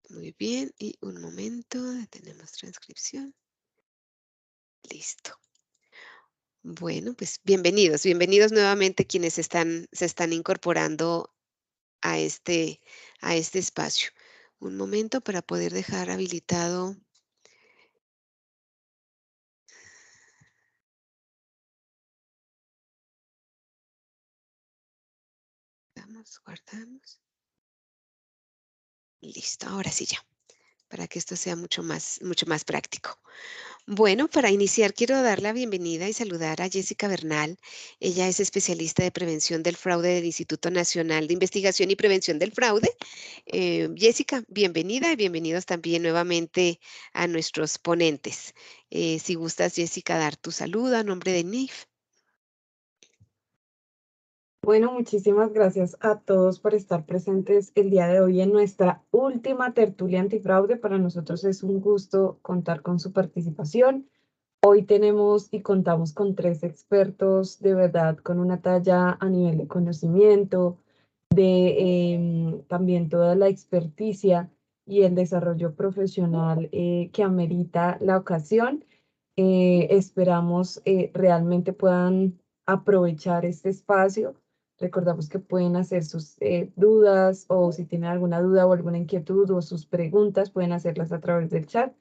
Muy bien, y un momento, tenemos transcripción. Listo. Bueno, pues bienvenidos nuevamente quienes se están incorporando a a este espacio. Un momento para poder dejar habilitado. Guardamos. Listo, ahora sí ya, para que esto sea mucho más práctico. Bueno, para iniciar quiero dar la bienvenida y saludar a Jessica Bernal. Ella es especialista de prevención del fraude del Instituto Nacional de Investigación y Prevención del Fraude. Jessica, bienvenida y bienvenidos también nuevamente a nuestros ponentes. Si gustas, Jessica, dar tu saludo a nombre de NIF. Bueno, muchísimas gracias a todos por estar presentes el día de hoy en nuestra última tertulia antifraude. Para nosotros es un gusto contar con su participación. Hoy tenemos y contamos con 3 expertos de verdad con una talla a nivel de conocimiento, también toda la experticia y el desarrollo profesional que amerita la ocasión. Esperamos realmente puedan aprovechar este espacio. Recordamos que pueden hacer sus dudas o si tienen alguna duda o alguna inquietud o sus preguntas, pueden hacerlas a través del chat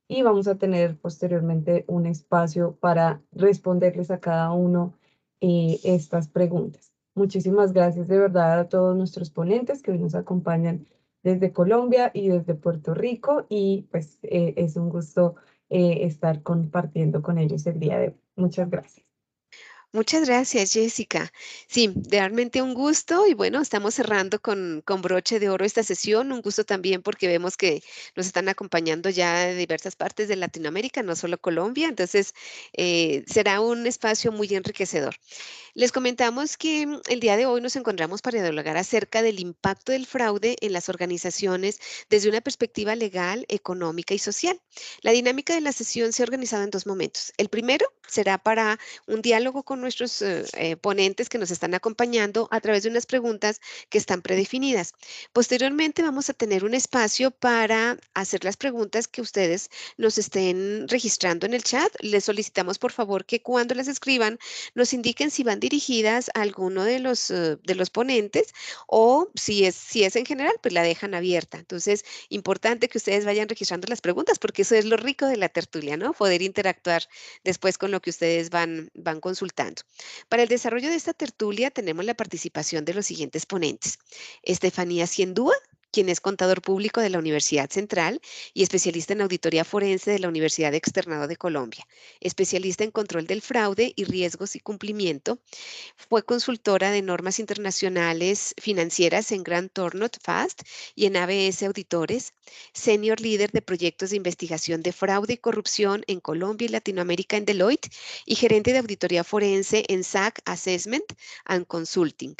y vamos a tener posteriormente un espacio para responderles a cada uno estas preguntas. Muchísimas gracias de verdad a todos nuestros ponentes que hoy nos acompañan desde Colombia y desde Puerto Rico y pues es un gusto estar compartiendo con ellos el día de hoy. Muchas gracias. Muchas gracias, Jessica. Sí, realmente un gusto y bueno, estamos cerrando con broche de oro esta sesión. Un gusto también porque vemos que nos están acompañando ya de diversas partes de Latinoamérica, no solo Colombia. Entonces, será un espacio muy enriquecedor. Les comentamos que el día de hoy nos encontramos para dialogar acerca del impacto del fraude en las organizaciones desde una perspectiva legal, económica y social. La dinámica de la sesión se ha organizado en 2 momentos. El primero será para un diálogo con nuestros ponentes que nos están acompañando a través de unas preguntas que están predefinidas. Posteriormente vamos a tener un espacio para hacer las preguntas que ustedes nos estén registrando en el chat. Les solicitamos por favor que cuando las escriban nos indiquen si van dirigidas a alguno de los ponentes o si es en general, pues la dejan abierta. Entonces, importante que ustedes vayan registrando las preguntas porque eso es lo rico de la tertulia, ¿no? Poder interactuar después con lo que ustedes van consultando. Para el desarrollo de esta tertulia tenemos la participación de los siguientes ponentes. Estefanía Ciendúa, quien es contador público de la Universidad Central y especialista en auditoría forense de la Universidad Externado de Colombia, especialista en control del fraude y riesgos y cumplimiento. Fue consultora de normas internacionales financieras en Grant Thornton Fast y en ABS Auditores, senior líder de proyectos de investigación de fraude y corrupción en Colombia y Latinoamérica en Deloitte y gerente de auditoría forense en SAC Assessment and Consulting.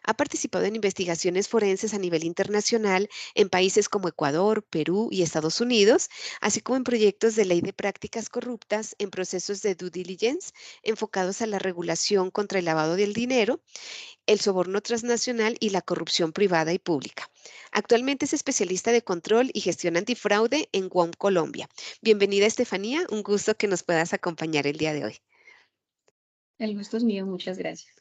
Ha participado en investigaciones forenses a nivel internacional en países como Ecuador, Perú y Estados Unidos, así como en proyectos de ley de prácticas corruptas en procesos de due diligence enfocados a la regulación contra el lavado del dinero, el soborno transnacional y la corrupción privada y pública. Actualmente es especialista de control y gestión antifraude en WOM Colombia. Bienvenida, Estefanía. Un gusto que nos puedas acompañar el día de hoy. El gusto es mío, muchas gracias.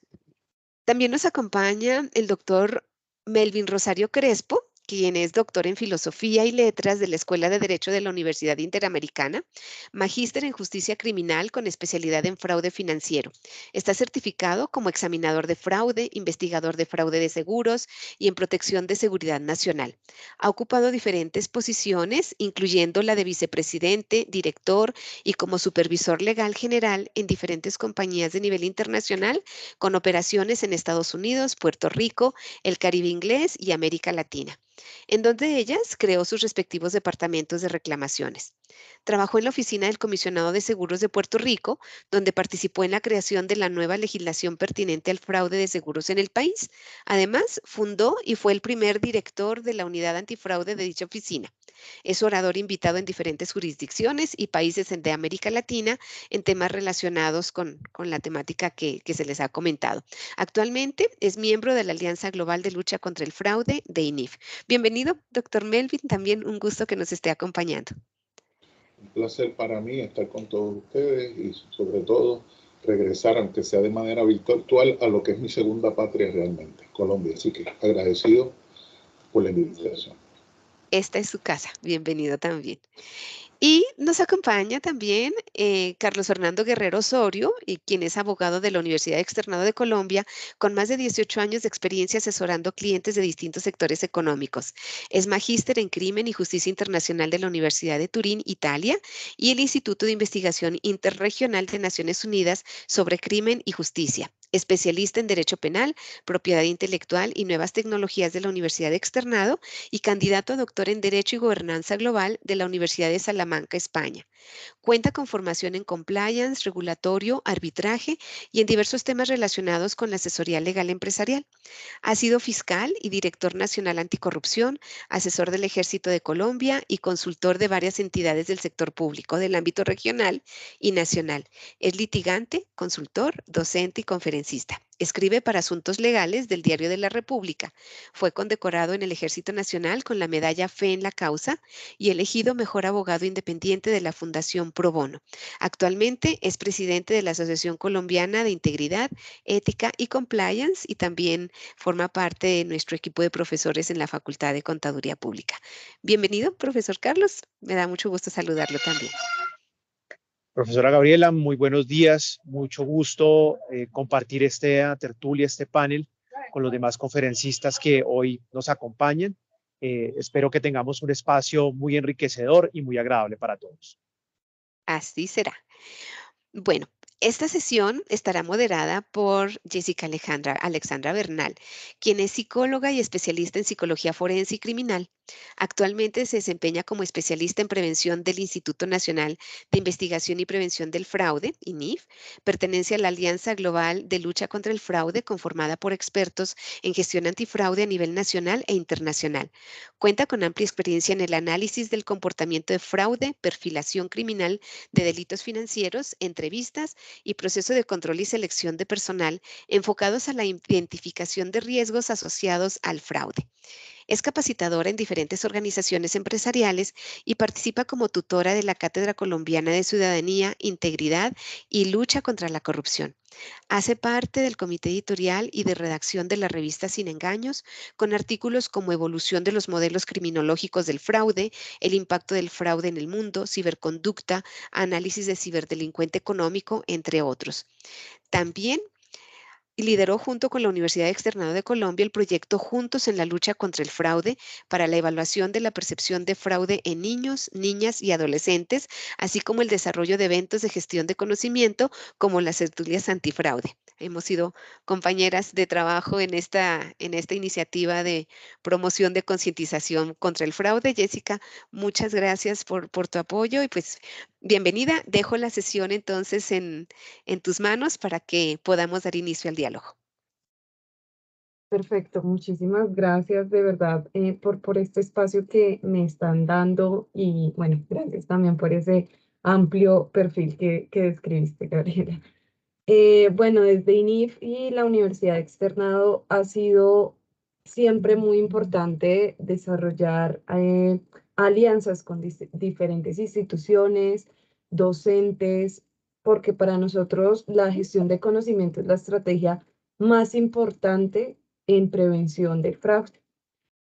También nos acompaña el doctor Melvin Rosario Crespo, quien es doctor en Filosofía y Letras de la Escuela de Derecho de la Universidad Interamericana, magíster en Justicia Criminal con especialidad en fraude financiero. Está certificado como examinador de fraude, investigador de fraude de seguros y en protección de seguridad nacional. Ha ocupado diferentes posiciones, incluyendo la de vicepresidente, director y como supervisor legal general en diferentes compañías de nivel internacional con operaciones en Estados Unidos, Puerto Rico, el Caribe inglés y América Latina, en donde ellas creó sus respectivos departamentos de reclamaciones. Trabajó en la oficina del Comisionado de Seguros de Puerto Rico, donde participó en la creación de la nueva legislación pertinente al fraude de seguros en el país. Además, fundó y fue el primer director de la unidad antifraude de dicha oficina. Es orador invitado en diferentes jurisdicciones y países de América Latina en temas relacionados con la temática que se les ha comentado. Actualmente es miembro de la Alianza Global de Lucha contra el Fraude de INIF. Bienvenido, doctor Melvin. También un gusto que nos esté acompañando. Un placer para mí estar con todos ustedes y sobre todo regresar, aunque sea de manera virtual, a lo que es mi segunda patria realmente, Colombia. Así que agradecido por la invitación. Esta es su casa. Bienvenido también. Y nos acompaña también Carlos Fernando Guerrero Osorio, quien es abogado de la Universidad Externado de Colombia, con más de 18 años de experiencia asesorando clientes de distintos sectores económicos. Es magíster en Crimen y Justicia Internacional de la Universidad de Turín, Italia, y el Instituto de Investigación Interregional de Naciones Unidas sobre Crimen y Justicia. Especialista en Derecho Penal, Propiedad Intelectual y Nuevas Tecnologías de la Universidad Externado y candidato a doctor en Derecho y Gobernanza Global de la Universidad de Salamanca, España. Cuenta con formación en compliance, regulatorio, arbitraje y en diversos temas relacionados con la asesoría legal empresarial. Ha sido fiscal y director nacional anticorrupción, asesor del Ejército de Colombia y consultor de varias entidades del sector público del ámbito regional y nacional. Es litigante, consultor, docente y conferencista. Escribe para asuntos legales del Diario de la República. Fue condecorado en el Ejército Nacional con la medalla Fe en la Causa y elegido mejor abogado independiente de la Fundación Pro Bono. Actualmente es presidente de la Asociación Colombiana de Integridad, Ética y Compliance y también forma parte de nuestro equipo de profesores en la Facultad de Contaduría Pública. Bienvenido, profesor Carlos. Me da mucho gusto saludarlo también. Profesora Gabriela, muy buenos días. Mucho gusto compartir esta tertulia, este panel con los demás conferencistas que hoy nos acompañan. Espero que tengamos un espacio muy enriquecedor y muy agradable para todos. Así será. Bueno, esta sesión estará moderada por Jessica Alexandra Bernal, quien es psicóloga y especialista en psicología forense y criminal. Actualmente se desempeña como especialista en prevención del Instituto Nacional de Investigación y Prevención del Fraude, INIF. Pertenece a la Alianza Global de Lucha contra el Fraude, conformada por expertos en gestión antifraude a nivel nacional e internacional. Cuenta con amplia experiencia en el análisis del comportamiento de fraude, perfilación criminal de delitos financieros, entrevistas y proceso de control y selección de personal enfocados a la identificación de riesgos asociados al fraude. Es capacitadora en diferentes organizaciones empresariales y participa como tutora de la Cátedra Colombiana de Ciudadanía, Integridad y Lucha contra la Corrupción. Hace parte del comité editorial y de redacción de la revista Sin Engaños, con artículos como Evolución de los modelos criminológicos del fraude, el impacto del fraude en el mundo, ciberconducta, análisis de ciberdelincuente económico, entre otros. También lideró junto con la Universidad Externado de Colombia el proyecto Juntos en la Lucha contra el Fraude para la evaluación de la percepción de fraude en niños, niñas y adolescentes, así como el desarrollo de eventos de gestión de conocimiento como las tertulias antifraude. Hemos sido compañeras de trabajo en esta iniciativa de promoción de concientización contra el fraude. Jessica, muchas gracias por tu apoyo y pues bienvenida. Dejo la sesión entonces en tus manos para que podamos dar inicio al diálogo. Perfecto, muchísimas gracias de verdad por este espacio que me están dando y bueno, gracias también por ese amplio perfil que describiste, Gabriela. Bueno, desde INIF y la Universidad Externado ha sido siempre muy importante desarrollar alianzas con diferentes instituciones, docentes, porque para nosotros la gestión de conocimiento es la estrategia más importante en prevención del fraude.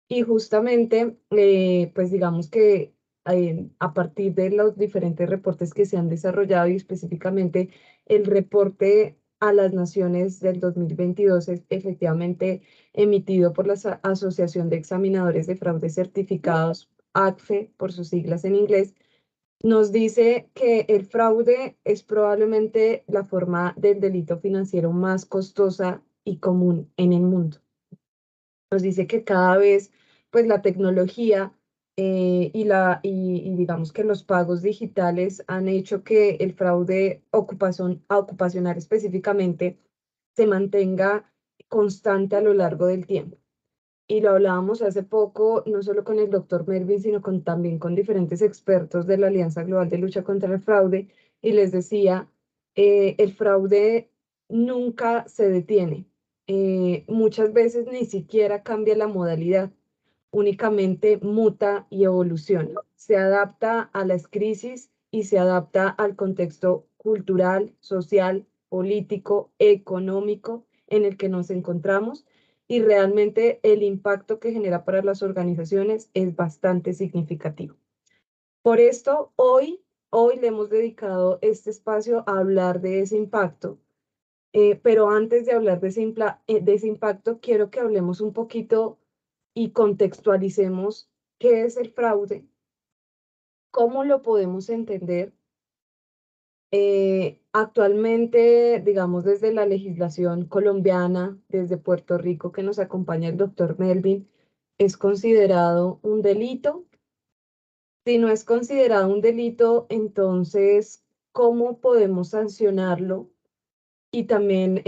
Y justamente, pues digamos que a partir de los diferentes reportes que se han desarrollado y específicamente el reporte a las naciones del 2022 es efectivamente emitido por la Asociación de Examinadores de Fraude Certificados, ACFE, por sus siglas en inglés, nos dice que el fraude es probablemente la forma del delito financiero más costosa y común en el mundo. Nos dice que cada vez, pues la tecnología y digamos que los pagos digitales han hecho que el fraude ocupacional específicamente se mantenga constante a lo largo del tiempo. Y lo hablábamos hace poco, no solo con el doctor Melvin, sino también con diferentes expertos de la Alianza Global de Lucha contra el Fraude, y les decía, el fraude nunca se detiene. Muchas veces ni siquiera cambia la modalidad, únicamente muta y evoluciona. Se adapta a las crisis y se adapta al contexto cultural, social, político, económico en el que nos encontramos, y realmente el impacto que genera para las organizaciones es bastante significativo. Por esto, hoy le hemos dedicado este espacio a hablar de ese impacto, pero antes de hablar de ese impacto, quiero que hablemos un poquito y contextualicemos qué es el fraude, cómo lo podemos entender. Actualmente, digamos, desde la legislación colombiana, desde Puerto Rico, que nos acompaña el doctor Melvin, es considerado un delito. Si no es considerado un delito, entonces, ¿cómo podemos sancionarlo? Y también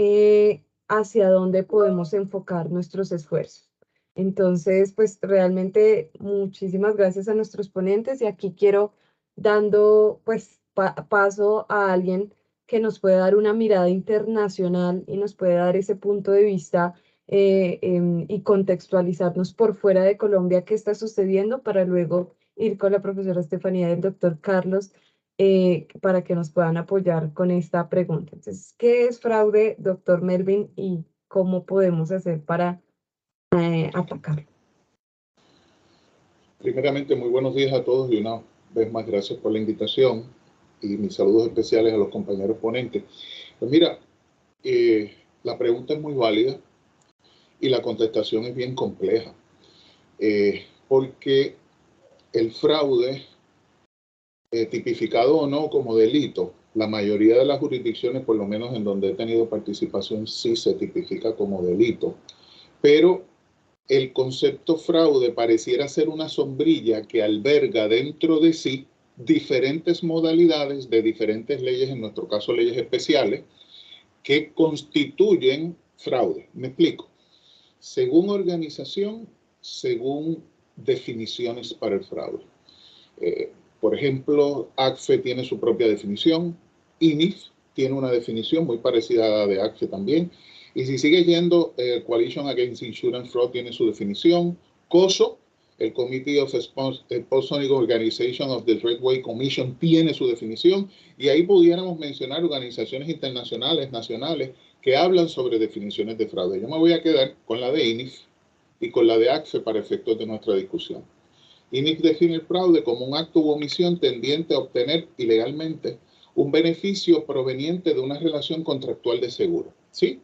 hacia dónde podemos enfocar nuestros esfuerzos. Entonces, pues realmente muchísimas gracias a nuestros ponentes, y aquí quiero dando pues paso a alguien que nos puede dar una mirada internacional y nos puede dar ese punto de vista y contextualizarnos por fuera de Colombia qué está sucediendo, para luego ir con la profesora Estefanía y el doctor Carlos para que nos puedan apoyar con esta pregunta. Entonces, ¿qué es fraude, doctor Melvin, y cómo podemos hacer para atacarlo? Primeramente, muy buenos días a todos y una vez más gracias por la invitación y mis saludos especiales a los compañeros ponentes. Pues mira, la pregunta es muy válida y la contestación es bien compleja, porque el fraude, tipificado o no como delito, la mayoría de las jurisdicciones, por lo menos en donde he tenido participación, sí se tipifica como delito, pero el concepto fraude pareciera ser una sombrilla que alberga dentro de sí diferentes modalidades de diferentes leyes, en nuestro caso leyes especiales, que constituyen fraude. Me explico. Según organización, según definiciones para el fraude. Por ejemplo, ACFE tiene su propia definición, INIF tiene una definición muy parecida a la de ACFE también, y si sigue yendo, Coalition Against Insurance Fraud tiene su definición, COSO, el Committee of Sponsoring Organization of the Tradeway Commission, tiene su definición, y ahí pudiéramos mencionar organizaciones internacionales, nacionales, que hablan sobre definiciones de fraude. Yo me voy a quedar con la de INIF y con la de ACFE para efectos de nuestra discusión. INIF define el fraude como un acto u omisión tendiente a obtener ilegalmente un beneficio proveniente de una relación contractual de seguro. ¿Sí?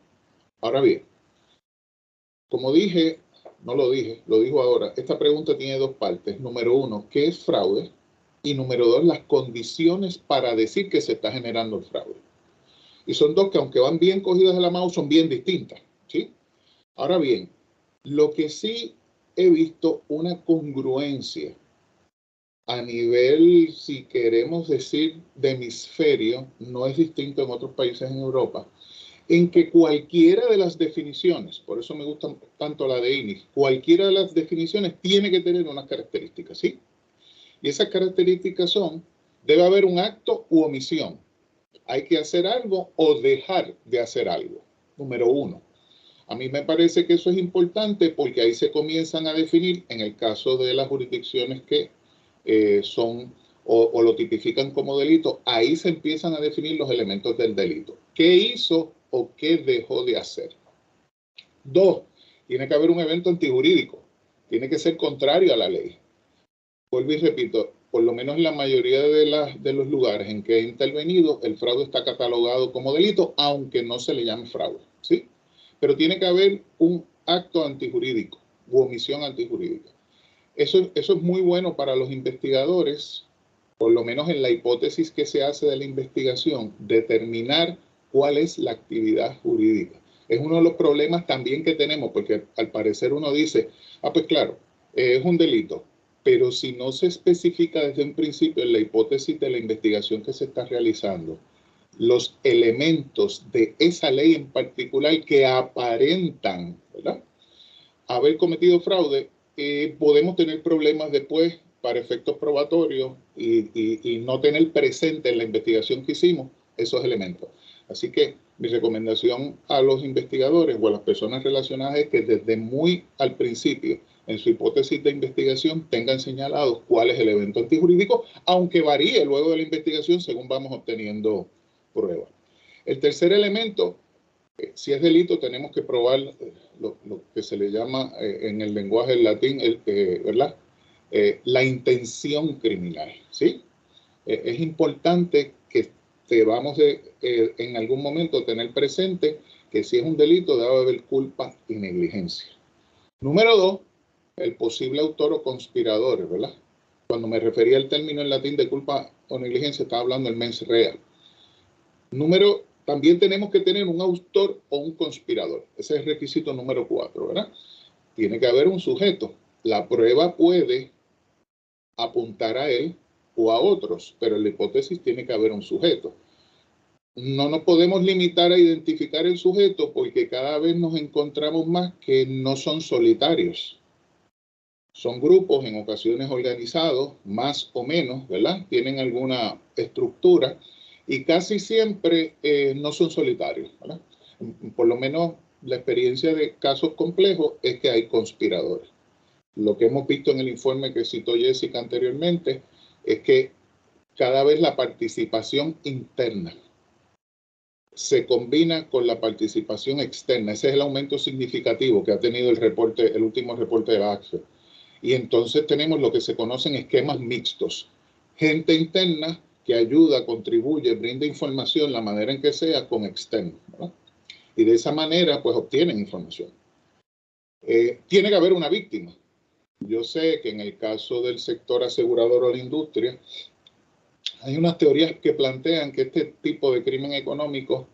Ahora bien, como dije, no lo dije, lo digo ahora, esta pregunta tiene dos partes. Número uno, ¿qué es fraude? Y número dos, las condiciones para decir que se está generando el fraude. Y son dos que, aunque van bien cogidas de la mano, son bien distintas. ¿Sí? Ahora bien, lo que sí he visto una congruencia a nivel, si queremos decir, de hemisferio, no es distinto en otros países en Europa, en que cualquiera de las definiciones, por eso me gusta tanto la de INIF, cualquiera de las definiciones tiene que tener unas características, ¿sí? Y esas características son, debe haber un acto u omisión. Hay que hacer algo o dejar de hacer algo. Número uno. A mí me parece que eso es importante porque ahí se comienzan a definir, en el caso de las jurisdicciones que son o lo tipifican como delito, ahí se empiezan a definir los elementos del delito. ¿Qué hizo o qué dejó de hacer? Dos, tiene que haber un evento antijurídico. Tiene que ser contrario a la ley. Vuelvo y repito, por lo menos en la mayoría de los lugares en que he intervenido, el fraude está catalogado como delito, aunque no se le llame fraude, ¿sí? Pero tiene que haber un acto antijurídico u omisión antijurídica. Eso es muy bueno para los investigadores, por lo menos en la hipótesis que se hace de la investigación, determinar cuál es la actividad jurídica. Es uno de los problemas también que tenemos, porque al parecer uno dice, pues claro, es un delito, pero si no se especifica desde un principio en la hipótesis de la investigación que se está realizando, los elementos de esa ley en particular que aparentan, ¿verdad?, haber cometido fraude, podemos tener problemas después para efectos probatorios y no tener presente en la investigación que hicimos esos elementos. Así que mi recomendación a los investigadores o a las personas relacionadas es que desde muy al principio, en su hipótesis de investigación, tengan señalados cuál es el evento antijurídico, aunque varíe luego de la investigación según vamos obteniendo pruebas. El tercer elemento, si es delito, tenemos que probar lo que se le llama en el lenguaje latín, ¿verdad?, la intención criminal, ¿sí? Es importante que debamos en algún momento tener presente que si es un delito debe haber culpa y negligencia. Número 2, el posible autor o conspirador, ¿verdad? Cuando me refería al término en latín de culpa o negligencia, estaba hablando del mens rea. También tenemos que tener un autor o un conspirador. Ese es el requisito número 4, ¿verdad? Tiene que haber un sujeto. La prueba puede apuntar a él o a otros, pero en la hipótesis tiene que haber un sujeto. No nos podemos limitar a identificar el sujeto porque cada vez nos encontramos más que no son solitarios. Son grupos, en ocasiones organizados, más o menos, ¿verdad? Tienen alguna estructura y casi siempre no son solitarios, ¿verdad? Por lo menos la experiencia de casos complejos es que hay conspiradores. Lo que hemos visto en el informe que citó Jessica anteriormente es que cada vez la participación interna se combina con la participación externa. Ese es el aumento significativo que ha tenido el último reporte de la ACFE. Y entonces tenemos lo que se conocen esquemas mixtos. Gente interna que ayuda, contribuye, brinda información, la manera en que sea, con externos, ¿verdad? Y de esa manera, pues, obtienen información. Tiene que haber una víctima. Yo sé que en el caso del sector asegurador o la industria, hay unas teorías que plantean que este tipo de crimen económico,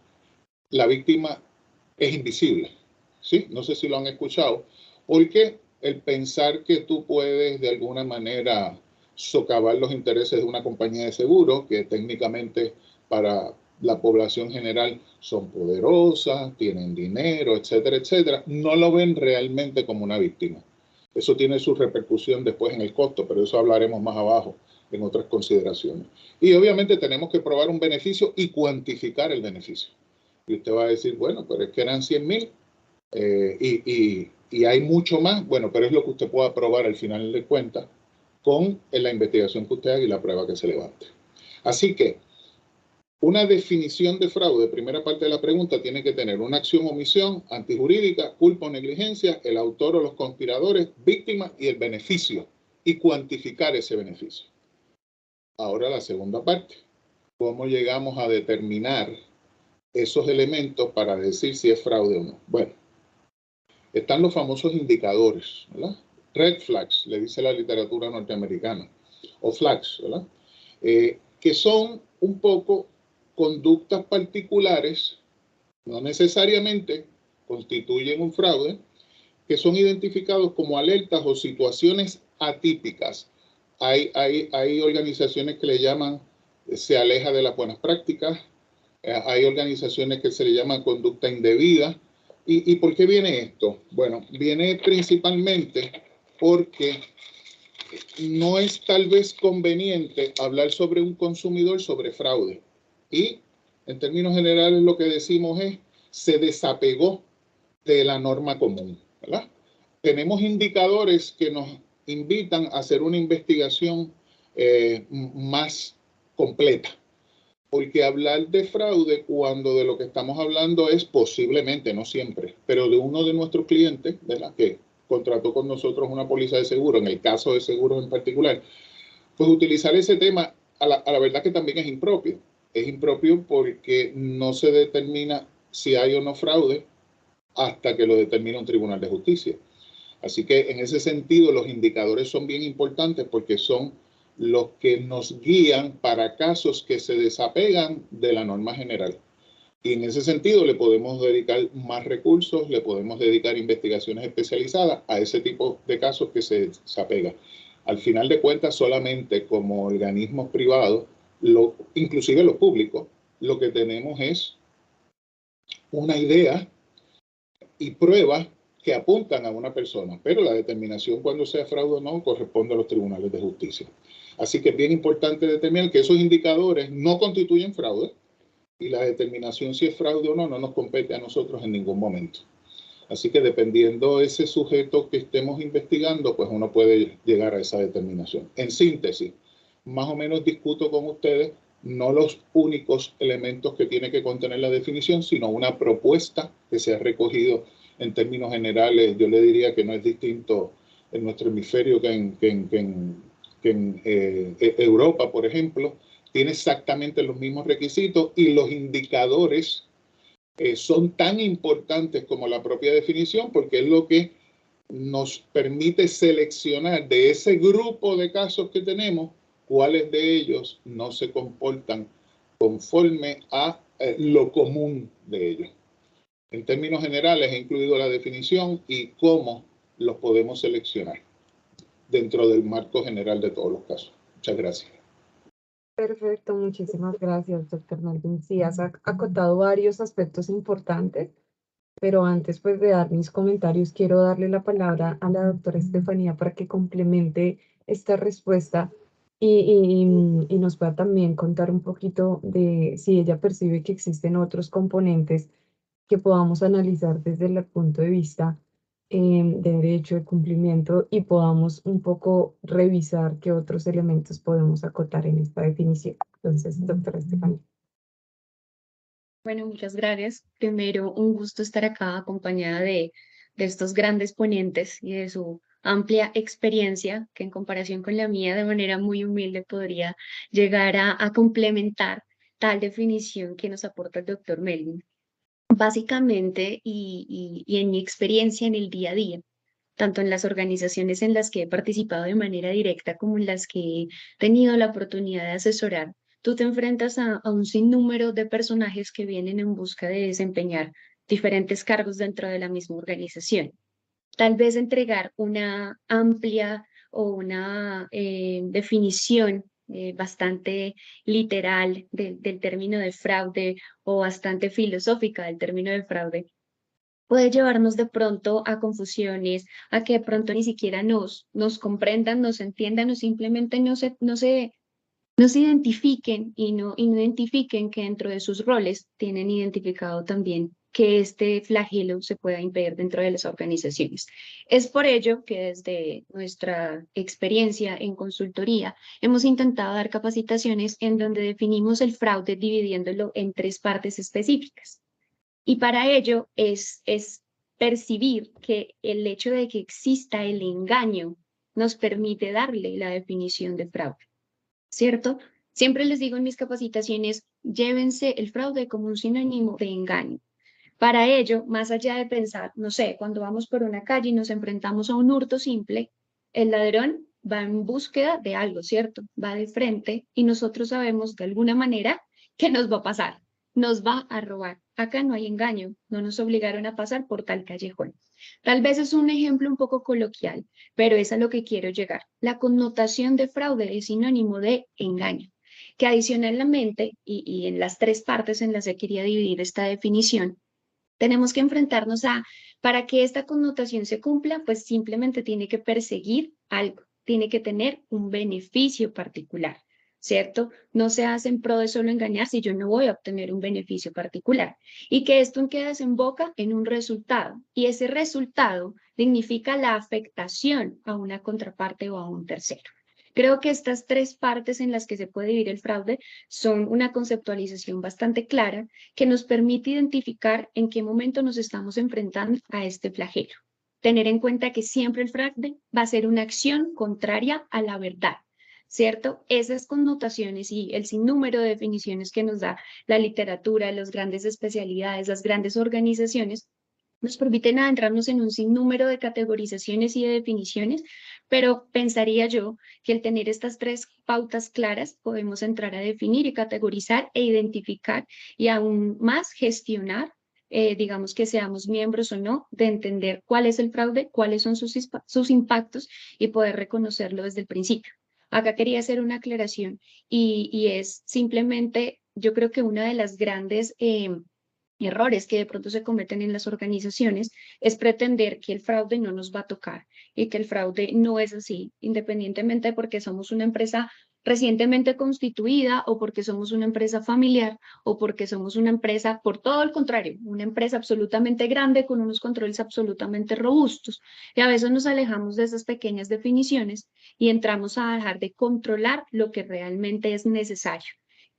la víctima es invisible, ¿sí? No sé si lo han escuchado, porque el pensar que tú puedes de alguna manera socavar los intereses de una compañía de seguro, que técnicamente para la población general son poderosas, tienen dinero, etcétera, etcétera, no lo ven realmente como una víctima. Eso tiene su repercusión después en el costo, pero eso hablaremos más abajo en otras consideraciones. Y obviamente tenemos que probar un beneficio y cuantificar el beneficio. Y usted va a decir, bueno, pero es que eran 100,000 y hay mucho más. Bueno, pero es lo que usted pueda probar al final de cuentas con la investigación que usted haga y la prueba que se levante. Así que una definición de fraude, primera parte de la pregunta, tiene que tener una acción o omisión antijurídica, culpa o negligencia, el autor o los conspiradores, víctima y el beneficio, y cuantificar ese beneficio. Ahora la segunda parte, ¿cómo llegamos a determinar esos elementos para decir si es fraude o no? Bueno, están los famosos indicadores, ¿verdad? Red flags, le dice la literatura norteamericana, o flags, ¿verdad? Que son un poco conductas particulares, no necesariamente constituyen un fraude, que son identificados como alertas o situaciones atípicas. Hay organizaciones que le llaman se aleja de las buenas prácticas, hay organizaciones que se le llaman conducta indebida. ¿Y por qué viene esto? Bueno, viene principalmente porque no es tal vez conveniente hablar sobre un consumidor sobre fraude. Y en términos generales lo que decimos es, se desapegó de la norma común, ¿verdad? Tenemos indicadores que nos invitan a hacer una investigación más completa. Porque hablar de fraude cuando de lo que estamos hablando es posiblemente, no siempre, pero de uno de nuestros clientes, ¿verdad?, que contrató con nosotros una póliza de seguro, en el caso de seguros en particular, pues utilizar ese tema a la verdad que también es impropio. Es impropio porque no se determina si hay o no fraude hasta que lo determina un tribunal de justicia. Así que en ese sentido los indicadores son bien importantes porque son los que nos guían para casos que se desapegan de la norma general. Y en ese sentido le podemos dedicar más recursos, le podemos dedicar investigaciones especializadas a ese tipo de casos que se desapegan. Al final de cuentas, solamente como organismos privados, inclusive los públicos, lo que tenemos es una idea y pruebas que apuntan a una persona, pero la determinación cuando sea fraude o no corresponde a los tribunales de justicia. Así que es bien importante determinar que esos indicadores no constituyen fraude y la determinación si es fraude o no no nos compete a nosotros en ningún momento. Así que dependiendo de ese sujeto que estemos investigando, pues uno puede llegar a esa determinación. En síntesis, más o menos discuto con ustedes no los únicos elementos que tiene que contener la definición, sino una propuesta que se ha recogido en términos generales. Yo le diría que no es distinto en nuestro hemisferio que en Europa, por ejemplo. Tiene exactamente los mismos requisitos y los indicadores son tan importantes como la propia definición, porque es lo que nos permite seleccionar de ese grupo de casos que tenemos, cuáles de ellos no se comportan conforme a lo común de ellos. En términos generales he incluido la definición y cómo los podemos seleccionar dentro del marco general de todos los casos. Muchas gracias. Perfecto, muchísimas gracias, doctor Melvin. Sí, has acotado varios aspectos importantes, pero antes pues de dar mis comentarios, quiero darle la palabra a la doctora Estefanía para que complemente esta respuesta y nos pueda también contar un poquito de si ella percibe que existen otros componentes que podamos analizar desde el punto de vista de derecho, de cumplimiento y podamos un poco revisar qué otros elementos podemos acotar en esta definición. Entonces, doctora Estefanía. Bueno, muchas gracias. Primero, un gusto estar acá acompañada de estos grandes ponentes y de su amplia experiencia, que en comparación con la mía, de manera muy humilde, podría llegar a complementar tal definición que nos aporta el doctor Melvin. Básicamente, y en mi experiencia en el día a día, tanto en las organizaciones en las que he participado de manera directa como en las que he tenido la oportunidad de asesorar, tú te enfrentas a un sinnúmero de personajes que vienen en busca de desempeñar diferentes cargos dentro de la misma organización. Tal vez entregar una amplia o una definición bastante literal del término de fraude o bastante filosófica del término de fraude puede llevarnos de pronto a confusiones, a que de pronto ni siquiera nos comprendan, nos entiendan o simplemente no se identifiquen y no identifiquen que dentro de sus roles tienen identificado también que este flagelo se pueda impedir dentro de las organizaciones. Es por ello que desde nuestra experiencia en consultoría hemos intentado dar capacitaciones en donde definimos el fraude dividiéndolo en 3 partes específicas. Y para ello es percibir que el hecho de que exista el engaño nos permite darle la definición de fraude, ¿cierto? Siempre les digo en mis capacitaciones, llévense el fraude como un sinónimo de engaño. Para ello, más allá de pensar, no sé, cuando vamos por una calle y nos enfrentamos a un hurto simple, el ladrón va en búsqueda de algo, ¿cierto? Va de frente y nosotros sabemos de alguna manera qué nos va a pasar. Nos va a robar. Acá no hay engaño, no nos obligaron a pasar por tal callejón. Tal vez es un ejemplo un poco coloquial, pero es a lo que quiero llegar. La connotación de fraude es sinónimo de engaño, que adicionalmente, y en las 3 partes en las que quería dividir esta definición, tenemos que enfrentarnos a, para que esta connotación se cumpla, pues simplemente tiene que perseguir algo, tiene que tener un beneficio particular, ¿cierto? No se hace en pro de solo engañar si yo no voy a obtener un beneficio particular. Y que esto quede desemboca en un resultado. Y ese resultado significa la afectación a una contraparte o a un tercero. Creo que estas 3 partes en las que se puede dividir el fraude son una conceptualización bastante clara que nos permite identificar en qué momento nos estamos enfrentando a este flagelo. Tener en cuenta que siempre el fraude va a ser una acción contraria a la verdad, ¿cierto? Esas connotaciones y el sinnúmero de definiciones que nos da la literatura, las grandes especialidades, las grandes organizaciones, nos permiten adentrarnos en un sinnúmero de categorizaciones y de definiciones, pero pensaría yo que el tener estas 3 pautas claras podemos entrar a definir y categorizar e identificar y aún más gestionar digamos que seamos miembros o no, de entender cuál es el fraude, cuáles son sus impactos y poder reconocerlo desde el principio. Acá quería hacer una aclaración y es simplemente, yo creo que una de las grandes errores que de pronto se cometen en las organizaciones es pretender que el fraude no nos va a tocar y que el fraude no es así, independientemente de porque somos una empresa recientemente constituida o porque somos una empresa familiar o porque somos una empresa, por todo el contrario, una empresa absolutamente grande con unos controles absolutamente robustos. Y a veces nos alejamos de esas pequeñas definiciones y entramos a dejar de controlar lo que realmente es necesario.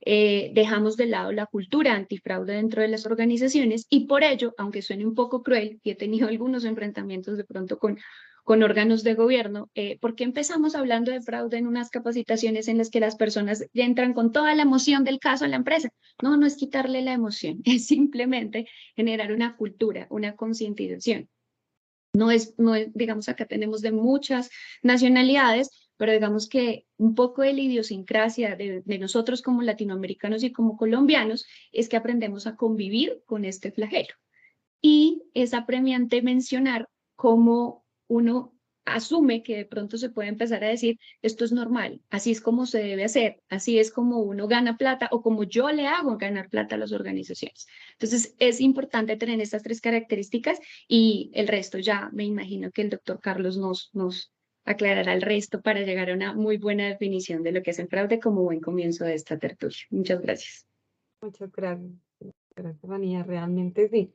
Dejamos de lado la cultura antifraude dentro de las organizaciones y por ello, aunque suene un poco cruel, y he tenido algunos enfrentamientos de pronto con órganos de gobierno, porque empezamos hablando de fraude en unas capacitaciones en las que las personas ya entran con toda la emoción del caso a la empresa. No, no es quitarle la emoción, es simplemente generar una cultura, una concientización. No es, digamos, acá tenemos de muchas nacionalidades, pero digamos que un poco de la idiosincrasia de nosotros como latinoamericanos y como colombianos es que aprendemos a convivir con este flagelo. Y es apremiante mencionar cómo uno asume que de pronto se puede empezar a decir, esto es normal, así es como se debe hacer, así es como uno gana plata o como yo le hago ganar plata a las organizaciones. Entonces, es importante tener estas tres características y el resto ya me imagino que el doctor Carlos nos aclarará el resto para llegar a una muy buena definición de lo que es el fraude como buen comienzo de esta tertulia. Muchas gracias. Muchas gracias, Vanía, realmente sí.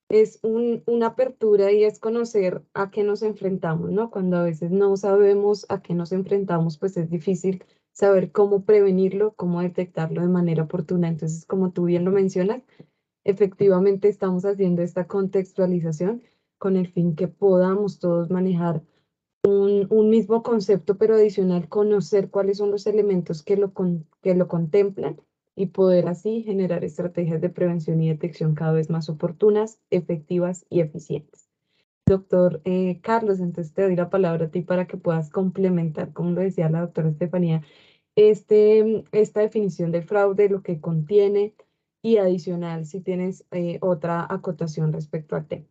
Es una apertura y es conocer a qué nos enfrentamos, ¿no? Cuando a veces no sabemos a qué nos enfrentamos, pues es difícil saber cómo prevenirlo, cómo detectarlo de manera oportuna. Entonces, como tú bien lo mencionas, efectivamente estamos haciendo esta contextualización con el fin que podamos todos manejar un mismo concepto, pero adicional conocer cuáles son los elementos que lo contemplan y poder así generar estrategias de prevención y detección cada vez más oportunas, efectivas y eficientes. Doctor Carlos, entonces te doy la palabra a ti para que puedas complementar, como lo decía la doctora Estefanía, esta definición de fraude, lo que contiene y adicional si tienes otra acotación respecto al tema.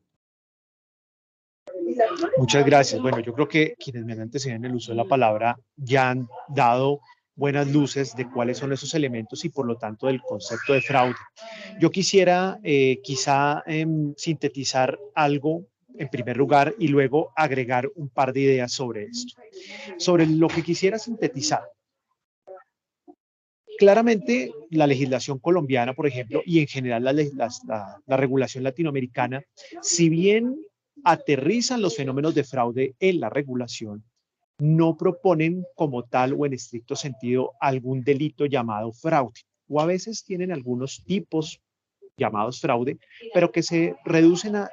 Muchas gracias. Bueno, yo creo que quienes me han antecedido en el uso de la palabra ya han dado buenas luces de cuáles son esos elementos y por lo tanto del concepto de fraude. Yo quisiera quizá sintetizar algo en primer lugar y luego agregar un par de ideas sobre esto. Sobre lo que quisiera sintetizar. Claramente la legislación colombiana, por ejemplo, y en general la regulación latinoamericana, si bien aterrizan los fenómenos de fraude en la regulación, no proponen como tal o en estricto sentido algún delito llamado fraude, o a veces tienen algunos tipos llamados fraude, pero que se reducen a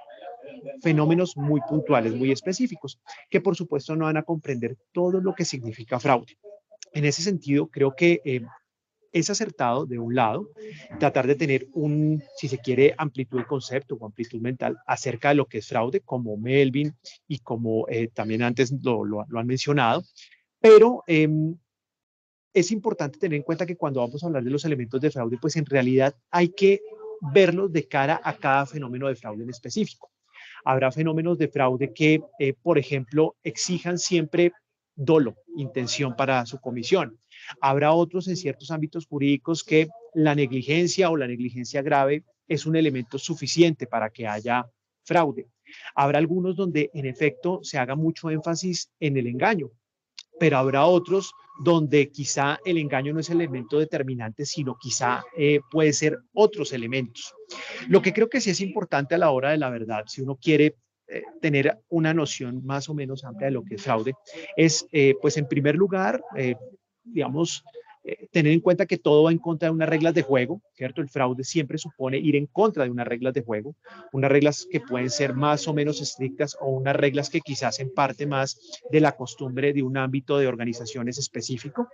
fenómenos muy puntuales, muy específicos, que por supuesto no van a comprender todo lo que significa fraude. En ese sentido, creo que es acertado, de un lado, tratar de tener si se quiere, amplitud de concepto o amplitud mental acerca de lo que es fraude, como Melvin y como también antes lo han mencionado, pero es importante tener en cuenta que cuando vamos a hablar de los elementos de fraude, pues en realidad hay que verlos de cara a cada fenómeno de fraude en específico. Habrá fenómenos de fraude que, por ejemplo, exijan siempre dolo, intención para su comisión. Habrá otros en ciertos ámbitos jurídicos que la negligencia o la negligencia grave es un elemento suficiente para que haya fraude. Habrá algunos donde en efecto se haga mucho énfasis en el engaño, pero habrá otros donde quizá el engaño no es el elemento determinante, sino quizá puede ser otros elementos. Lo que creo que sí es importante a la hora de la verdad, si uno quiere tener una noción más o menos amplia de lo que es fraude, es, pues en primer lugar, digamos, tener en cuenta que todo va en contra de unas reglas de juego, ¿cierto? El fraude siempre supone ir en contra de unas reglas de juego, unas reglas que pueden ser más o menos estrictas o unas reglas que quizás en parte más de la costumbre de un ámbito de organizaciones específico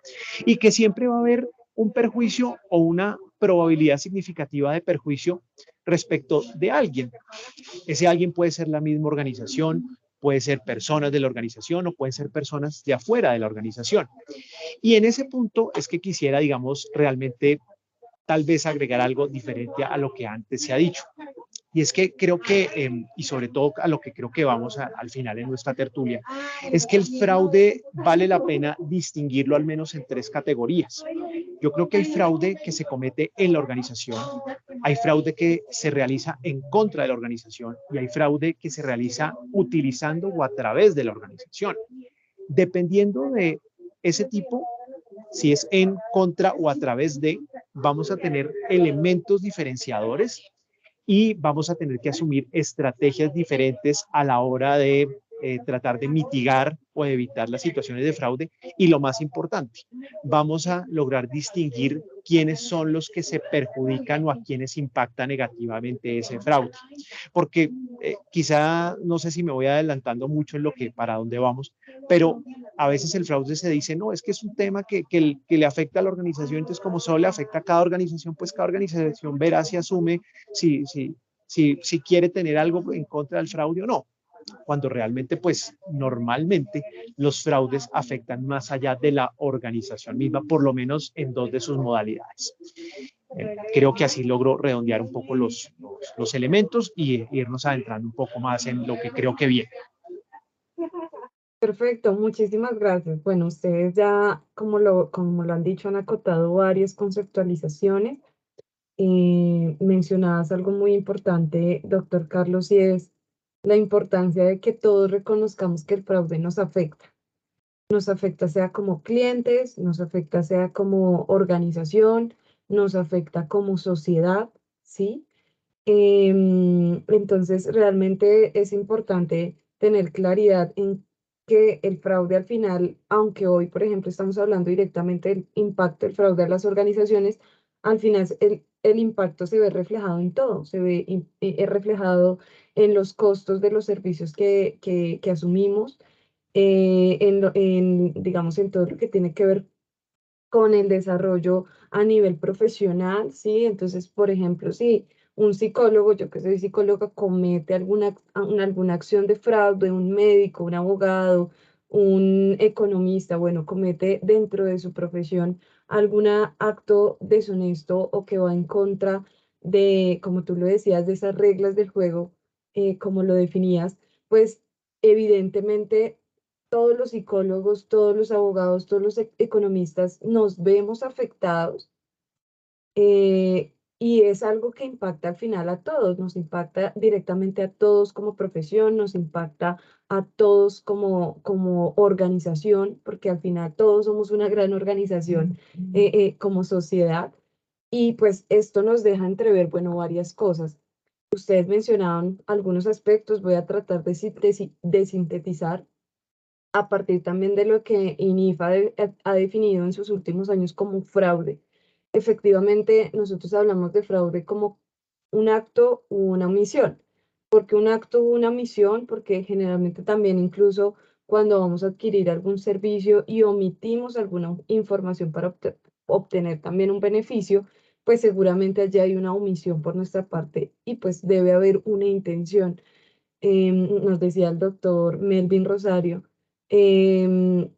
y que siempre va a haber un perjuicio o una probabilidad significativa de perjuicio respecto de alguien. Ese alguien puede ser la misma organización, puede ser personas de la organización o pueden ser personas de afuera de la organización. Y en ese punto es que quisiera, digamos, realmente tal vez agregar algo diferente a lo que antes se ha dicho. Y es que creo que, y sobre todo a lo que creo que vamos al final en nuestra tertulia, es que el fraude vale la pena distinguirlo al menos en 3 categorías. Yo creo que hay fraude que se comete en la organización, hay fraude que se realiza en contra de la organización y hay fraude que se realiza utilizando o a través de la organización. Dependiendo de ese tipo, si es en contra o a través de, vamos a tener elementos diferenciadores y vamos a tener que asumir estrategias diferentes a la hora de tratar de mitigar o de evitar las situaciones de fraude. Y lo más importante, vamos a lograr distinguir quiénes son los que se perjudican o a quienes impacta negativamente ese fraude. Porque quizá, no sé si me voy adelantando mucho en lo que, para dónde vamos, pero a veces el fraude se dice, no, es que es un tema que le afecta a la organización, entonces como solo le afecta a cada organización, pues cada organización verá si asume, si quiere tener algo en contra del fraude o no, cuando realmente, pues normalmente los fraudes afectan más allá de la organización misma, por lo menos en 2 de sus modalidades. Creo que así logro redondear un poco los elementos y irnos adentrando un poco más en lo que creo que viene. Perfecto, muchísimas gracias. Bueno, ustedes ya, como lo han dicho, han acotado varias conceptualizaciones. Mencionabas algo muy importante, doctor Carlos, y es la importancia de que todos reconozcamos que el fraude nos afecta. Nos afecta sea como clientes, nos afecta sea como organización, nos afecta como sociedad, ¿sí? Entonces, realmente es importante tener claridad en que el fraude al final, aunque hoy, por ejemplo, estamos hablando directamente del impacto del fraude a las organizaciones, al final el impacto se ve reflejado en todo, se ve reflejado en los costos de los servicios que asumimos, digamos, en todo lo que tiene que ver con el desarrollo a nivel profesional, ¿sí? Entonces, por ejemplo, si un psicólogo, yo que soy psicóloga, comete alguna acción de fraude, un médico, un abogado, un economista, bueno, comete dentro de su profesión algún acto deshonesto o que va en contra de, como tú lo decías, de esas reglas del juego, como lo definías, pues evidentemente todos los psicólogos, todos los abogados, todos los economistas nos vemos afectados, y es algo que impacta al final a todos, nos impacta directamente a todos como profesión, nos impacta a todos como organización, porque al final todos somos una gran organización como sociedad. Y pues esto nos deja entrever, bueno, varias cosas. Ustedes mencionaban algunos aspectos, voy a tratar de sintetizar a partir también de lo que INIFA ha definido en sus últimos años como fraude. Efectivamente, nosotros hablamos de fraude como un acto u una omisión. ¿Por qué un acto u una omisión? Porque generalmente también incluso cuando vamos a adquirir algún servicio y omitimos alguna información para obtener también un beneficio, pues seguramente allí hay una omisión por nuestra parte y pues debe haber una intención. Nos decía el doctor Melvin Rosario, em,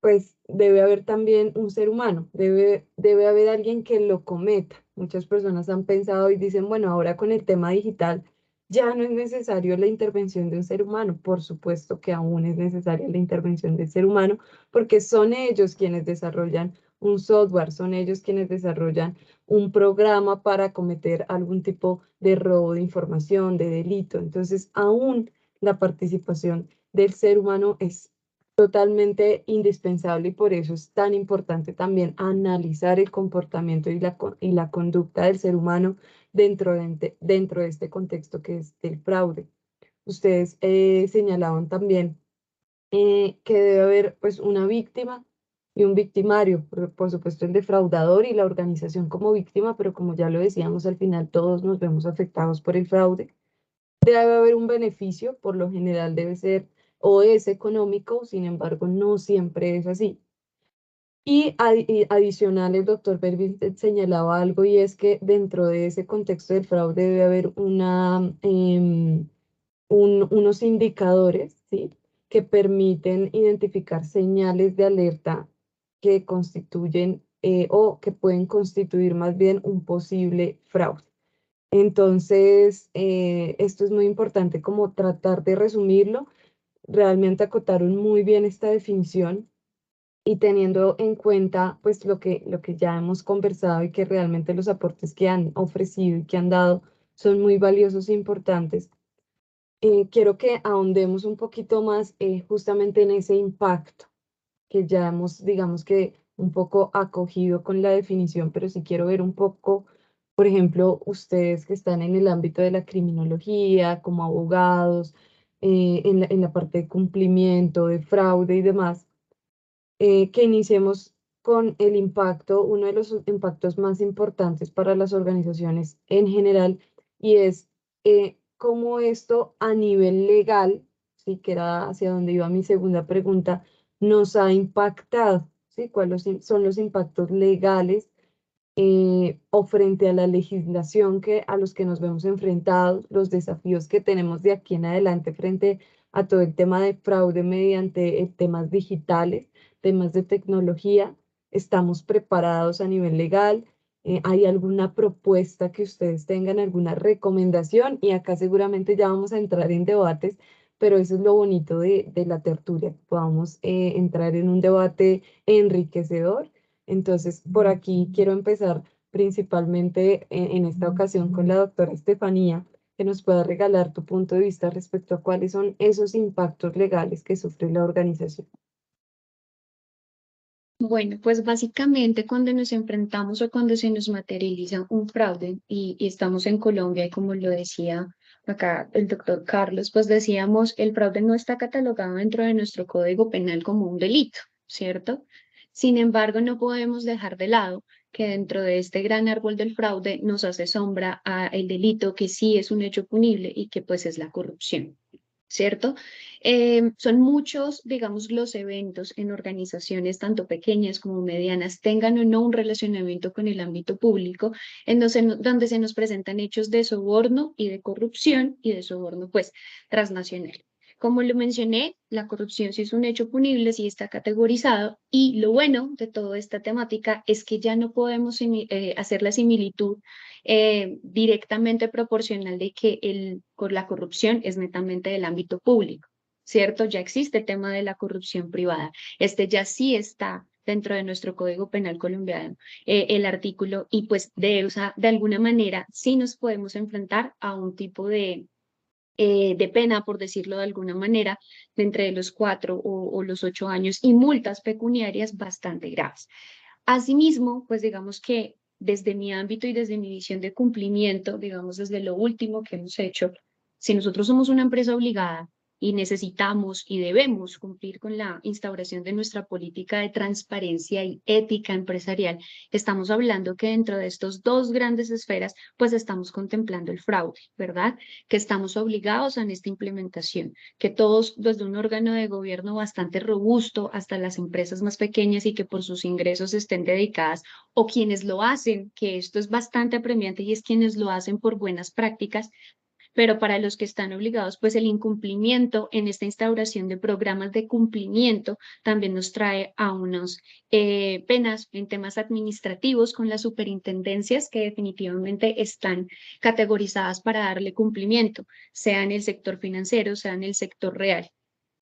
pues debe haber también un ser humano, debe haber alguien que lo cometa. Muchas personas han pensado y dicen, bueno, ahora con el tema digital ya no es necesario la intervención de un ser humano. Por supuesto que aún es necesaria la intervención del ser humano porque son ellos quienes desarrollan un software, son ellos quienes desarrollan un programa para cometer algún tipo de robo de información, de delito. Entonces, aún la participación del ser humano es totalmente indispensable y por eso es tan importante también analizar el comportamiento y la conducta del ser humano dentro de este contexto que es del fraude. Ustedes señalaban también que debe haber pues una víctima y un victimario, por supuesto el defraudador y la organización como víctima, pero como ya lo decíamos, al final todos nos vemos afectados por el fraude. Debe haber un beneficio, por lo general debe ser o es económico, sin embargo, no siempre es así. Y adicional, el doctor Bervin señalaba algo y es que dentro de ese contexto del fraude debe haber unos indicadores, ¿sí? Que permiten identificar señales de alerta que constituyen o que pueden constituir más bien un posible fraude. Entonces, esto es muy importante como tratar de resumirlo, realmente acotaron muy bien esta definición y teniendo en cuenta pues lo que ya hemos conversado y que realmente los aportes que han ofrecido y que han dado son muy valiosos e importantes. Quiero que ahondemos un poquito más justamente en ese impacto que ya hemos, digamos que un poco acogido con la definición, pero sí quiero ver un poco, por ejemplo, ustedes que están en el ámbito de la criminología, como abogados, en la parte de cumplimiento, de fraude y demás, que iniciemos con el impacto, uno de los impactos más importantes para las organizaciones en general, y es cómo esto a nivel legal, sí, que era hacia donde iba mi segunda pregunta, nos ha impactado, ¿sí? ¿Cuáles son los impactos legales o frente a la legislación a los que nos vemos enfrentados, los desafíos que tenemos de aquí en adelante frente a todo el tema de fraude mediante temas digitales, temas de tecnología? ¿Estamos preparados a nivel legal? ¿Hay alguna propuesta que ustedes tengan, alguna recomendación? Y acá seguramente ya vamos a entrar en debates, pero eso es lo bonito de la tertulia, que podamos entrar en un debate enriquecedor. Entonces, por aquí quiero empezar principalmente en esta ocasión con la doctora Estefanía, que nos pueda regalar tu punto de vista respecto a cuáles son esos impactos legales que sufre la organización. Bueno, pues básicamente cuando nos enfrentamos o cuando se nos materializa un fraude y estamos en Colombia y como lo decía acá el doctor Carlos, pues decíamos, el fraude no está catalogado dentro de nuestro Código Penal como un delito, ¿cierto? Sin embargo, no podemos dejar de lado que dentro de este gran árbol del fraude nos hace sombra a el delito que sí es un hecho punible y que pues es la corrupción. ¿Cierto? Son muchos, digamos, los eventos en organizaciones tanto pequeñas como medianas, tengan o no un relacionamiento con el ámbito público, en donde se nos presentan hechos de soborno y de corrupción y de soborno, pues, transnacional. Como lo mencioné, la corrupción sí es un hecho punible, sí está categorizado, y lo bueno de toda esta temática es que ya no podemos hacer la similitud directamente proporcional de que con la corrupción es netamente del ámbito público, ¿cierto? Ya existe el tema de la corrupción privada. Este ya sí está dentro de nuestro Código Penal colombiano, el artículo, y pues de alguna manera sí nos podemos enfrentar a un tipo de pena, por decirlo de alguna manera, de entre los 4 o los 8 años y multas pecuniarias bastante graves. Asimismo, pues digamos que desde mi ámbito y desde mi visión de cumplimiento, digamos desde lo último que hemos hecho, si nosotros somos una empresa obligada y necesitamos y debemos cumplir con la instauración de nuestra política de transparencia y ética empresarial, estamos hablando que dentro de estos dos grandes esferas, pues estamos contemplando el fraude, ¿verdad? Que estamos obligados en esta implementación, que todos desde un órgano de gobierno bastante robusto hasta las empresas más pequeñas y que por sus ingresos estén dedicadas o quienes lo hacen, que esto es bastante apremiante y es quienes lo hacen por buenas prácticas, pero para los que están obligados, pues el incumplimiento en esta instauración de programas de cumplimiento también nos trae a unas penas en temas administrativos con las superintendencias que definitivamente están categorizadas para darle cumplimiento, sea en el sector financiero, sea en el sector real.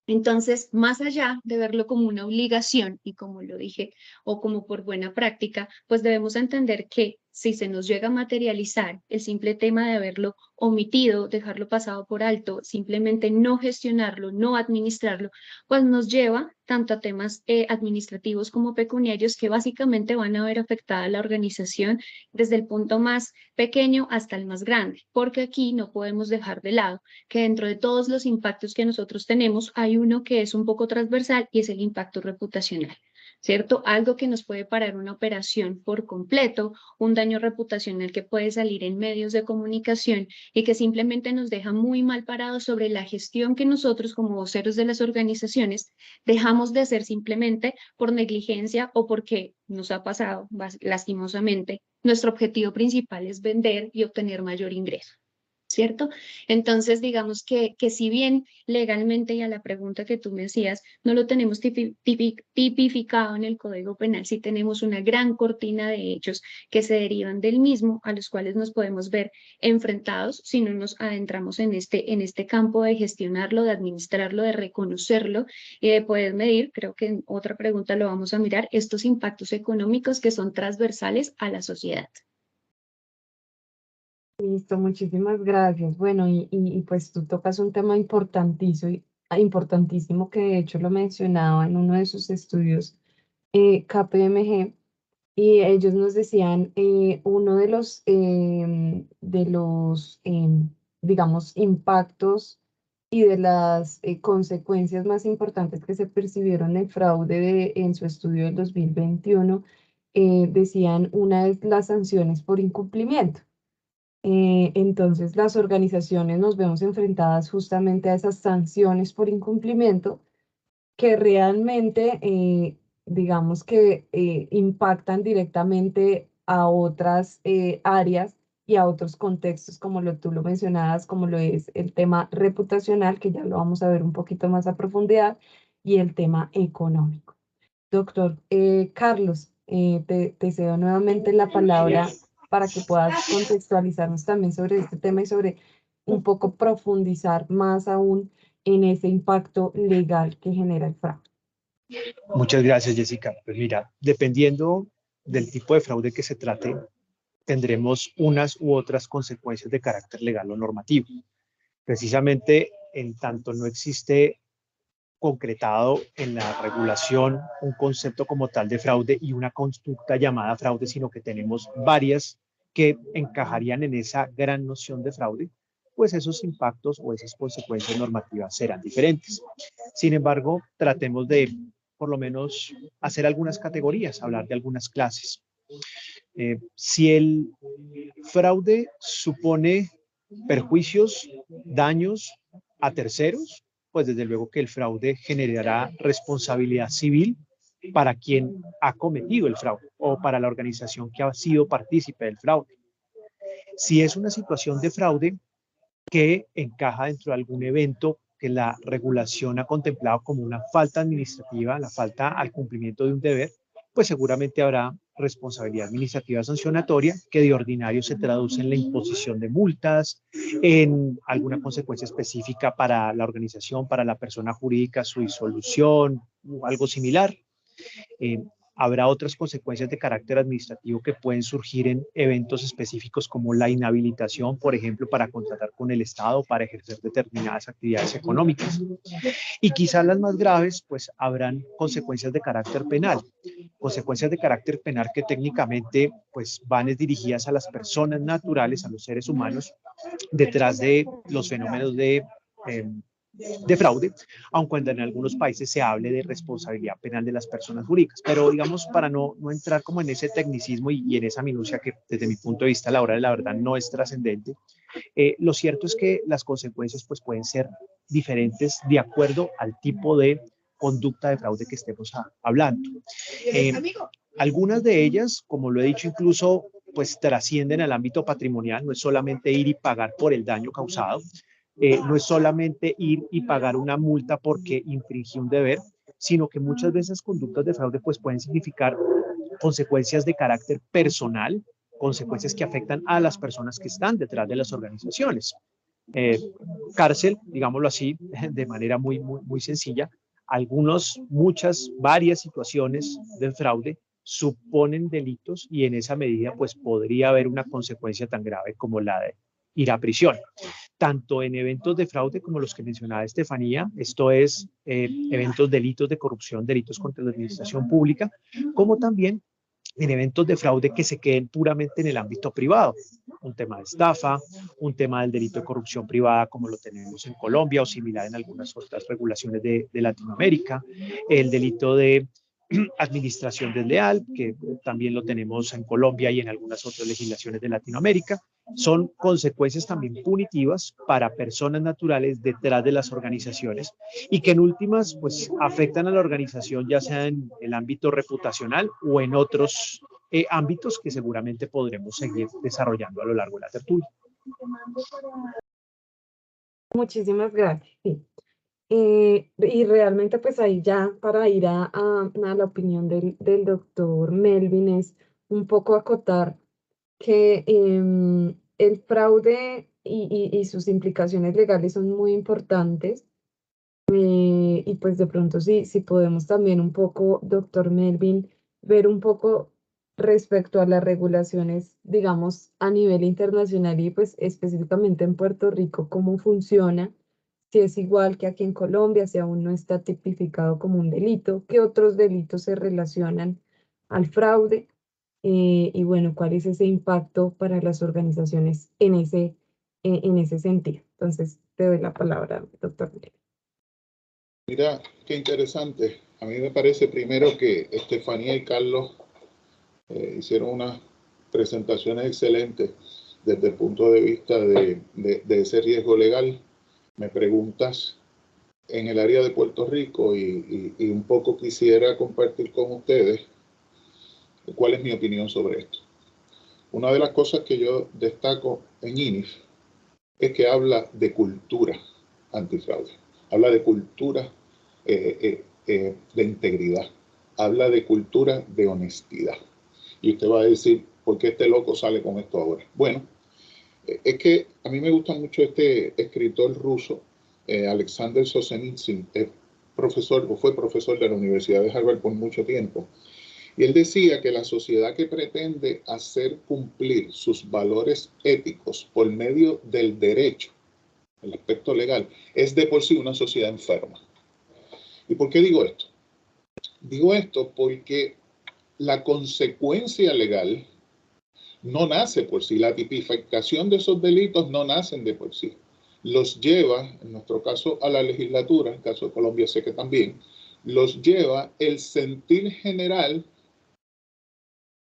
Entonces, más allá de verlo como una obligación y como lo dije, o como por buena práctica, pues debemos entender que si se nos llega a materializar el simple tema de haberlo omitido, dejarlo pasado por alto, simplemente no gestionarlo, no administrarlo, pues nos lleva tanto a temas administrativos como pecuniarios que básicamente van a ver afectada a la organización desde el punto más pequeño hasta el más grande, porque aquí no podemos dejar de lado que dentro de todos los impactos que nosotros tenemos hay uno que es un poco transversal y es el impacto reputacional, ¿cierto? Algo que nos puede parar una operación por completo, un daño reputacional que puede salir en medios de comunicación y que simplemente nos deja muy mal parados sobre la gestión que nosotros como voceros de las organizaciones dejamos de hacer simplemente por negligencia o porque nos ha pasado lastimosamente. Nuestro objetivo principal es vender y obtener mayor ingreso. ¿cierto? Entonces, digamos que si bien legalmente, y a la pregunta que tú me hacías, no lo tenemos tipificado en el Código Penal, sí tenemos una gran cortina de hechos que se derivan del mismo, a los cuales nos podemos ver enfrentados si no nos adentramos en este campo de gestionarlo, de administrarlo, de reconocerlo y de poder medir, creo que en otra pregunta lo vamos a mirar, estos impactos económicos que son transversales a la sociedad. Listo, muchísimas gracias. Bueno, pues tú tocas un tema importantísimo que de hecho lo mencionaba en uno de sus estudios, KPMG, y ellos nos decían, uno digamos, impactos y de las consecuencias más importantes que se percibieron del fraude en su estudio del 2021, decían, una es las sanciones por incumplimiento. Entonces, las organizaciones nos vemos enfrentadas justamente a esas sanciones por incumplimiento que realmente, digamos que impactan directamente a otras áreas y a otros contextos, como tú lo mencionabas, como lo es el tema reputacional, que ya lo vamos a ver un poquito más a profundidad, y el tema económico. Doctor Carlos, te cedo nuevamente la palabra para que puedas contextualizarnos también sobre este tema y sobre un poco profundizar más aún en ese impacto legal que genera el fraude. Muchas gracias, Jessica. Pues mira, dependiendo del tipo de fraude que se trate, tendremos unas u otras consecuencias de carácter legal o normativo. Precisamente en tanto no existe concretado en la regulación un concepto como tal de fraude y una conducta llamada fraude, sino que tenemos varias que encajarían en esa gran noción de fraude, pues esos impactos o esas consecuencias normativas serán diferentes. Sin embargo, tratemos de por lo menos hacer algunas categorías, hablar de algunas clases. Si el fraude supone perjuicios, daños a terceros, pues desde luego que el fraude generará responsabilidad civil para quien ha cometido el fraude o para la organización que ha sido partícipe del fraude. Si es una situación de fraude que encaja dentro de algún evento que la regulación ha contemplado como una falta administrativa, la falta al cumplimiento de un deber, pues seguramente habrá responsabilidad administrativa sancionatoria que de ordinario se traduce en la imposición de multas, en alguna consecuencia específica para la organización, para la persona jurídica, su disolución o algo similar. Habrá otras consecuencias de carácter administrativo que pueden surgir en eventos específicos como la inhabilitación, por ejemplo, para contratar con el Estado, para ejercer determinadas actividades económicas. Y quizás las más graves, pues habrán consecuencias de carácter penal. Consecuencias de carácter penal que técnicamente pues van dirigidas a las personas naturales, a los seres humanos, detrás de los fenómenos de fraude, aun cuando en algunos países se hable de responsabilidad penal de las personas jurídicas. Pero digamos, para no entrar como en ese tecnicismo y en esa minucia que desde mi punto de vista a la hora de la verdad no es trascendente, lo cierto es que las consecuencias pues pueden ser diferentes de acuerdo al tipo de conducta de fraude que estemos hablando. Algunas de ellas, como lo he dicho, incluso pues trascienden al ámbito patrimonial, no es solamente ir y pagar por el daño causado, no es solamente ir y pagar una multa porque infringí un deber, sino que muchas veces conductas de fraude pues pueden significar consecuencias de carácter personal, consecuencias que afectan a las personas que están detrás de las organizaciones. Cárcel, digámoslo así, de manera muy sencilla. Varias situaciones de fraude suponen delitos y en esa medida pues podría haber una consecuencia tan grave como la de ir a prisión. Tanto en eventos de fraude como los que mencionaba Estefanía, esto es eventos, delitos de corrupción, delitos contra la administración pública, como también en eventos de fraude que se queden puramente en el ámbito privado, un tema de estafa, un tema del delito de corrupción privada como lo tenemos en Colombia o similar en algunas otras regulaciones de Latinoamérica, el delito de administración desleal, que también lo tenemos en Colombia y en algunas otras legislaciones de Latinoamérica. Son consecuencias también punitivas para personas naturales detrás de las organizaciones y que en últimas pues afectan a la organización ya sea en el ámbito reputacional o en otros ámbitos que seguramente podremos seguir desarrollando a lo largo de la tertulia. Muchísimas gracias. Sí. Y realmente pues ahí ya para ir a la opinión del doctor Melvin es un poco acotar que el fraude y sus implicaciones legales son muy importantes. Y pues de pronto sí, si podemos también un poco, doctor Melvin, ver un poco respecto a las regulaciones, digamos, a nivel internacional y pues específicamente en Puerto Rico, cómo funciona, si es igual que aquí en Colombia, si aún no está tipificado como un delito, qué otros delitos se relacionan al fraude y bueno, cuál es ese impacto para las organizaciones en ese sentido. Entonces, te doy la palabra, doctor Melvin. Mira, qué interesante. A mí me parece primero que Estefanía y Carlos hicieron unas presentaciones excelentes desde el punto de vista de ese riesgo legal. Me preguntas en el área de Puerto Rico y un poco quisiera compartir con ustedes cuál es mi opinión sobre esto. Una de las cosas que yo destaco en INIF es que habla de cultura antifraude, habla de cultura de integridad, habla de cultura de honestidad. Y usted va a decir, ¿por qué este loco sale con esto ahora? Bueno, es que a mí me gusta mucho este escritor ruso, Alexander Solzhenitsyn, es profesor o fue profesor de la Universidad de Harvard por mucho tiempo. Y él decía que la sociedad que pretende hacer cumplir sus valores éticos por medio del derecho, el aspecto legal, es de por sí una sociedad enferma. ¿Y por qué digo esto? Digo esto porque la consecuencia legal no nace por sí. La tipificación de esos delitos no nacen de por sí. Los lleva, en nuestro caso, a la legislatura, en el caso de Colombia sé que también, los lleva el sentir general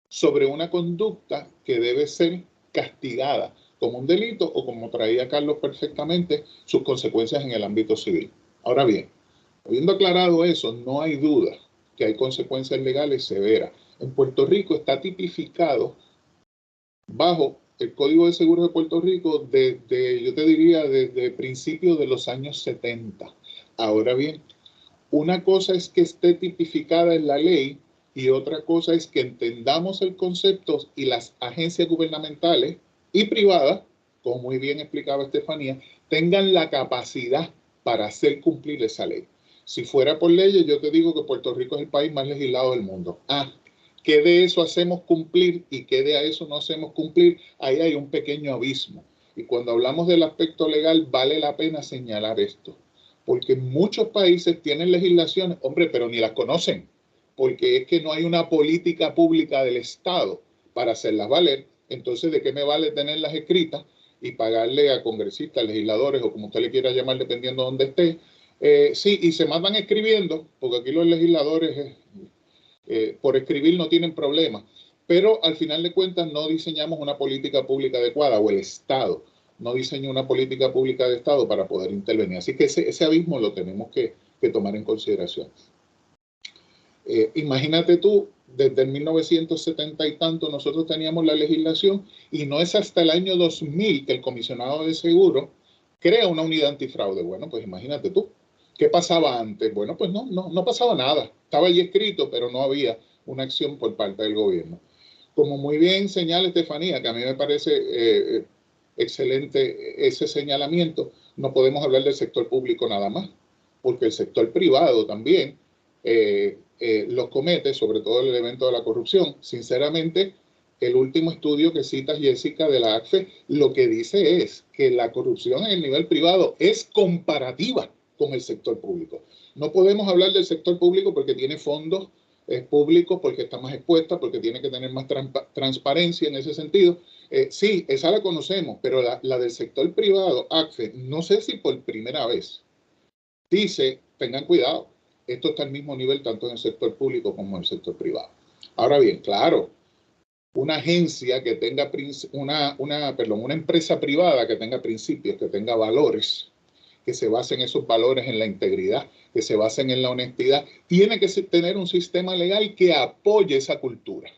sobre una conducta que debe ser castigada como un delito o, como traía Carlos perfectamente, sus consecuencias en el ámbito civil. Ahora bien, habiendo aclarado eso, no hay duda que hay consecuencias legales severas. En Puerto Rico está tipificado bajo el Código de Seguros de Puerto Rico desde, yo te diría, desde principios de los años 70. Ahora bien, una cosa es que esté tipificada en la ley y otra cosa es que entendamos el concepto y las agencias gubernamentales y privadas, como muy bien explicaba Estefanía, tengan la capacidad para hacer cumplir esa ley. Si fuera por leyes, yo te digo que Puerto Rico es el país más legislado del mundo. ¿Qué de eso hacemos cumplir y qué de eso no hacemos cumplir? Ahí hay un pequeño abismo. Y cuando hablamos del aspecto legal, vale la pena señalar esto. Porque muchos países tienen legislaciones, hombre, pero ni las conocen, porque es que no hay una política pública del Estado para hacerlas valer. Entonces, ¿de qué me vale tenerlas escritas y pagarle a congresistas, legisladores o como usted le quiera llamar, dependiendo de dónde esté? Sí, y se mandan escribiendo, porque aquí los legisladores por escribir no tienen problema, pero al final de cuentas no diseñamos una política pública adecuada, o el Estado no diseña una política pública de Estado para poder intervenir. Así que ese abismo lo tenemos que tomar en consideración. Imagínate tú, desde el 1970 y tanto nosotros teníamos la legislación y no es hasta el año 2000 que el comisionado de seguro crea una unidad antifraude. Bueno, pues imagínate tú. ¿Qué pasaba antes? Bueno, pues no pasaba nada. Estaba allí escrito, pero no había una acción por parte del gobierno. Como muy bien señala Estefanía, que a mí me parece excelente ese señalamiento, no podemos hablar del sector público nada más, porque el sector privado también los comete, sobre todo el elemento de la corrupción. Sinceramente, el último estudio que cita Jessica de la ACFE, lo que dice es que la corrupción en el nivel privado es comparativa con el sector público. No podemos hablar del sector público porque tiene fondos públicos, porque está más expuesta, porque tiene que tener más transparencia en ese sentido. Sí, esa la conocemos, pero la del sector privado, ACFE, no sé si por primera vez, dice, tengan cuidado, esto está al mismo nivel tanto en el sector público como en el sector privado. Ahora bien, claro, una agencia que tenga, una empresa privada que tenga principios, que tenga valores, que se basen esos valores en la integridad, que se basen en la honestidad, tiene que tener un sistema legal que apoye esa cultura.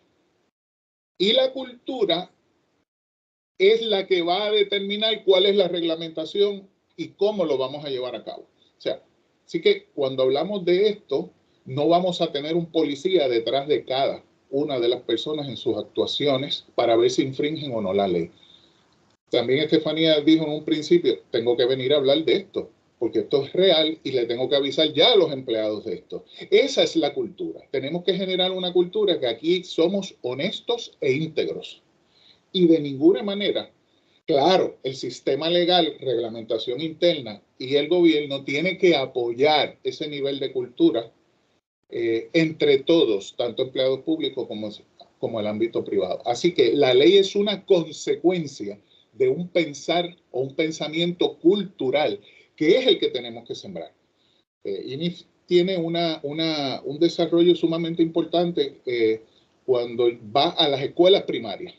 Y la cultura es la que va a determinar cuál es la reglamentación y cómo lo vamos a llevar a cabo. O sea, así que cuando hablamos de esto, no vamos a tener un policía detrás de cada una de las personas en sus actuaciones para ver si infringen o no la ley. También Estefanía dijo en un principio, tengo que venir a hablar de esto, porque esto es real y le tengo que avisar ya a los empleados de esto. Esa es la cultura. Tenemos que generar una cultura que aquí somos honestos e íntegros. Y de ninguna manera, claro, el sistema legal, reglamentación interna y el gobierno tiene que apoyar ese nivel de cultura entre todos, tanto empleados públicos como el ámbito privado. Así que la ley es una consecuencia de un pensar o un pensamiento cultural que es el que tenemos que sembrar. INIF tiene un desarrollo sumamente importante cuando va a las escuelas primarias,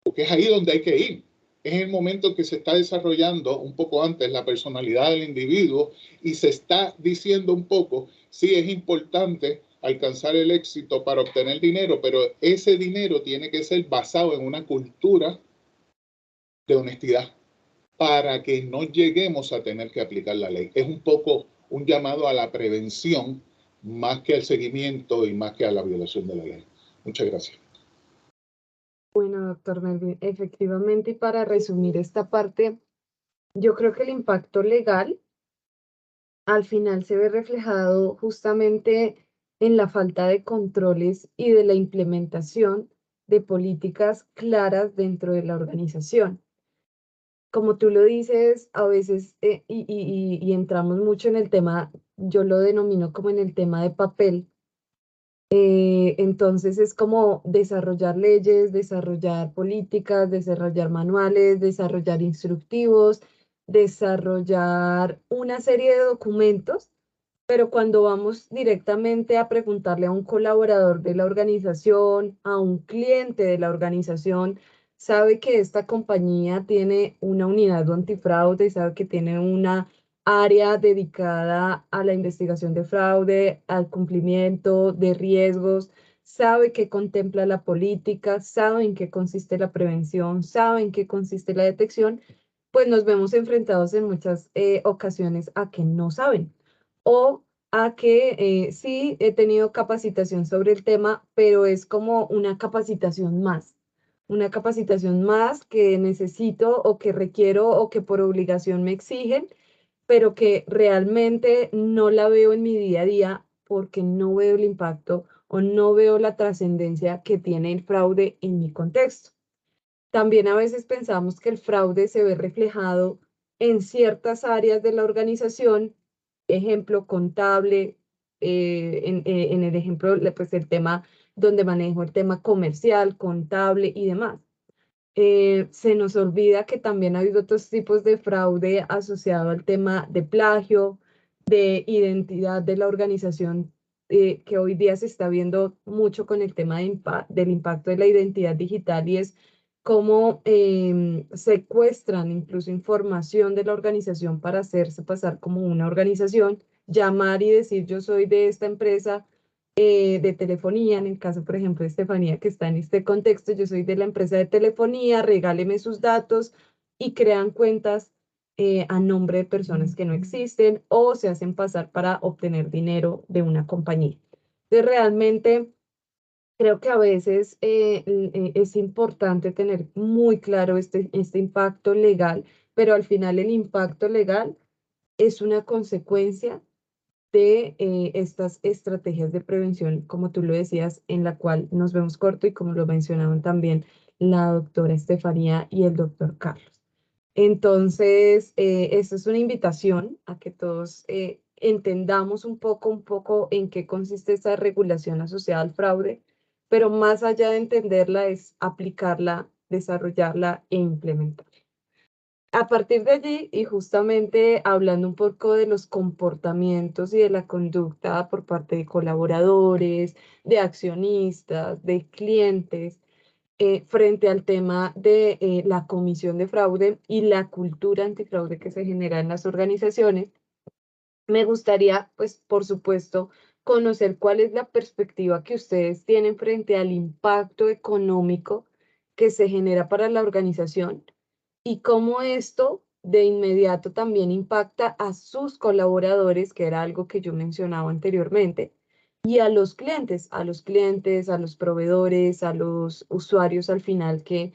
porque es ahí donde hay que ir. Es el momento en que se está desarrollando un poco antes la personalidad del individuo y se está diciendo un poco, sí, es importante alcanzar el éxito para obtener dinero, pero ese dinero tiene que ser basado en una cultura de honestidad para que no lleguemos a tener que aplicar la ley. Es un poco un llamado a la prevención más que al seguimiento y más que a la violación de la ley. Muchas gracias. Bueno, doctor Melvin, efectivamente, y para resumir esta parte, yo creo que el impacto legal al final se ve reflejado justamente en la falta de controles y de la implementación de políticas claras dentro de la organización. Como tú lo dices, a veces, y entramos mucho en el tema, yo lo denomino como en el tema de papel. Entonces es como desarrollar leyes, desarrollar políticas, desarrollar manuales, desarrollar instructivos, desarrollar una serie de documentos, pero cuando vamos directamente a preguntarle a un colaborador de la organización, a un cliente de la organización, sabe que esta compañía tiene una unidad antifraude, sabe que tiene una área dedicada a la investigación de fraude, al cumplimiento de riesgos, sabe qué contempla la política, sabe en qué consiste la prevención, sabe en qué consiste la detección, pues nos vemos enfrentados en muchas ocasiones a que no saben o a que sí he tenido capacitación sobre el tema, pero es como una capacitación más que necesito o que requiero o que por obligación me exigen, pero que realmente no la veo en mi día a día porque no veo el impacto o no veo la trascendencia que tiene el fraude en mi contexto. También a veces pensamos que el fraude se ve reflejado en ciertas áreas de la organización, ejemplo contable, en el ejemplo, pues el tema donde manejo el tema comercial, contable y demás. Se nos olvida que también ha habido otros tipos de fraude asociado al tema de plagio, de identidad de la organización, que hoy día se está viendo mucho con el tema del impacto de la identidad digital y es cómo secuestran incluso información de la organización para hacerse pasar como una organización, llamar y decir yo soy de esta empresa de telefonía, en el caso, por ejemplo, de Estefanía, que está en este contexto, yo soy de la empresa de telefonía, regáleme sus datos y crean cuentas a nombre de personas que no existen o se hacen pasar para obtener dinero de una compañía. Entonces, realmente creo que a veces es importante tener muy claro este impacto legal, pero al final el impacto legal es una consecuencia de estas estrategias de prevención, como tú lo decías, en la cual nos vemos corto y como lo mencionaban también la doctora Estefanía y el doctor Carlos. Entonces, esto es una invitación a que todos entendamos un poco en qué consiste esta regulación asociada al fraude, pero más allá de entenderla es aplicarla, desarrollarla e implementarla. A partir de allí, y justamente hablando un poco de los comportamientos y de la conducta por parte de colaboradores, de accionistas, de clientes, frente al tema de la comisión de fraude y la cultura antifraude que se genera en las organizaciones, me gustaría, pues, por supuesto, conocer cuál es la perspectiva que ustedes tienen frente al impacto económico que se genera para la organización y cómo esto de inmediato también impacta a sus colaboradores, que era algo que yo mencionaba anteriormente, y a los clientes, a los proveedores, a los usuarios al final que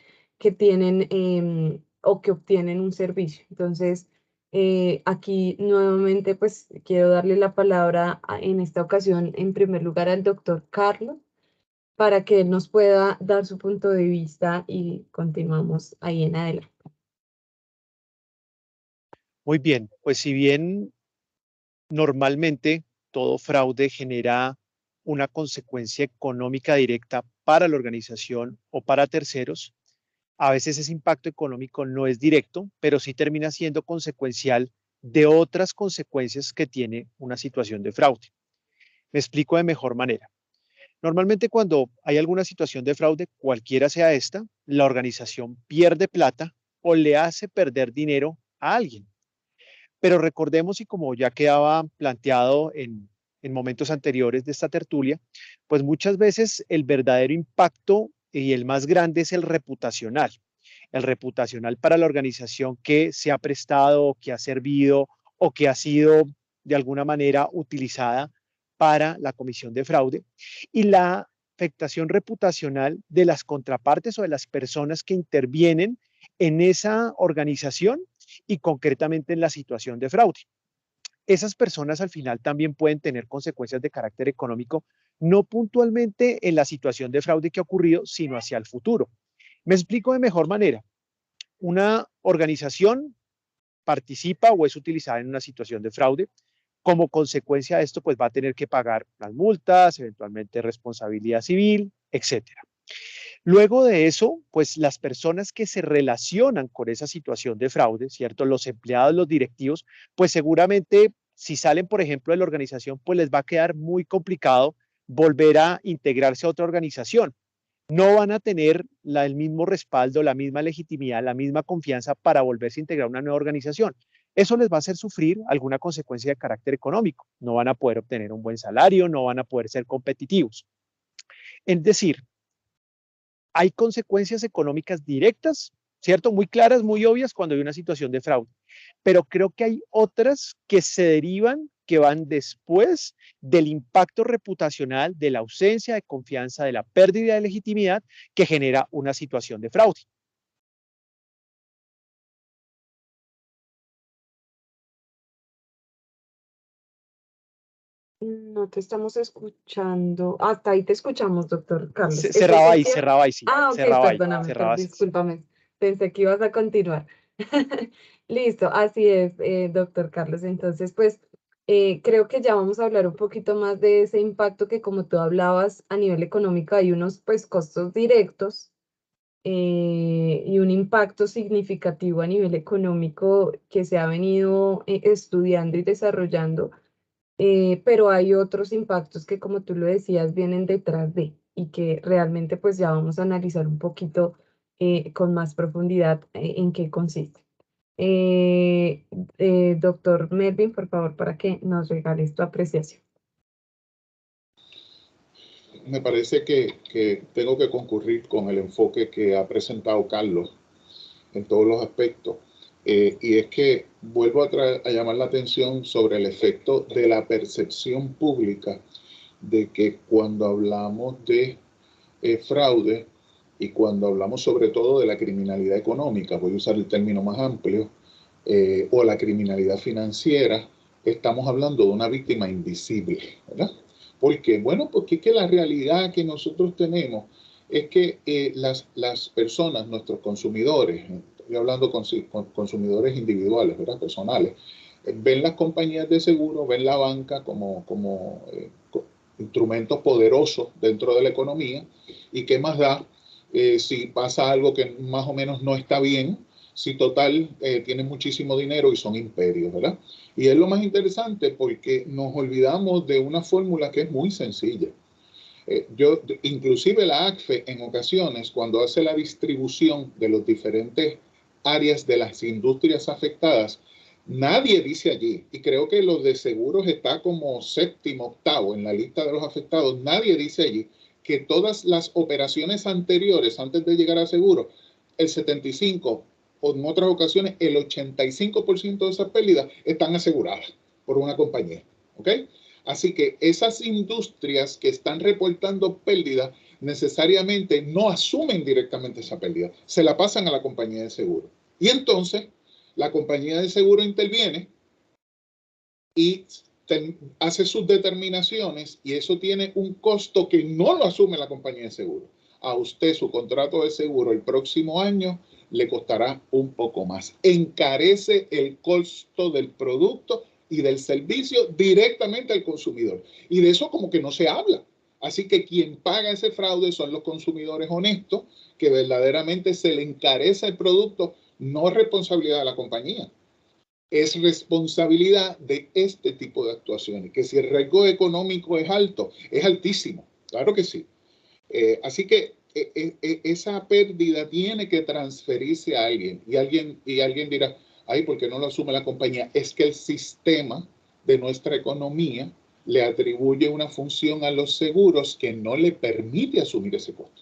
tienen o que obtienen un servicio. Entonces, aquí nuevamente pues quiero darle la palabra en esta ocasión en primer lugar al doctor Carlos para que él nos pueda dar su punto de vista y continuamos ahí en adelante. Muy bien, pues si bien normalmente todo fraude genera una consecuencia económica directa para la organización o para terceros, a veces ese impacto económico no es directo, pero sí termina siendo consecuencial de otras consecuencias que tiene una situación de fraude. Me explico de mejor manera. Normalmente cuando hay alguna situación de fraude, cualquiera sea esta, la organización pierde plata o le hace perder dinero a alguien. Pero recordemos, y como ya quedaba planteado en momentos anteriores de esta tertulia, pues muchas veces el verdadero impacto y el más grande es el reputacional para la organización que se ha prestado, que ha servido o que ha sido de alguna manera utilizada para la comisión de fraude, y la afectación reputacional de las contrapartes o de las personas que intervienen en esa organización y concretamente en la situación de fraude. Esas personas al final también pueden tener consecuencias de carácter económico, no puntualmente en la situación de fraude que ha ocurrido, sino hacia el futuro. Me explico de mejor manera. Una organización participa o es utilizada en una situación de fraude. Como consecuencia de esto, pues va a tener que pagar las multas, eventualmente responsabilidad civil, etcétera. Luego de eso, pues las personas que se relacionan con esa situación de fraude, ¿cierto? Los empleados, los directivos, pues seguramente si salen, por ejemplo, de la organización, pues les va a quedar muy complicado volver a integrarse a otra organización. No van a tener el mismo respaldo, la misma legitimidad, la misma confianza para volverse a integrar a una nueva organización. Eso les va a hacer sufrir alguna consecuencia de carácter económico. No van a poder obtener un buen salario, no van a poder ser competitivos. Es decir, hay consecuencias económicas directas, ¿cierto? Muy claras, muy obvias cuando hay una situación de fraude. Pero creo que hay otras que se derivan, que van después del impacto reputacional, de la ausencia de confianza, de la pérdida de legitimidad que genera una situación de fraude. No te estamos escuchando. Hasta ahí te escuchamos, doctor Carlos. Cerraba ahí, ¿Cierto? cerraba ahí, sí. Ah, ok, Cerraba ahí, perdóname, cerraba así. discúlpame. Pensé que ibas a continuar. Listo, así es, doctor Carlos. Entonces, pues, creo que ya vamos a hablar un poquito más de ese impacto que, como tú hablabas, a nivel económico hay unos, pues, costos directos y un impacto significativo a nivel económico que se ha venido estudiando y desarrollando, pero hay otros impactos que, como tú lo decías, vienen detrás de y que realmente pues ya vamos a analizar un poquito con más profundidad en qué consiste. Doctor Melvin, por favor, para que nos regales tu apreciación. Me parece que tengo que concurrir con el enfoque que ha presentado Carlos en todos los aspectos. Y es que vuelvo a llamar la atención sobre el efecto de la percepción pública de que cuando hablamos de fraude y cuando hablamos sobre todo de la criminalidad económica, voy a usar el término más amplio, o la criminalidad financiera, estamos hablando de una víctima invisible, ¿verdad? ¿Por qué? Bueno, porque es que la realidad que nosotros tenemos es que las personas, nuestros consumidores, estoy hablando con consumidores individuales, ¿verdad? Personales, ven las compañías de seguro, ven la banca como instrumentos poderosos dentro de la economía, y qué más da si pasa algo que más o menos no está bien, si total tienen muchísimo dinero y son imperios, ¿verdad? Y es lo más interesante porque nos olvidamos de una fórmula que es muy sencilla. Inclusive la ACFE en ocasiones, cuando hace la distribución de los diferentes áreas de las industrias afectadas, nadie dice allí, y creo que los de seguros está como séptimo, octavo en la lista de los afectados, nadie dice allí que todas las operaciones anteriores, antes de llegar a seguro, el 75% o en otras ocasiones el 85% de esas pérdidas están aseguradas por una compañía. ¿Ok? Así que esas industrias que están reportando pérdidas necesariamente no asumen directamente esa pérdida, se la pasan a la compañía de seguro. Y entonces la compañía de seguro interviene y hace sus determinaciones, y eso tiene un costo que no lo asume la compañía de seguro. A usted su contrato de seguro el próximo año le costará un poco más. Encarece el costo del producto y del servicio directamente al consumidor. Y de eso como que no se habla. Así que quien paga ese fraude son los consumidores honestos, que verdaderamente se le encarece el producto, no es responsabilidad de la compañía. Es responsabilidad de este tipo de actuaciones, que si el riesgo económico es alto, es altísimo, claro que sí. Así que esa pérdida tiene que transferirse a alguien, y alguien dirá, ay, ¿por qué no lo asume la compañía? Es que el sistema de nuestra economía le atribuye una función a los seguros que no le permite asumir ese costo.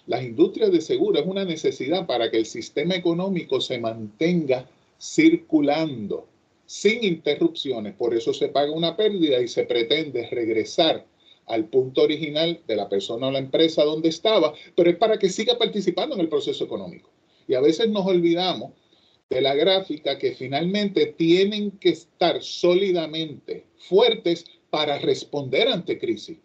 Las industrias de seguros es una necesidad para que el sistema económico se mantenga circulando sin interrupciones. Por eso se paga una pérdida y se pretende regresar al punto original de la persona o la empresa donde estaba, pero es para que siga participando en el proceso económico. Y a veces nos olvidamos de la gráfica que finalmente tienen que estar sólidamente fuertes para responder ante crisis.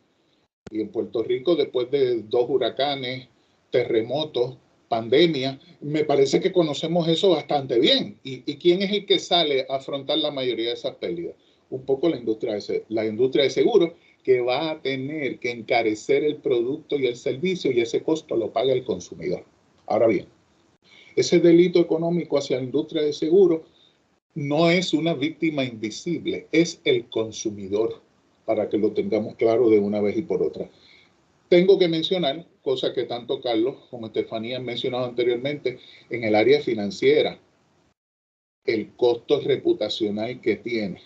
Y en Puerto Rico, después de 2 huracanes, terremotos, pandemia, me parece que conocemos eso bastante bien. ¿Y quién es el que sale a afrontar la mayoría de esas pérdidas? Un poco la industria de seguros, que va a tener que encarecer el producto y el servicio, y ese costo lo paga el consumidor. Ahora bien, ese delito económico hacia la industria de seguros no es una víctima invisible, es el consumidor, para que lo tengamos claro de una vez y por otra. Tengo que mencionar, cosa que tanto Carlos como Estefanía han mencionado anteriormente, en el área financiera, el costo reputacional que tiene,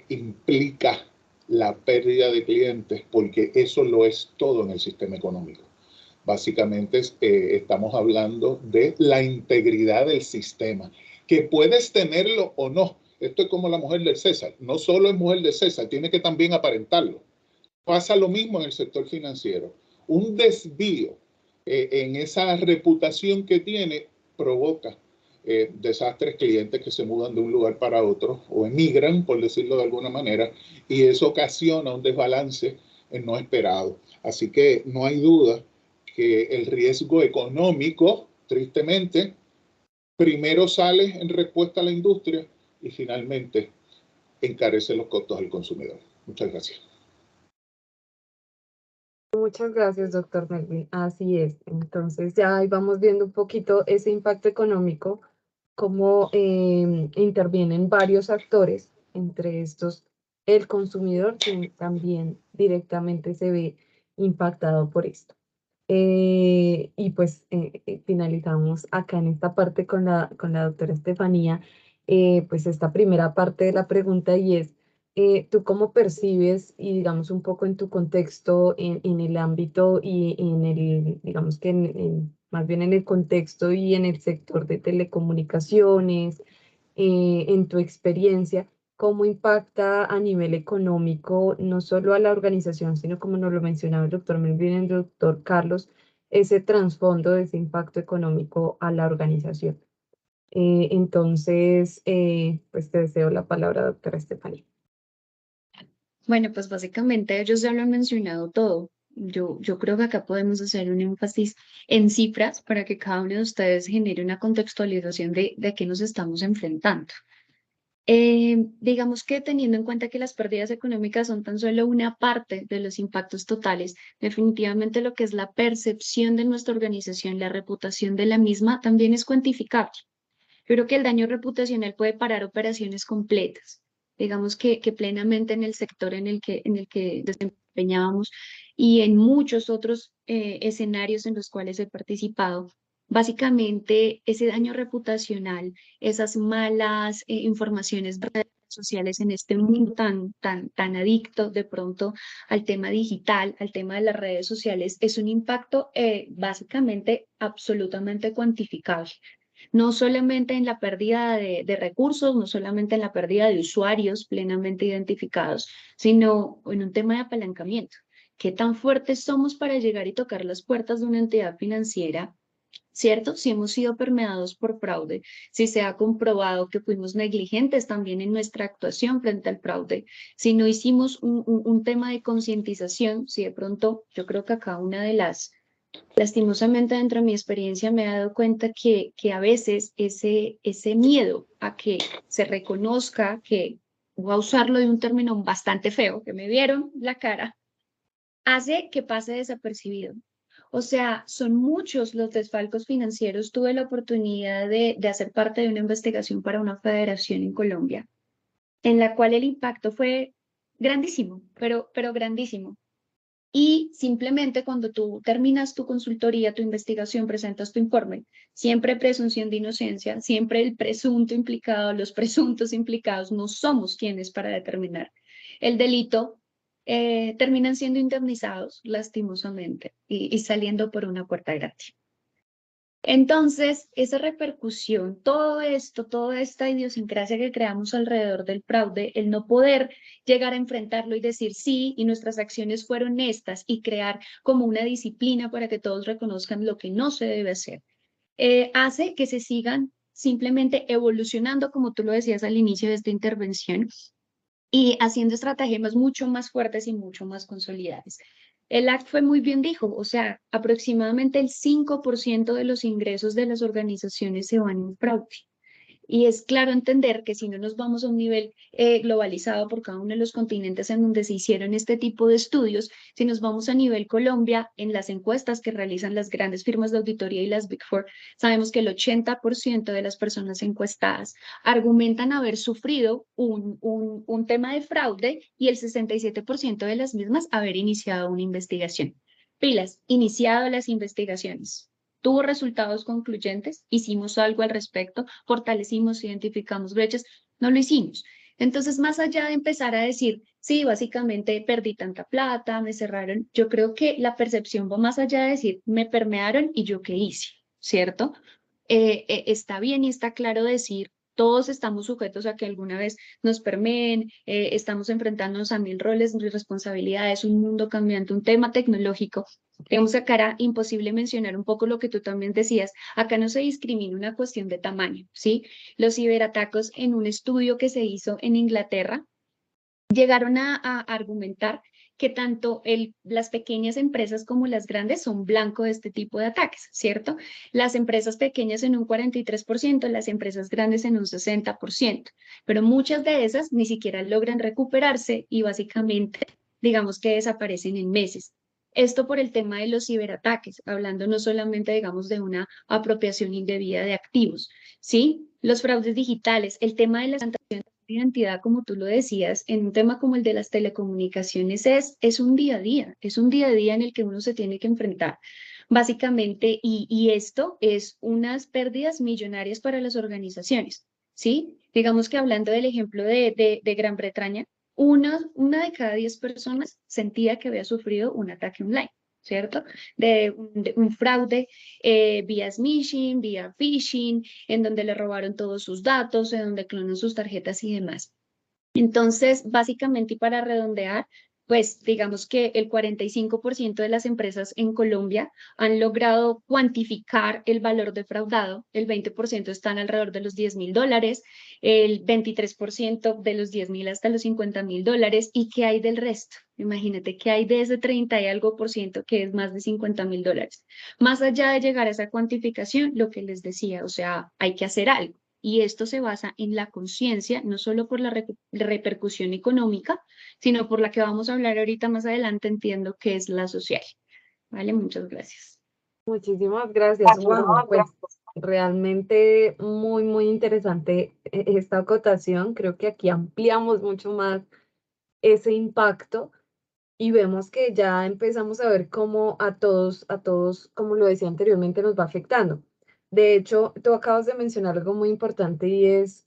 implica la pérdida de clientes, porque eso lo es todo en el sistema económico. Básicamente estamos hablando de la integridad del sistema, que puedes tenerlo o no. Esto es como la mujer del César. No solo es mujer de César, tiene que también aparentarlo. Pasa lo mismo en el sector financiero. Un desvío en esa reputación que tiene provoca desastres, clientes que se mudan de un lugar para otro o emigran, por decirlo de alguna manera, y eso ocasiona un desbalance no esperado. Así que no hay duda que el riesgo económico, tristemente, primero sale en respuesta a la industria y finalmente encarece los costos al consumidor. Muchas gracias. Muchas gracias, doctor Melvin. Así es. Entonces ya ahí vamos viendo un poquito ese impacto económico, cómo intervienen varios actores, entre estos el consumidor, que también directamente se ve impactado por esto. Y pues finalizamos acá en esta parte con la doctora Estefanía, pues esta primera parte de la pregunta, y es, ¿tú cómo percibes, y digamos un poco en tu contexto, en el ámbito y en el, digamos que más bien en el contexto y en el sector de telecomunicaciones, en tu experiencia, cómo impacta a nivel económico, no solo a la organización, sino como nos lo mencionaba el doctor Melvin y el doctor Carlos, ese trasfondo de ese impacto económico a la organización? Entonces, pues te deseo la palabra, doctora Estefanía. Bueno, pues básicamente ellos ya lo han mencionado todo. Yo creo que acá podemos hacer un énfasis en cifras para que cada uno de ustedes genere una contextualización de a qué nos estamos enfrentando. Digamos que teniendo en cuenta que las pérdidas económicas son tan solo una parte de los impactos totales, definitivamente lo que es la percepción de nuestra organización, la reputación de la misma, también es cuantificable. Yo creo que el daño reputacional puede parar operaciones completas. Digamos que plenamente en el sector en el que desempeñábamos y en muchos otros escenarios en los cuales he participado. Básicamente, ese daño reputacional, esas malas informaciones sociales en este mundo tan adicto de pronto al tema digital, al tema de las redes sociales, es un impacto básicamente absolutamente cuantificable. No solamente en la pérdida de recursos, no solamente en la pérdida de usuarios plenamente identificados, sino en un tema de apalancamiento. ¿Qué tan fuertes somos para llegar y tocar las puertas de una entidad financiera? ¿Cierto? Si hemos sido permeados por fraude, si se ha comprobado que fuimos negligentes también en nuestra actuación frente al fraude, si no hicimos un tema de concientización, si de pronto, yo creo que acá una de las, lastimosamente dentro de mi experiencia me he dado cuenta que a veces ese miedo a que se reconozca que, voy a usarlo de un término bastante feo, que me vieron la cara, hace que pase desapercibido. O sea, son muchos los desfalcos financieros. Tuve la oportunidad de hacer parte de una investigación para una federación en Colombia, en la cual el impacto fue grandísimo, pero grandísimo. Y simplemente cuando tú terminas tu consultoría, tu investigación, presentas tu informe, siempre presunción de inocencia, siempre el presunto implicado, los presuntos implicados no somos quienes para determinar el delito, terminan siendo indemnizados lastimosamente y saliendo por una puerta gratis. Entonces, esa repercusión, todo esto, toda esta idiosincrasia que creamos alrededor del fraude, el no poder llegar a enfrentarlo y decir sí, y nuestras acciones fueron estas, y crear como una disciplina para que todos reconozcan lo que no se debe hacer, hace que se sigan simplemente evolucionando, como tú lo decías al inicio de esta intervención, y haciendo estratagemas mucho más fuertes y mucho más consolidadas. El ACT fue muy bien dijo, o sea, aproximadamente el 5% de los ingresos de las organizaciones se van en fraude. Y es claro entender que si no nos vamos a un nivel globalizado por cada uno de los continentes en donde se hicieron este tipo de estudios, si nos vamos a nivel Colombia, en las encuestas que realizan las grandes firmas de auditoría y las Big Four, sabemos que el 80% de las personas encuestadas argumentan haber sufrido un tema de fraude y el 67% de las mismas haber iniciado una investigación. Pilas, iniciado las investigaciones. ¿Tuvo resultados concluyentes? ¿Hicimos algo al respecto? ¿Fortalecimos, identificamos brechas? No lo hicimos. Entonces, más allá de empezar a decir, sí, básicamente perdí tanta plata, me cerraron, yo creo que la percepción va más allá de decir, me permearon y yo qué hice, ¿cierto? Está bien y está claro decir, todos estamos sujetos a que alguna vez nos permeen, estamos enfrentándonos a mil roles y responsabilidades, un mundo cambiante, un tema tecnológico. Digamos que acá era imposible mencionar un poco lo que tú también decías. Acá no se discrimina una cuestión de tamaño, ¿sí? Los ciberataques en un estudio que se hizo en Inglaterra llegaron a argumentar que tanto las pequeñas empresas como las grandes son blanco de este tipo de ataques, ¿cierto? Las empresas pequeñas en un 43%, las empresas grandes en un 60%, pero muchas de esas ni siquiera logran recuperarse y básicamente, digamos que desaparecen en meses. Esto por el tema de los ciberataques, hablando no solamente, digamos, de una apropiación indebida de activos, ¿sí? Los fraudes digitales, el tema de la identidad, como tú lo decías, en un tema como el de las telecomunicaciones es un día a día, es un día a día en el que uno se tiene que enfrentar, básicamente, y esto es unas pérdidas millonarias para las organizaciones, ¿sí? Digamos que hablando del ejemplo de Gran Bretaña, una de cada 10 personas sentía que había sufrido un ataque online, ¿cierto? De un fraude vía smishing, vía phishing, en donde le robaron todos sus datos, en donde clonan sus tarjetas y demás. Entonces, básicamente, y para redondear, pues digamos que el 45% de las empresas en Colombia han logrado cuantificar el valor defraudado, el 20% están alrededor de los $10.000, el 23% de los 10.000 hasta los $50.000, ¿y qué hay del resto? Imagínate que hay de ese 30 y algo por ciento que es más de $50.000. Más allá de llegar a esa cuantificación, lo que les decía, o sea, hay que hacer algo. Y esto se basa en la conciencia, no solo por la repercusión económica, sino por la que vamos a hablar ahorita más adelante, entiendo que es la social. Vale, muchas gracias. Muchísimas gracias, Juan. Pues realmente muy, muy interesante esta acotación. Creo que aquí ampliamos mucho más ese impacto y vemos que ya empezamos a ver cómo a todos, como lo decía anteriormente, nos va afectando. De hecho, tú acabas de mencionar algo muy importante y es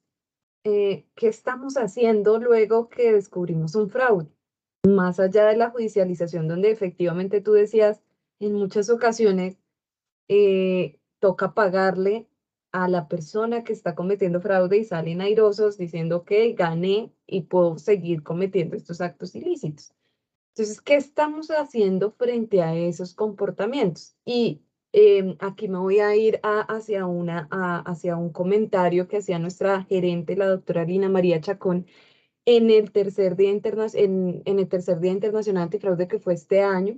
¿qué estamos haciendo luego que descubrimos un fraude? Más allá de la judicialización, donde efectivamente tú decías, en muchas ocasiones toca pagarle a la persona que está cometiendo fraude y salen airosos diciendo que gané y puedo seguir cometiendo estos actos ilícitos. Entonces, ¿qué estamos haciendo frente a esos comportamientos? Y aquí me voy a ir hacia un comentario que hacía nuestra gerente, la doctora Lina María Chacón, en el tercer Día en el tercer Día Internacional Antifraude que fue este año.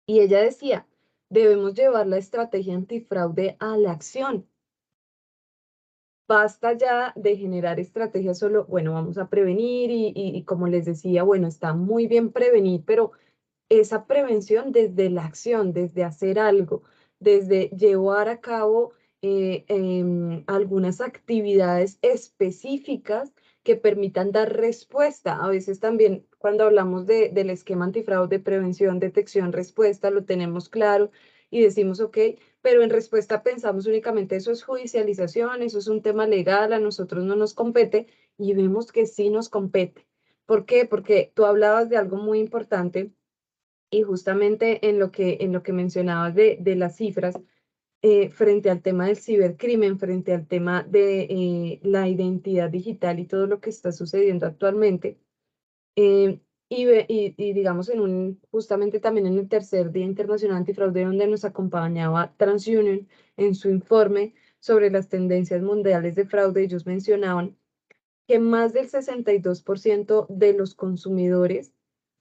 Y ella decía, debemos llevar la estrategia antifraude a la acción. Basta ya de generar estrategias solo, bueno, vamos a prevenir y como les decía, bueno, está muy bien prevenir, pero esa prevención desde la acción, desde hacer algo, desde llevar a cabo algunas actividades específicas que permitan dar respuesta. A veces también cuando hablamos del esquema antifraude, prevención, detección, respuesta, lo tenemos claro y decimos, ok, pero en respuesta pensamos únicamente eso es judicialización, eso es un tema legal, a nosotros no nos compete y vemos que sí nos compete. ¿Por qué? Porque tú hablabas de algo muy importante y justamente en lo que mencionabas de las cifras, frente al tema del cibercrimen, frente al tema de la identidad digital y todo lo que está sucediendo actualmente, eh, y digamos, justamente también en el tercer Día Internacional Antifraude, donde nos acompañaba TransUnion en su informe sobre las tendencias mundiales de fraude, ellos mencionaban que más del 62% de los consumidores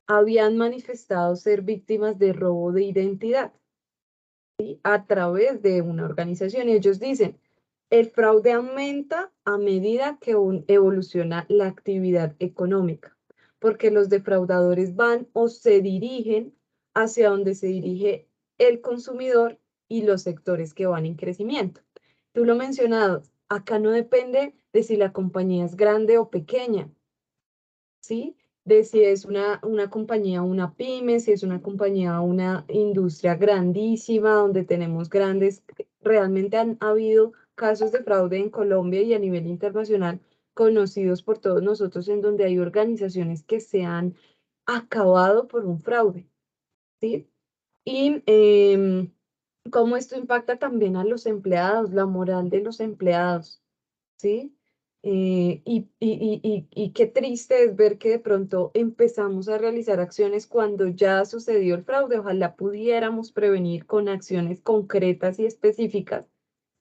habían manifestado ser víctimas de robo de identidad, ¿sí? A través de una organización. Y ellos dicen, el fraude aumenta a medida que evoluciona la actividad económica, porque los defraudadores van o se dirigen hacia donde se dirige el consumidor y los sectores que van en crecimiento. Tú lo mencionabas, acá no depende de si la compañía es grande o pequeña, ¿sí? De si es una compañía, una pyme, si es una compañía, una industria grandísima, donde tenemos grandes, realmente han habido casos de fraude en Colombia y a nivel internacional conocidos por todos nosotros, en donde hay organizaciones que se han acabado por un fraude, ¿sí? Y cómo esto impacta también a los empleados, la moral de los empleados, ¿sí? Y qué triste es ver que de pronto empezamos a realizar acciones cuando ya sucedió el fraude. Ojalá pudiéramos prevenir con acciones concretas y específicas,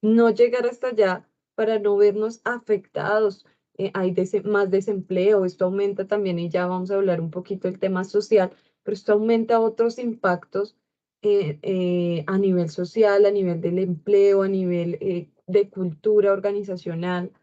no llegar hasta allá para no vernos afectados. Hay más desempleo, esto aumenta también, y ya vamos a hablar un poquito del tema social, pero esto aumenta otros impactos a nivel social, a nivel del empleo, a nivel de cultura organizacional,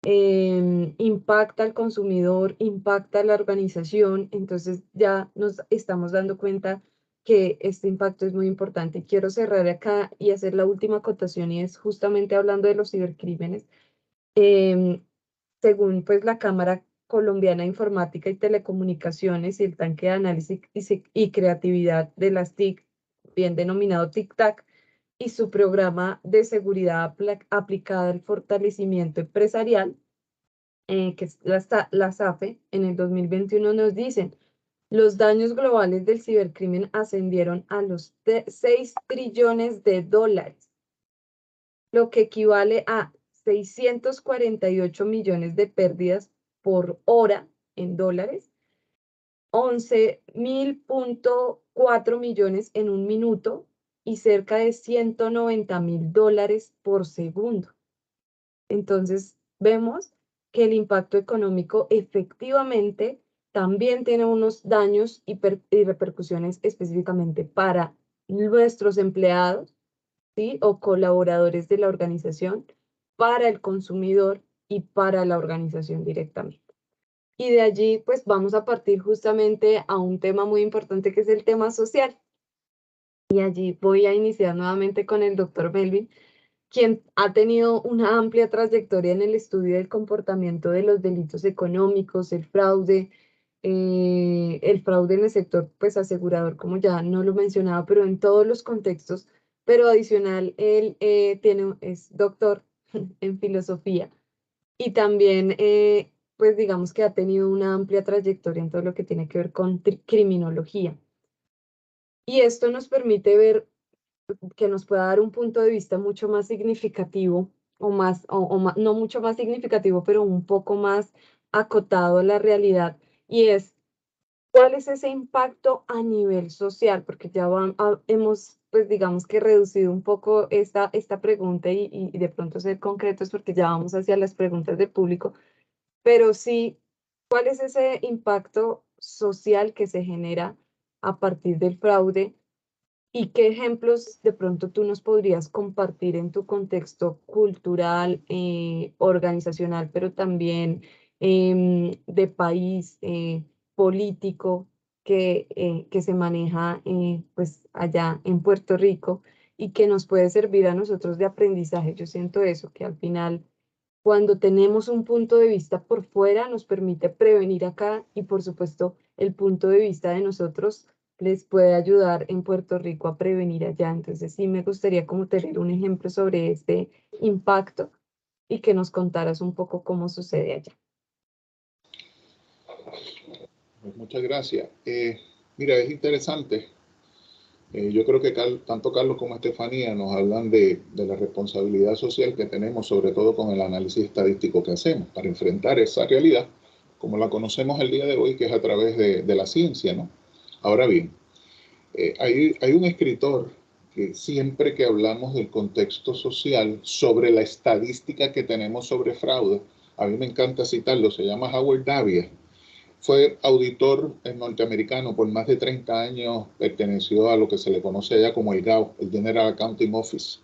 impacta al consumidor, impacta a la organización, entonces ya nos estamos dando cuenta que este impacto es muy importante. Quiero cerrar acá y hacer la última acotación y es justamente hablando de los cibercrímenes. Según pues la Cámara Colombiana de Informática y Telecomunicaciones y el tanque de análisis y creatividad de las TIC, bien denominado TIC-TAC, y su programa de seguridad aplicada al fortalecimiento empresarial, que es la SAFE, en el 2021 nos dicen, los daños globales del cibercrimen ascendieron a los 6 trillones de dólares, lo que equivale a 648 millones de pérdidas por hora en dólares, 11.4 millones en un minuto y cerca de 190.000 dólares por segundo. Entonces, vemos que el impacto económico efectivamente también tiene unos daños y repercusiones específicamente para nuestros empleados, ¿sí? O colaboradores de la organización, para el consumidor y para la organización directamente. Y de allí, pues vamos a partir justamente a un tema muy importante que es el tema social. Y allí voy a iniciar nuevamente con el doctor Melvin, quien ha tenido una amplia trayectoria en el estudio del comportamiento de los delitos económicos, el fraude en el sector pues asegurador, como ya no lo mencionaba, pero en todos los contextos, pero adicional, él es doctor en filosofía y también, pues digamos que ha tenido una amplia trayectoria en todo lo que tiene que ver con criminología. Y esto nos permite ver que nos pueda dar un punto de vista mucho más significativo o más, no mucho más significativo, pero un poco más acotado a la realidad, y es cuál es ese impacto a nivel social, porque ya hemos, pues digamos que reducido un poco esta pregunta y de pronto ser concretos porque ya vamos hacia las preguntas del público, pero sí, ¿cuál es ese impacto social que se genera a partir del fraude? ¿Y qué ejemplos de pronto tú nos podrías compartir en tu contexto cultural, organizacional, pero también de país, político, que se maneja pues allá en Puerto Rico y que nos puede servir a nosotros de aprendizaje? Yo siento eso, que al final, cuando tenemos un punto de vista por fuera, nos permite prevenir acá, y por supuesto el punto de vista de nosotros les puede ayudar en Puerto Rico a prevenir allá. Entonces sí me gustaría como tener un ejemplo sobre este impacto y que nos contaras un poco cómo sucede allá. Pues muchas gracias. Mira, es interesante. Yo creo que tanto Carlos como Estefanía nos hablan de la responsabilidad social que tenemos, sobre todo con el análisis estadístico que hacemos, para enfrentar esa realidad como la conocemos el día de hoy, que es a través de la ciencia, ¿no? Ahora bien, hay un escritor que siempre que hablamos del contexto social, sobre la estadística que tenemos sobre fraude, a mí me encanta citarlo, se llama Howard Davia. Fue auditor norteamericano por más de 30 años, perteneció a lo que se le conoce allá como el GAO, el General Accounting Office.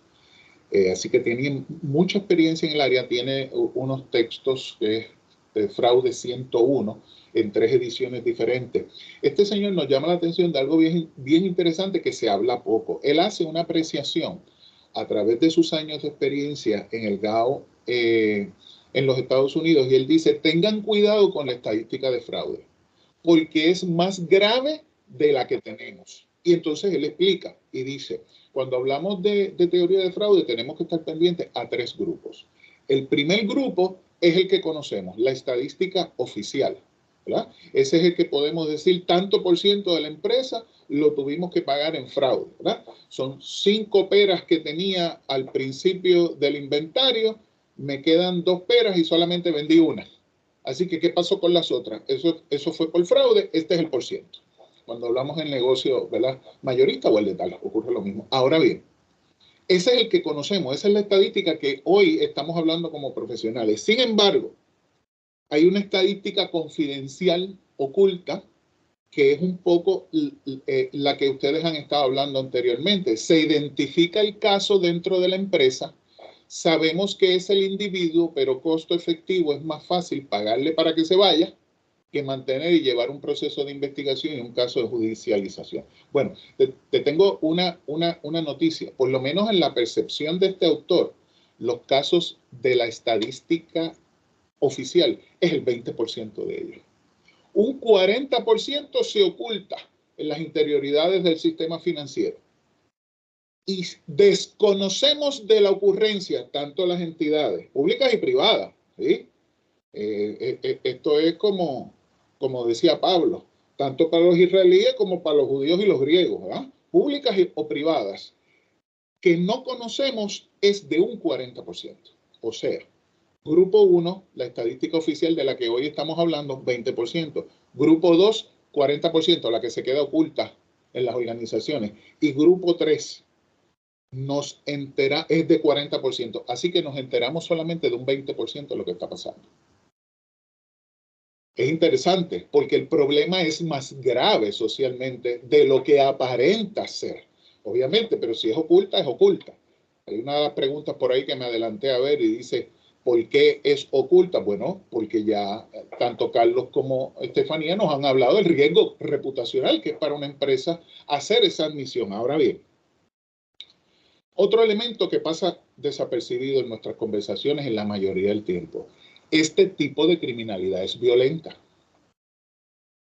Así que tiene mucha experiencia en el área, tiene unos textos que es de Fraude 101 en 3 ediciones diferentes. Este señor nos llama la atención de algo bien interesante que se habla poco. Él hace una apreciación a través de sus años de experiencia en el GAO en los Estados Unidos, y él dice, tengan cuidado con la estadística de fraude, porque es más grave de la que tenemos. Y entonces él explica y dice, cuando hablamos de teoría de fraude tenemos que estar pendientes a 3 grupos. El primer grupo es el que conocemos, la estadística oficial, ¿verdad? Ese es el que podemos decir, tanto por ciento de la empresa lo tuvimos que pagar en fraude, ¿verdad? Son 5 peras que tenía al principio del inventario, me quedan 2 peras y solamente vendí una. Así que, ¿qué pasó con las otras? Eso fue por fraude, este es el por ciento. Cuando hablamos en negocio, ¿verdad? Mayorista o el de tal, ocurre lo mismo. Ahora bien, ese es el que conocemos, esa es la estadística que hoy estamos hablando como profesionales. Sin embargo, hay una estadística confidencial, oculta, que es un poco la que ustedes han estado hablando anteriormente. Se identifica el caso dentro de la empresa, sabemos que es el individuo, pero costo efectivo es más fácil pagarle para que se vaya que mantener y llevar un proceso de investigación y un caso de judicialización. Bueno, te tengo una noticia, por lo menos en la percepción de este autor, los casos de la estadística oficial es el 20% de ellos. Un 40% se oculta en las interioridades del sistema financiero. Y desconocemos de la ocurrencia tanto las entidades públicas y privadas, ¿sí? Esto es como decía Pablo, tanto para los israelíes como para los judíos y los griegos, ¿verdad? Públicas o privadas, que no conocemos es de un 40%. O sea, grupo 1, la estadística oficial de la que hoy estamos hablando, 20%. Grupo 2, 40%, la que se queda oculta en las organizaciones. Y grupo 3, es de 40%. Así que nos enteramos solamente de un 20% de lo que está pasando. Es interesante porque el problema es más grave socialmente de lo que aparenta ser, obviamente, pero si es oculta, es oculta. Hay una de las preguntas por ahí que me adelanté a ver y dice, ¿por qué es oculta? Bueno, porque ya tanto Carlos como Estefanía nos han hablado del riesgo reputacional que es para una empresa hacer esa admisión. Ahora bien, otro elemento que pasa desapercibido en nuestras conversaciones en la mayoría del tiempo, este tipo de criminalidad es violenta.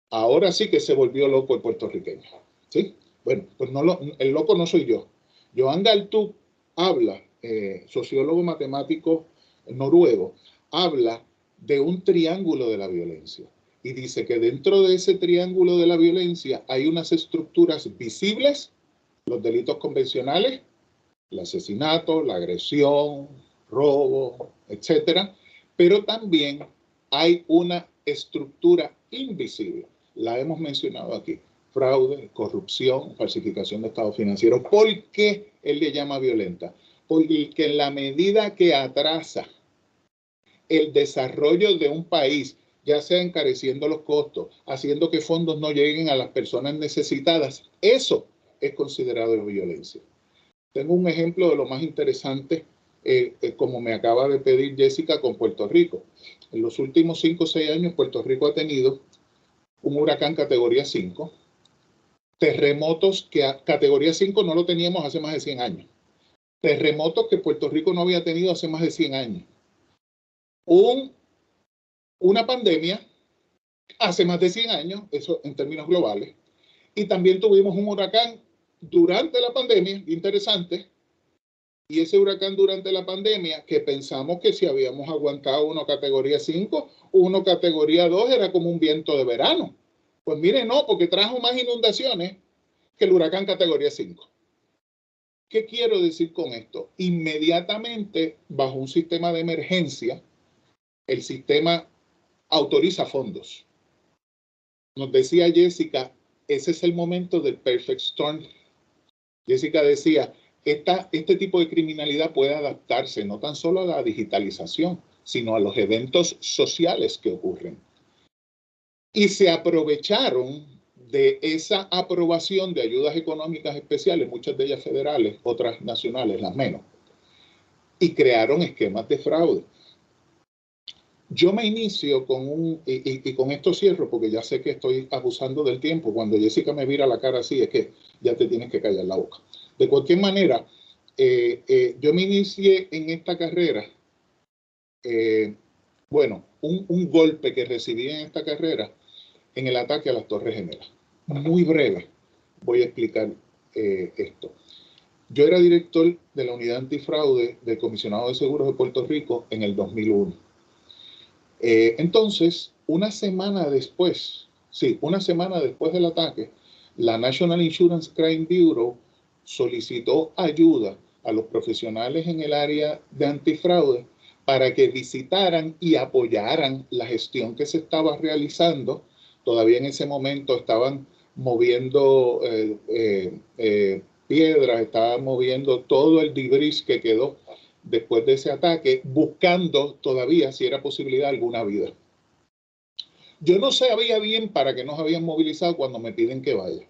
Ahora sí que se volvió loco el puertorriqueño, ¿sí? Bueno, pues el loco no soy yo. Johan Galtung habla, sociólogo matemático noruego, habla de un triángulo de la violencia y dice que dentro de ese triángulo de la violencia hay unas estructuras visibles, los delitos convencionales, el asesinato, la agresión, robo, etcétera, pero también hay una estructura invisible. La hemos mencionado aquí: fraude, corrupción, falsificación de estado financiero. ¿Por qué él le llama violenta? Porque en la medida que atrasa el desarrollo de un país, ya sea encareciendo los costos, haciendo que fondos no lleguen a las personas necesitadas, eso es considerado violencia. Tengo un ejemplo de lo más interesante, como me acaba de pedir Jessica, con Puerto Rico. En los últimos 5 o 6 años, Puerto Rico ha tenido un huracán categoría 5, terremotos que a categoría 5 no lo teníamos hace más de 100 años, terremotos que Puerto Rico no había tenido hace más de 100 años, una pandemia hace más de 100 años, eso en términos globales, y también tuvimos un huracán durante la pandemia, interesante, y ese huracán durante la pandemia, que pensamos que si habíamos aguantado uno categoría 5, uno categoría 2 era como un viento de verano. Pues miren, no, porque trajo más inundaciones que el huracán categoría 5. ¿Qué quiero decir con esto? Inmediatamente, bajo un sistema de emergencia, el sistema autoriza fondos. Nos decía Jessica, ese es el momento del perfect storm. Jessica decía, este tipo de criminalidad puede adaptarse no tan solo a la digitalización, sino a los eventos sociales que ocurren. Y se aprovecharon de esa aprobación de ayudas económicas especiales, muchas de ellas federales, otras nacionales, las menos, y crearon esquemas de fraude. Yo me inicio con y con esto cierro porque ya sé que estoy abusando del tiempo. Cuando Jessica me vira la cara así es que ya te tienes que callar la boca. De cualquier manera, yo me inicié en esta carrera, un golpe que recibí en esta carrera en el ataque a las Torres Gemelas. Muy breve voy a explicar esto. Yo era director de la unidad antifraude del Comisionado de Seguros de Puerto Rico en el 2001. Entonces, una semana después del ataque, la National Insurance Crime Bureau solicitó ayuda a los profesionales en el área de antifraude para que visitaran y apoyaran la gestión que se estaba realizando. Todavía en ese momento estaban moviendo piedras, estaban moviendo todo el debris que quedó después de ese ataque, buscando todavía, si era posibilidad, alguna vida. Yo no sabía bien para qué nos habían movilizado cuando me piden que vaya.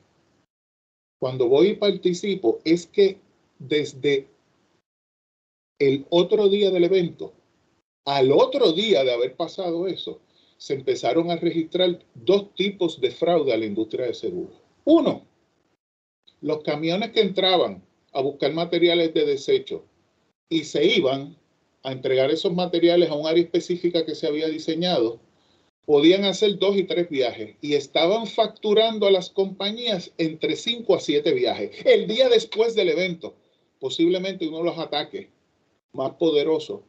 Cuando voy y participo, es que desde el otro día del evento, al otro día de haber pasado eso, se empezaron a registrar 2 tipos de fraude a la industria de seguros. Uno, los camiones que entraban a buscar materiales de desecho y se iban a entregar esos materiales a un área específica que se había diseñado, podían hacer 2 y 3 viajes y estaban facturando a las compañías entre 5 a 7 viajes. El día después del evento, posiblemente uno de los ataques más poderosos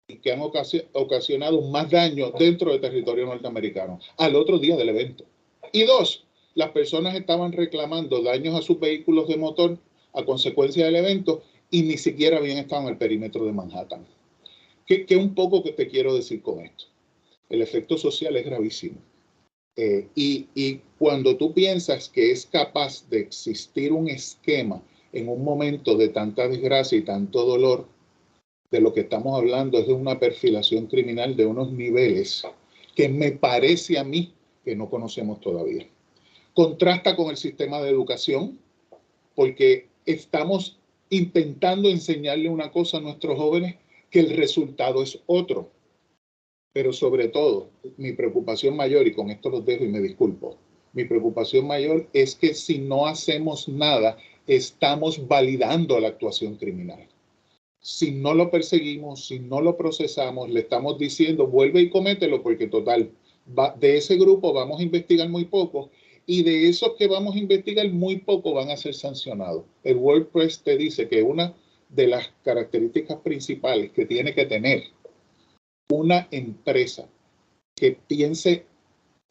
y que han ocasionado más daño dentro del territorio norteamericano, al otro día del evento. Y 2, las personas estaban reclamando daños a sus vehículos de motor a consecuencia del evento y ni siquiera habían estado en el perímetro de Manhattan. ¿Qué un poco que te quiero decir con esto? El efecto social es gravísimo. Y cuando tú piensas que es capaz de existir un esquema en un momento de tanta desgracia y tanto dolor, de lo que estamos hablando es de una perfilación criminal de unos niveles que me parece a mí que no conocemos todavía. Contrasta con el sistema de educación, porque estamos intentando enseñarle una cosa a nuestros jóvenes que el resultado es otro. Pero sobre todo, mi preocupación mayor, y con esto los dejo y me disculpo, mi preocupación mayor es que si no hacemos nada, estamos validando la actuación criminal. Si no lo perseguimos, si no lo procesamos, le estamos diciendo, vuelve y comételo, porque total, de ese grupo vamos a investigar muy poco, y de esos que vamos a investigar, muy poco van a ser sancionados. El WordPress te dice que una de las características principales que tiene que tener una empresa que piense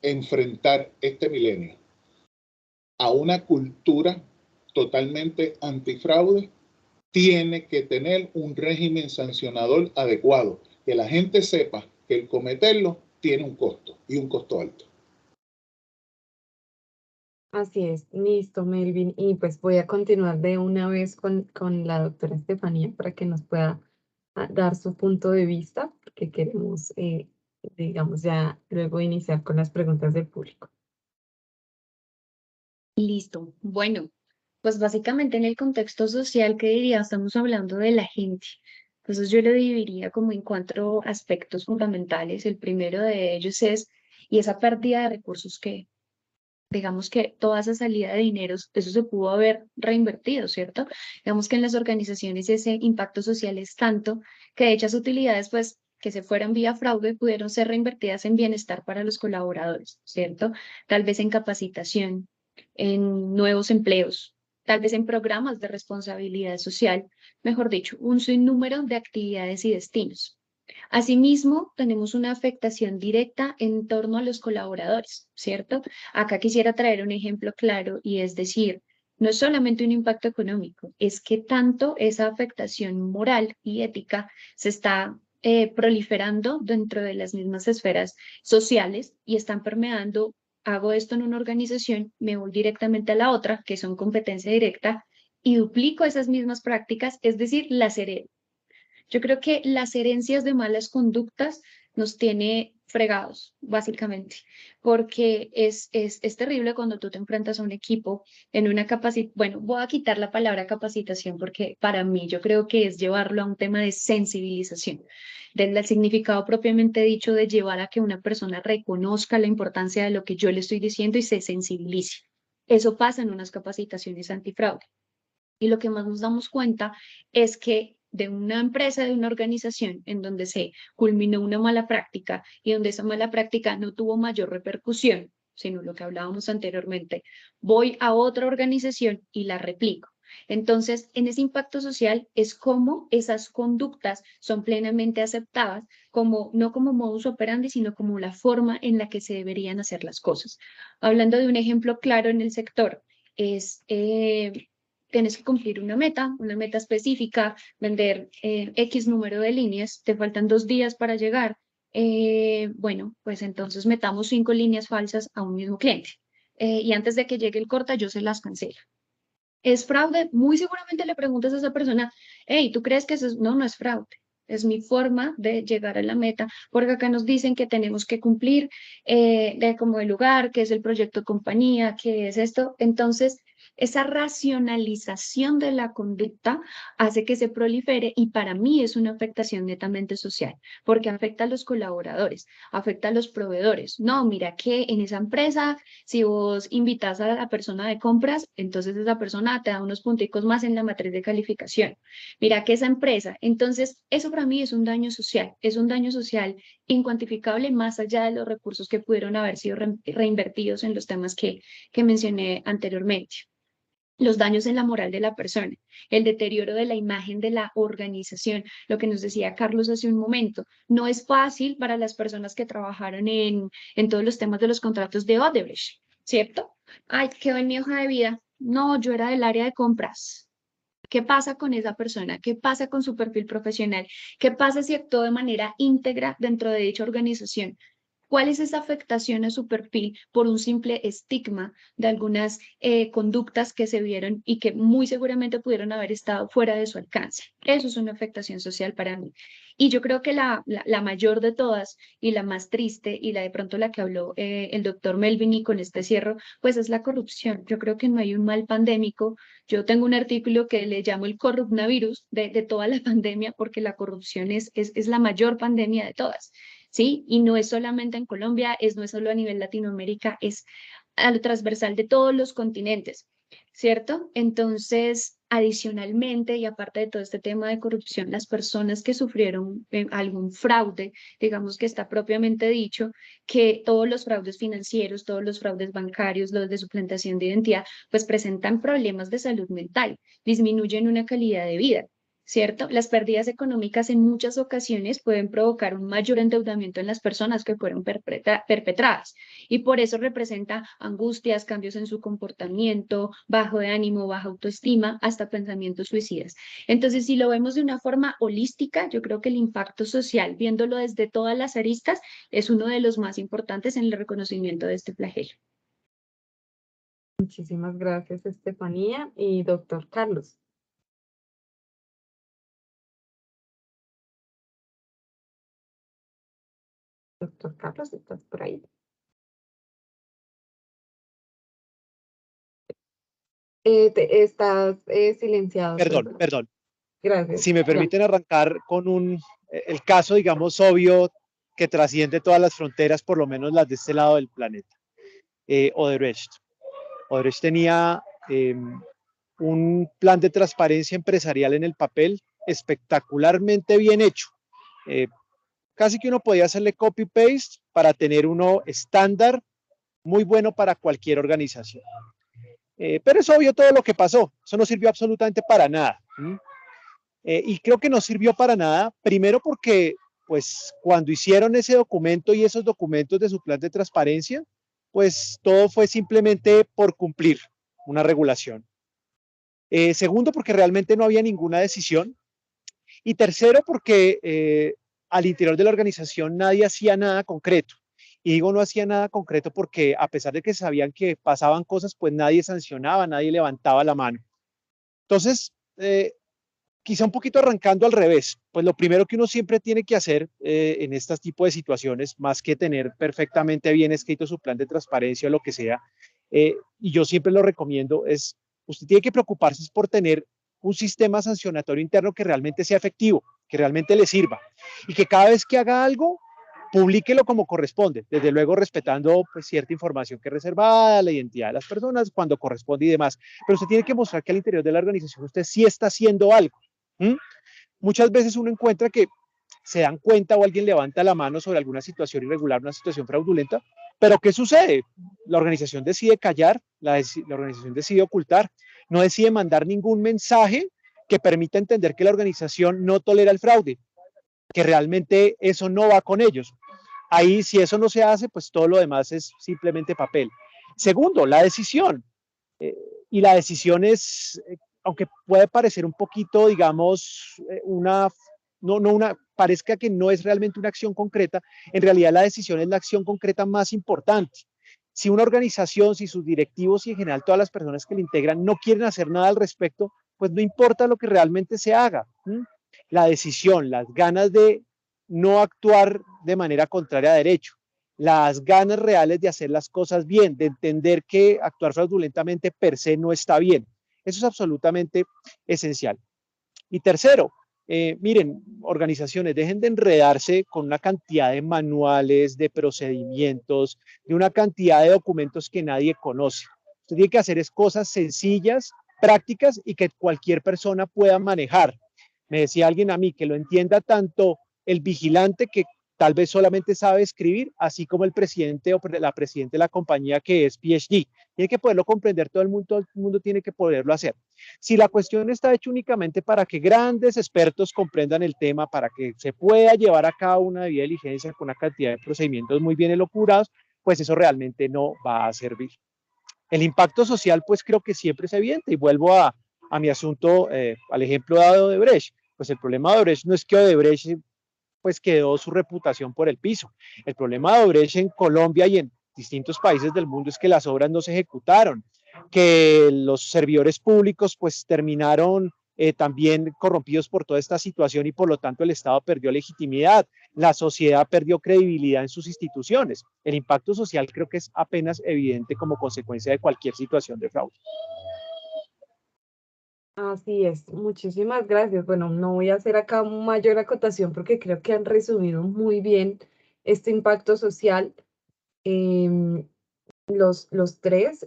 enfrentar este milenio a una cultura totalmente antifraude, tiene que tener un régimen sancionador adecuado, que la gente sepa que el cometerlo tiene un costo y un costo alto. Así es, listo, Melvin. Y pues voy a continuar de una vez con la doctora Estefanía para que nos pueda dar su punto de vista, porque queremos, digamos, ya luego iniciar con las preguntas del público. Listo. Bueno, pues básicamente en el contexto social, ¿qué diría? Estamos hablando de la gente. Entonces yo lo dividiría como en 4 aspectos fundamentales. El primero de ellos es, y esa pérdida de recursos que, digamos que toda esa salida de dineros, eso se pudo haber reinvertido, ¿cierto? Digamos que en las organizaciones ese impacto social es tanto que dichas utilidades, pues, que se fueran vía fraude, pudieron ser reinvertidas en bienestar para los colaboradores, ¿cierto? Tal vez en capacitación, en nuevos empleos, tal vez en programas de responsabilidad social, mejor dicho, un sinnúmero de actividades y destinos. Asimismo, tenemos una afectación directa en torno a los colaboradores, ¿cierto? Acá quisiera traer un ejemplo claro y es decir, no es solamente un impacto económico, es que tanto esa afectación moral y ética se está proliferando dentro de las mismas esferas sociales y están permeando, hago esto en una organización, me voy directamente a la otra, que son competencia directa, y duplico esas mismas prácticas, es decir, las heredo. Yo creo que las herencias de malas conductas nos tiene fregados, básicamente, porque es terrible cuando tú te enfrentas a un equipo en una capacitación, bueno, voy a quitar la palabra capacitación porque para mí yo creo que es llevarlo a un tema de sensibilización, del significado propiamente dicho de llevar a que una persona reconozca la importancia de lo que yo le estoy diciendo y se sensibilice. Eso pasa en unas capacitaciones antifraude. Y lo que más nos damos cuenta es que de una empresa, de una organización en donde se culminó una mala práctica y donde esa mala práctica no tuvo mayor repercusión, sino lo que hablábamos anteriormente, voy a otra organización y la replico. Entonces, en ese impacto social es como esas conductas son plenamente aceptadas, como, no como modus operandi, sino como la forma en la que se deberían hacer las cosas. Hablando de un ejemplo claro en el sector, es tienes que cumplir una meta específica, vender X número de líneas, te faltan 2 días para llegar. Bueno, pues entonces metamos 5 líneas falsas a un mismo cliente. Y antes de que llegue el corta, yo se las cancelo. ¿Es fraude? Muy seguramente le preguntas a esa persona, hey, ¿tú crees que eso es? No, no es fraude. Es mi forma de llegar a la meta, porque acá nos dicen que tenemos que cumplir de como el lugar, que es el proyecto compañía, que es esto. Entonces, esa racionalización de la conducta hace que se prolifere y para mí es una afectación netamente social, porque afecta a los colaboradores, afecta a los proveedores. No, mira que en esa empresa si vos invitas a la persona de compras, entonces esa persona te da unos punticos más en la matriz de calificación. Mira que esa empresa, entonces eso para mí es un daño social incuantificable más allá de los recursos que pudieron haber sido reinvertidos en los temas que mencioné anteriormente. Los daños en la moral de la persona, el deterioro de la imagen de la organización, lo que nos decía Carlos hace un momento. No es fácil para las personas que trabajaron en todos los temas de los contratos de Odebrecht, ¿cierto? Ay, quedó en mi hoja de vida. No, yo era del área de compras. ¿Qué pasa con esa persona? ¿Qué pasa con su perfil profesional? ¿Qué pasa si actuó de manera íntegra dentro de dicha organización? ¿Cuál es esa afectación a su perfil por un simple estigma de algunas conductas que se vieron y que muy seguramente pudieron haber estado fuera de su alcance? Eso es una afectación social para mí. Y yo creo que la mayor de todas y la más triste y la de pronto la que habló el doctor Melvin y con este cierro, pues es la corrupción. Yo creo que no hay un mal pandémico. Yo tengo un artículo que le llamo el corrupnavirus de toda la pandemia porque la corrupción es la mayor pandemia de todas. ¿Sí? Y no es solamente en Colombia, no es solo a nivel Latinoamérica, es a lo transversal de todos los continentes, ¿cierto? Entonces, adicionalmente, y aparte de todo este tema de corrupción, las personas que sufrieron algún fraude, digamos que está propiamente dicho, que todos los fraudes financieros, todos los fraudes bancarios, los de suplantación de identidad, pues presentan problemas de salud mental, disminuyen una calidad de vida. ¿cierto? Las pérdidas económicas en muchas ocasiones pueden provocar un mayor endeudamiento en las personas que fueron perpetradas y por eso representa angustias, cambios en su comportamiento, bajo de ánimo, baja autoestima, hasta pensamientos suicidas. Entonces, si lo vemos de una forma holística, yo creo que el impacto social, viéndolo desde todas las aristas, es uno de los más importantes en el reconocimiento de este flagelo. Muchísimas gracias, Estefanía y doctor Carlos. Doctor Carlos, ¿estás por ahí? Estás silenciado. Perdón. Gracias. Si me permiten arrancar con el caso, digamos, obvio que trasciende todas las fronteras, por lo menos las de este lado del planeta. Odebrecht. Odebrecht tenía un plan de transparencia empresarial en el papel espectacularmente bien hecho. Casi que uno podía hacerle copy-paste para tener uno estándar muy bueno para cualquier organización. Pero es obvio todo lo que pasó. Eso no sirvió absolutamente para nada. Y creo que no sirvió para nada, primero porque pues cuando hicieron ese documento y esos documentos de su plan de transparencia, pues todo fue simplemente por cumplir una regulación. Segundo, porque realmente no había ninguna decisión. Y tercero, porque al interior de la organización nadie hacía nada concreto. Y digo no hacía nada concreto porque a pesar de que sabían que pasaban cosas, pues nadie sancionaba, nadie levantaba la mano. Entonces, quizá un poquito arrancando al revés, pues lo primero que uno siempre tiene que hacer en este tipo de situaciones, más que tener perfectamente bien escrito su plan de transparencia o lo que sea, y yo siempre lo recomiendo, es usted tiene que preocuparse por tener un sistema sancionatorio interno que realmente sea efectivo, que realmente le sirva, y que cada vez que haga algo, publíquelo como corresponde, desde luego respetando pues, cierta información que es reservada, la identidad de las personas, cuando corresponde y demás, pero usted tiene que mostrar que al interior de la organización usted sí está haciendo algo. Muchas veces uno encuentra que se dan cuenta o alguien levanta la mano sobre alguna situación irregular, una situación fraudulenta, pero ¿qué sucede? La organización decide callar, la organización decide ocultar, no decide mandar ningún mensaje que permita entender que la organización no tolera el fraude, que realmente eso no va con ellos. Ahí, si eso no se hace, pues todo lo demás es simplemente papel. Segundo, la decisión. Y la decisión es, aunque puede parecer un poquito, digamos, parezca que no es realmente una acción concreta, en realidad la decisión es la acción concreta más importante. Si una organización, si sus directivos y en general todas las personas que la integran no quieren hacer nada al respecto, pues no importa lo que realmente se haga. La decisión, las ganas de no actuar de manera contraria a derecho, las ganas reales de hacer las cosas bien, de entender que actuar fraudulentamente per se no está bien. Eso es absolutamente esencial. Y tercero, miren, organizaciones, dejen de enredarse con una cantidad de manuales, de procedimientos, de una cantidad de documentos que nadie conoce. Usted tiene que hacer es cosas sencillas, prácticas y que cualquier persona pueda manejar. Me decía alguien a mí que lo entienda tanto el vigilante que tal vez solamente sabe escribir, así como el presidente o la presidenta de la compañía que es PhD. Tiene que poderlo comprender todo el mundo tiene que poderlo hacer. Si la cuestión está hecha únicamente para que grandes expertos comprendan el tema, para que se pueda llevar a cabo una debida diligencia con una cantidad de procedimientos muy bien elaborados, pues eso realmente no va a servir. El impacto social, pues creo que siempre es evidente, y vuelvo a mi asunto, al ejemplo dado de Odebrecht. Pues el problema de Odebrecht no es que Odebrecht pues quedó su reputación por el piso. El problema de Odebrecht en Colombia y en distintos países del mundo es que las obras no se ejecutaron, que los servidores públicos pues terminaron también corrompidos por toda esta situación y por lo tanto el Estado perdió legitimidad, la sociedad perdió credibilidad en sus instituciones. El impacto social creo que es apenas evidente como consecuencia de cualquier situación de fraude. Así es, muchísimas gracias. Bueno, no voy a hacer acá mayor acotación porque creo que han resumido muy bien este impacto social. Los tres,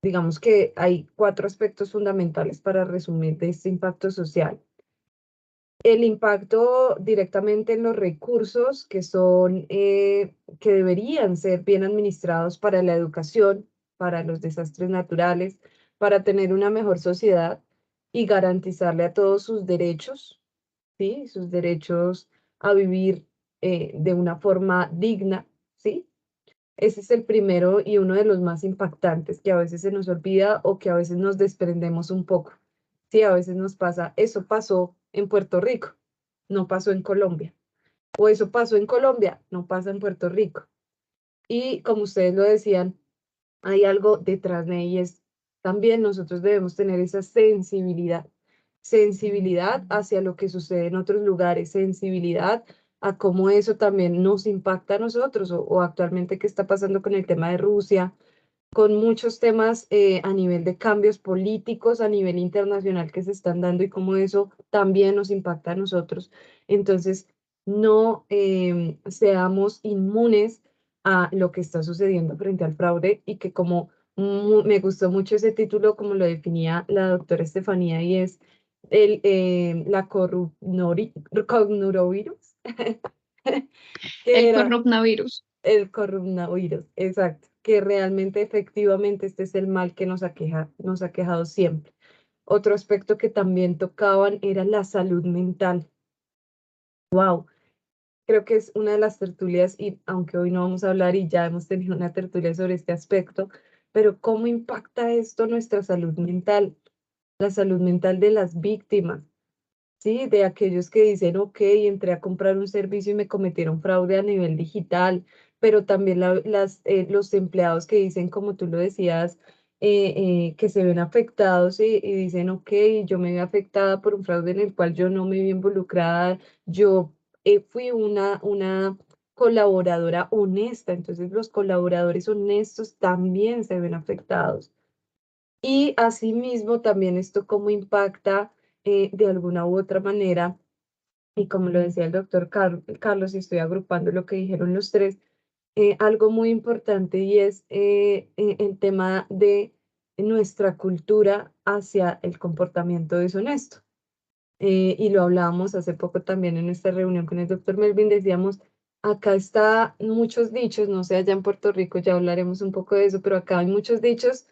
digamos que hay 4 aspectos fundamentales para resumir de este impacto social. El impacto directamente en los recursos que son, que deberían ser bien administrados para la educación, para los desastres naturales, para tener una mejor sociedad. y garantizarle a todos sus derechos, ¿sí? Sus derechos a vivir de una forma digna, ¿sí? Ese es el primero y uno de los más impactantes que a veces se nos olvida o que a veces nos desprendemos un poco. Sí, a veces nos pasa, eso pasó en Puerto Rico, no pasó en Colombia. O eso pasó en Colombia, no pasa en Puerto Rico. Y como ustedes lo decían, hay algo detrás de ahí, es también nosotros debemos tener esa sensibilidad hacia lo que sucede en otros lugares, sensibilidad a cómo eso también nos impacta a nosotros o actualmente qué está pasando con el tema de Rusia, con muchos temas a nivel de cambios políticos, a nivel internacional que se están dando y cómo eso también nos impacta a nosotros. Entonces, no seamos inmunes a lo que está sucediendo frente al fraude y que como me gustó mucho ese título, como lo definía la doctora Estefanía, y es la coronavirus, que El era coronavirus. el coronavirus, exacto, que realmente efectivamente este es el mal que nos ha quejado siempre. Otro aspecto que también tocaban era la salud mental. Wow, creo que es una de las tertulias, y aunque hoy no vamos a hablar y ya hemos tenido una tertulia sobre este aspecto, pero ¿cómo impacta esto nuestra salud mental? La salud mental de las víctimas, ¿sí? De aquellos que dicen, ok, entré a comprar un servicio y me cometieron fraude a nivel digital, pero también los empleados que dicen, como tú lo decías, que se ven afectados y dicen, ok, yo me vi afectada por un fraude en el cual yo no me vi involucrada, yo fui una colaboradora honesta, entonces los colaboradores honestos también se ven afectados. Y asimismo también esto cómo impacta de alguna u otra manera, y como lo decía el doctor Carlos, y estoy agrupando lo que dijeron los tres, algo muy importante y es el tema de nuestra cultura hacia el comportamiento deshonesto. Y lo hablábamos hace poco también en esta reunión con el doctor Melvin, decíamos, acá está muchos dichos, no sé, allá en Puerto Rico ya hablaremos un poco de eso, pero acá hay muchos dichos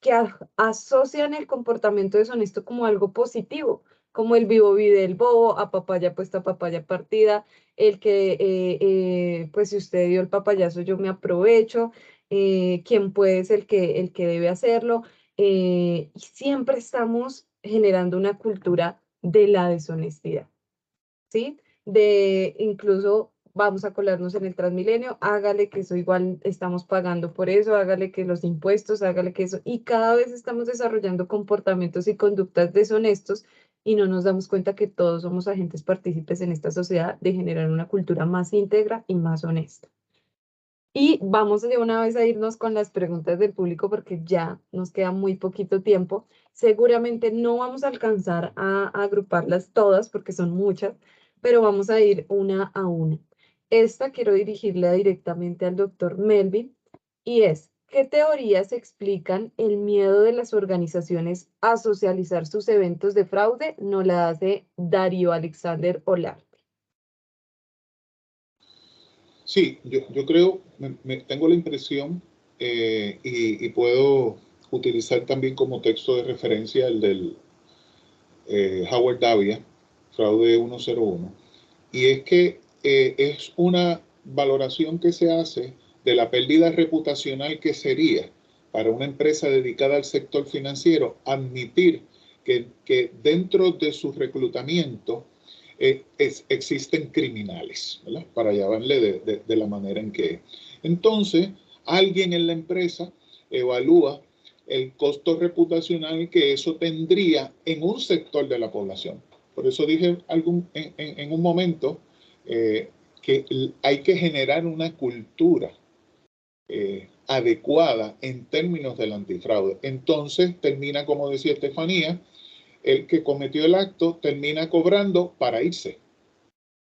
que asocian el comportamiento deshonesto como algo positivo, como el vivo vive el bobo, a papaya puesta, papaya partida, el que, pues si usted dio el papayazo, yo me aprovecho, quien puede es el que debe hacerlo, y siempre estamos generando una cultura de la deshonestidad, ¿sí? De incluso vamos a colarnos en el Transmilenio, hágale que eso igual estamos pagando por eso, hágale que los impuestos, hágale que eso, y cada vez estamos desarrollando comportamientos y conductas deshonestos y no nos damos cuenta que todos somos agentes partícipes en esta sociedad de generar una cultura más íntegra y más honesta. Y vamos de una vez a irnos con las preguntas del público porque ya nos queda muy poquito tiempo. Seguramente no vamos a alcanzar a agruparlas todas porque son muchas, pero vamos a ir una a una. Esta quiero dirigirla directamente al doctor Melvin y es, ¿qué teorías explican el miedo de las organizaciones a socializar sus eventos de fraude? Nos la hace Darío Alexander Olar. Sí, yo creo, tengo la impresión y puedo utilizar también como texto de referencia el del Howard Davia, Fraude 101, y es que es una valoración que se hace de la pérdida reputacional que sería para una empresa dedicada al sector financiero admitir que dentro de su reclutamiento existen criminales, ¿verdad? Para llamarle de la manera en que. Entonces, alguien en la empresa evalúa el costo reputacional que eso tendría en un sector de la población. Por eso dije en un momento que hay que generar una cultura adecuada en términos del antifraude. Entonces termina, como decía Estefanía, el que cometió el acto termina cobrando para irse.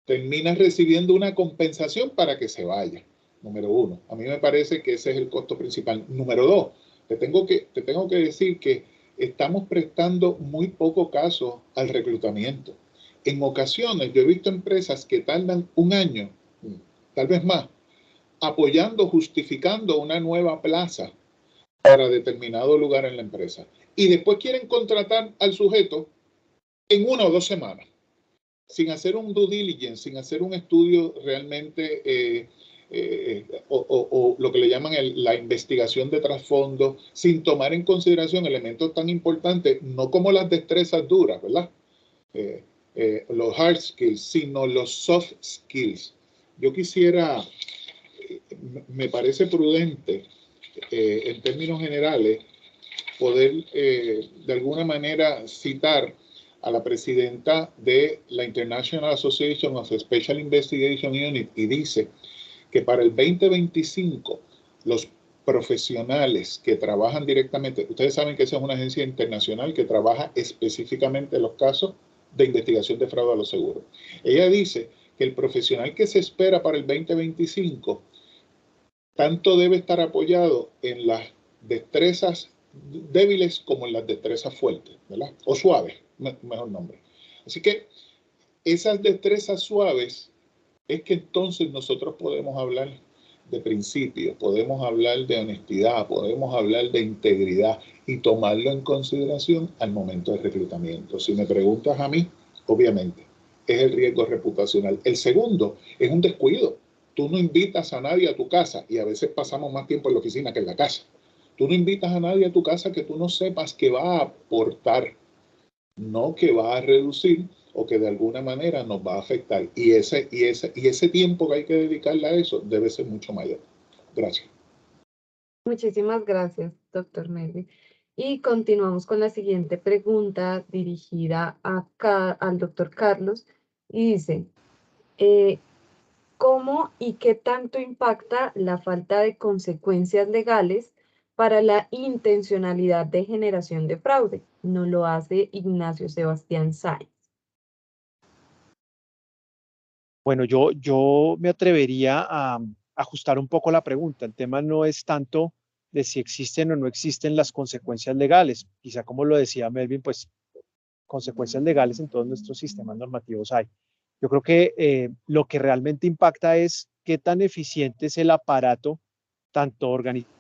Termina recibiendo una compensación para que se vaya. Número uno. A mí me parece que ese es el costo principal. Número dos, te tengo que decir que estamos prestando muy poco caso al reclutamiento. En ocasiones yo he visto empresas que tardan un año, tal vez más, apoyando, justificando una nueva plaza para determinado lugar en la empresa. Y después quieren contratar al sujeto en 1 o 2 semanas, sin hacer un due diligence, sin hacer un estudio realmente o lo que le llaman la investigación de trasfondo, sin tomar en consideración elementos tan importantes, no como las destrezas duras, ¿verdad? Los hard skills, sino los soft skills. Yo quisiera, me parece prudente, en términos generales, poder de alguna manera citar a la presidenta de la International Association of Special Investigation Unit, y dice que para el 2025 los profesionales que trabajan directamente, ustedes saben que esa es una agencia internacional que trabaja específicamente en los casos de investigación de fraude a los seguros. Ella dice que el profesional que se espera para el 2025 tanto debe estar apoyado en las destrezas débiles como en las destrezas fuertes, ¿verdad? O suaves, mejor nombre. Así que esas destrezas suaves es que entonces nosotros podemos hablar de principios, podemos hablar de honestidad, podemos hablar de integridad y tomarlo en consideración al momento del reclutamiento. Si me preguntas a mí, obviamente, es el riesgo reputacional. El segundo es un descuido. Tú no invitas a nadie a tu casa, y a veces pasamos más tiempo en la oficina que en la casa. Tú no invitas a nadie a tu casa que tú no sepas que va a aportar, no que va a reducir o que de alguna manera nos va a afectar. Y ese tiempo que hay que dedicarle a eso debe ser mucho mayor. Gracias. Muchísimas gracias, doctor Melvin. Y continuamos con la siguiente pregunta dirigida al doctor Carlos. Y dice, ¿cómo y qué tanto impacta la falta de consecuencias legales para la intencionalidad de generación de fraude? Nos lo hace Ignacio Sebastián Sáenz. Bueno, yo me atrevería a ajustar un poco la pregunta. El tema no es tanto de si existen o no existen las consecuencias legales. Quizá como lo decía Melvin, pues consecuencias legales en todos nuestros sistemas normativos hay. Yo creo que lo que realmente impacta es qué tan eficiente es el aparato, tanto organizado.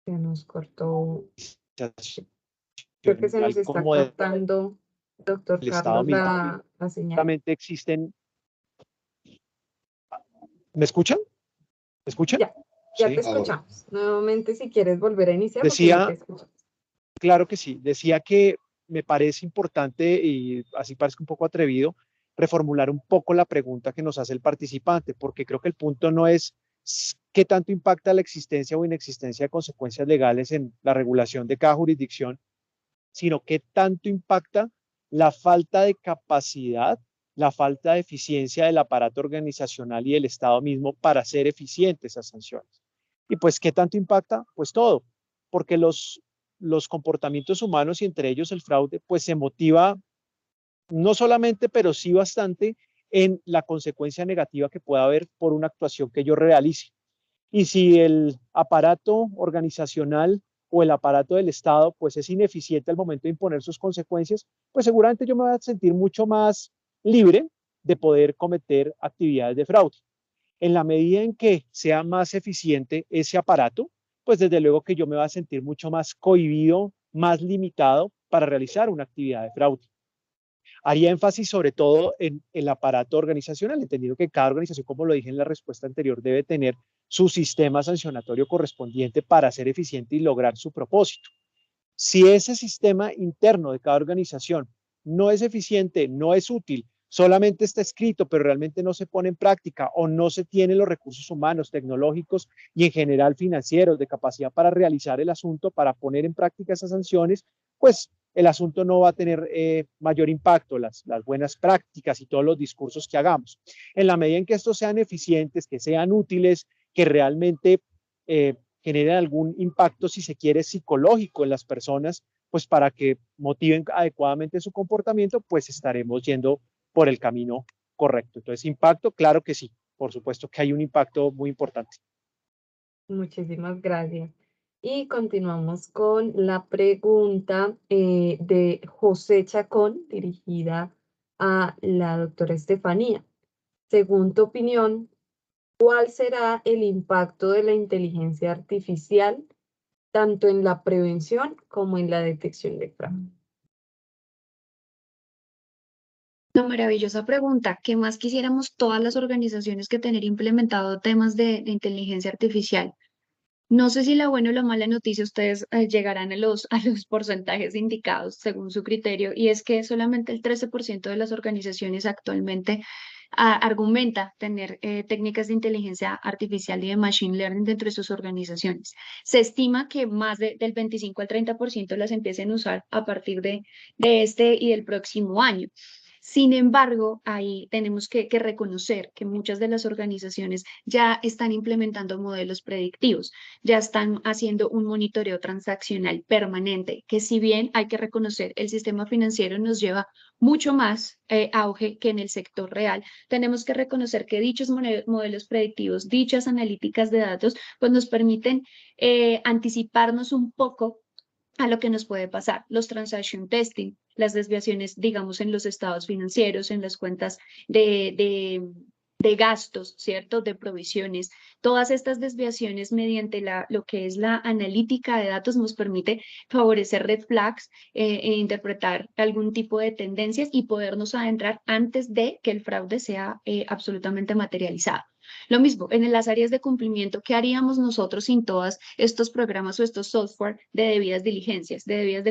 Se nos cortó. Creo que se nos está como del cortando, doctor Estado Carlos, mismo. la señal. Solamente existen. ¿Me escuchan? ¿Me escuchan? Ya Sí. te escuchamos. Nuevamente, si quieres volver a iniciar, porque Decía, no te escuchamos. claro que sí, decía que me parece importante, y así parezca un poco atrevido, reformular un poco la pregunta que nos hace el participante, porque creo que el punto no es qué tanto impacta la existencia o inexistencia de consecuencias legales en la regulación de cada jurisdicción, sino qué tanto impacta la falta de capacidad, la falta de eficiencia del aparato organizacional y del Estado mismo para hacer eficientes esas sanciones. Y pues, ¿qué tanto impacta? Pues todo, porque los comportamientos humanos, y entre ellos el fraude, pues se motiva no solamente, pero sí bastante en la consecuencia negativa que pueda haber por una actuación que yo realice. Y si el aparato organizacional o el aparato del Estado pues es ineficiente al momento de imponer sus consecuencias, pues seguramente yo me voy a sentir mucho más libre de poder cometer actividades de fraude. En la medida en que sea más eficiente ese aparato, pues desde luego que yo me voy a sentir mucho más cohibido, más limitado para realizar una actividad de fraude. Haría énfasis sobre todo en el aparato organizacional, entendiendo que cada organización, como lo dije en la respuesta anterior, debe tener su sistema sancionatorio correspondiente para ser eficiente y lograr su propósito. Si ese sistema interno de cada organización no es eficiente, no es útil, solamente está escrito, pero realmente no se pone en práctica, o no se tienen los recursos humanos, tecnológicos y en general financieros de capacidad para realizar el asunto, para poner en práctica esas sanciones, pues el asunto no va a tener mayor impacto, las buenas prácticas y todos los discursos que hagamos. En la medida en que estos sean eficientes, que sean útiles, que realmente generen algún impacto, si se quiere, psicológico en las personas, pues para que motiven adecuadamente su comportamiento, pues estaremos yendo por el camino correcto. Entonces, impacto, claro que sí, por supuesto que hay un impacto muy importante. Muchísimas gracias. Y continuamos con la pregunta de José Chacón, dirigida a la doctora Estefanía. Según tu opinión, ¿cuál será el impacto de la inteligencia artificial tanto en la prevención como en la detección de fraude. Una maravillosa pregunta. ¿Qué más quisiéramos todas las organizaciones que tener implementado temas de inteligencia artificial? No sé si la buena o la mala noticia ustedes llegarán a a los porcentajes indicados según su criterio, y es que solamente el 13% de las organizaciones actualmente argumenta tener técnicas de inteligencia artificial y de machine learning dentro de sus organizaciones. Se estima que más del 25 al 30% las empiecen a usar a partir de este y del próximo año. Sin embargo, ahí tenemos que reconocer que muchas de las organizaciones ya están implementando modelos predictivos, ya están haciendo un monitoreo transaccional permanente, que si bien hay que reconocer, el sistema financiero nos lleva mucho más auge que en el sector real, tenemos que reconocer que dichos modelos predictivos, dichas analíticas de datos, pues nos permiten anticiparnos un poco a lo que nos puede pasar. Los transaction testing, las desviaciones, digamos, en los estados financieros, en las cuentas de gastos, ¿cierto? De provisiones. Todas estas desviaciones mediante lo que es la analítica de datos nos permite favorecer red flags e interpretar algún tipo de tendencias y podernos adentrar antes de que el fraude sea absolutamente materializado. Lo mismo, en las áreas de cumplimiento, ¿qué haríamos nosotros sin todos estos programas o estos software de debidas diligencias, de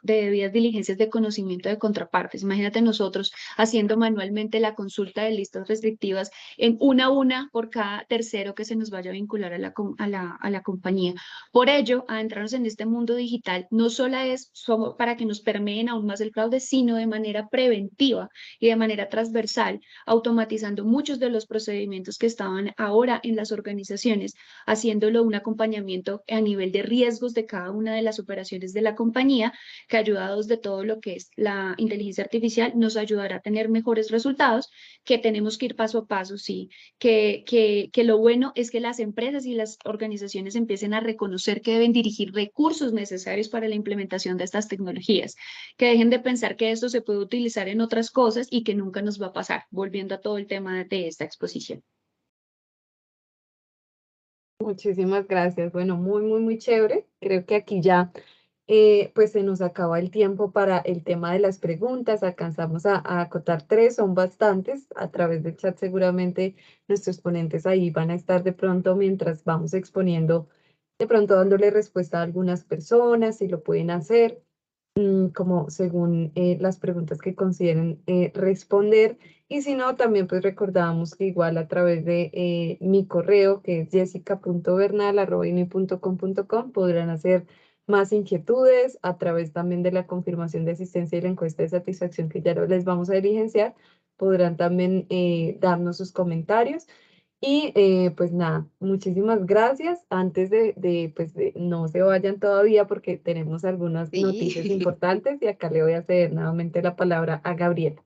debidas diligencias de conocimiento de contrapartes? Imagínate nosotros haciendo manualmente la consulta de listas restrictivas en una a una por cada tercero que se nos vaya a vincular a la compañía. Por ello, adentrarnos en este mundo digital no solo es para que nos permeen aún más el fraude, sino de manera preventiva y de manera transversal, automatizando muchos de los procedimientos que estaban ahora en las organizaciones, haciéndolo un acompañamiento a nivel de riesgos de cada una de las operaciones de la compañía, que ayudados de todo lo que es la inteligencia artificial nos ayudará a tener mejores resultados, que tenemos que ir paso a paso, sí, que lo bueno es que las empresas y las organizaciones empiecen a reconocer que deben dirigir recursos necesarios para la implementación de estas tecnologías, que dejen de pensar que esto se puede utilizar en otras cosas y que nunca nos va a pasar, volviendo a todo el tema de esta exposición. Muchísimas gracias. Bueno, muy chévere. Creo que aquí ya pues se nos acaba el tiempo para el tema de las preguntas. Alcanzamos a acotar 3, son bastantes. A través del chat seguramente nuestros ponentes ahí van a estar de pronto mientras vamos exponiendo, de pronto dándole respuesta a algunas personas, si lo pueden hacer, como según las preguntas que consideren responder. Y si no, también pues recordábamos que igual a través de mi correo, que es jessica.bernal@ini.com.com, podrán hacer más inquietudes a través también de la confirmación de asistencia y la encuesta de satisfacción que ya les vamos a diligenciar. Podrán también darnos sus comentarios. Y pues nada, muchísimas gracias. Antes pues no se vayan todavía porque tenemos algunas noticias Sí. importantes y acá le voy a ceder nuevamente la palabra a Gabriela.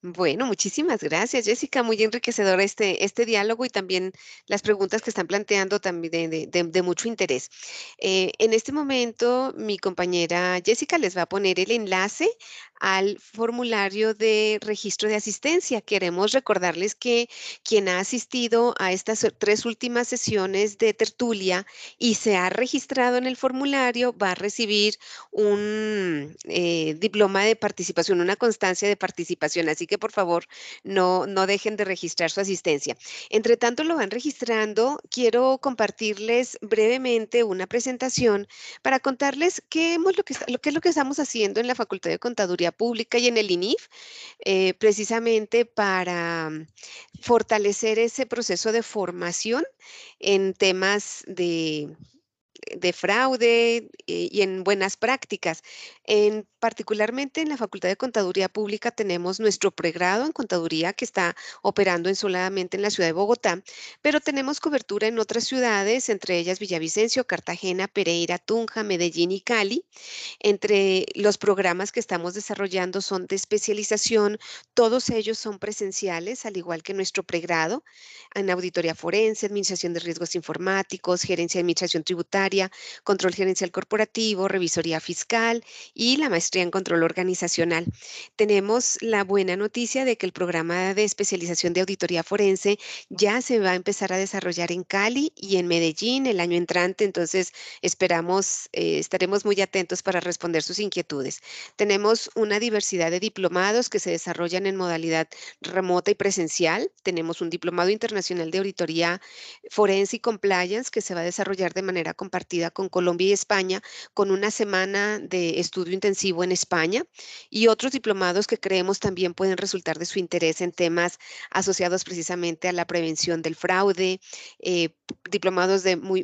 Bueno, muchísimas gracias, Jessica. Muy enriquecedor este diálogo y también las preguntas que están planteando también de mucho interés. En este momento, mi compañera Jessica les va a poner el enlace al formulario de registro de asistencia. Queremos recordarles que quien ha asistido a estas 3 últimas sesiones de tertulia y se ha registrado en el formulario va a recibir un diploma de participación, una constancia de participación. Así que por favor no dejen de registrar su asistencia. Entre tanto lo van registrando, quiero compartirles brevemente una presentación para contarles qué es lo que estamos haciendo en la Facultad de Contaduría Pública y en el INIF, precisamente para fortalecer ese proceso de formación en temas de fraude y en buenas prácticas. Particularmente en la Facultad de Contaduría Pública tenemos nuestro pregrado en Contaduría que está operando solamente en la ciudad de Bogotá, pero tenemos cobertura en otras ciudades, entre ellas Villavicencio, Cartagena, Pereira, Tunja, Medellín y Cali. Entre los programas que estamos desarrollando son de especialización, todos ellos son presenciales, al igual que nuestro pregrado, en auditoría forense, administración de riesgos informáticos, gerencia de administración tributaria, tributaria, control gerencial corporativo, revisoría fiscal y la maestría en control organizacional. Tenemos la buena noticia de que el programa de especialización de auditoría forense ya se va a empezar a desarrollar en Cali y en Medellín el año entrante, entonces esperamos, estaremos muy atentos para responder sus inquietudes. Tenemos una diversidad de diplomados que se desarrollan en modalidad remota y presencial. Tenemos un diplomado internacional de auditoría forense y compliance que se va a desarrollar de manera compartida con Colombia y España, con una semana de estudio intensivo en España y otros diplomados que creemos también pueden resultar de su interés en temas asociados precisamente a la prevención del fraude, diplomados de muy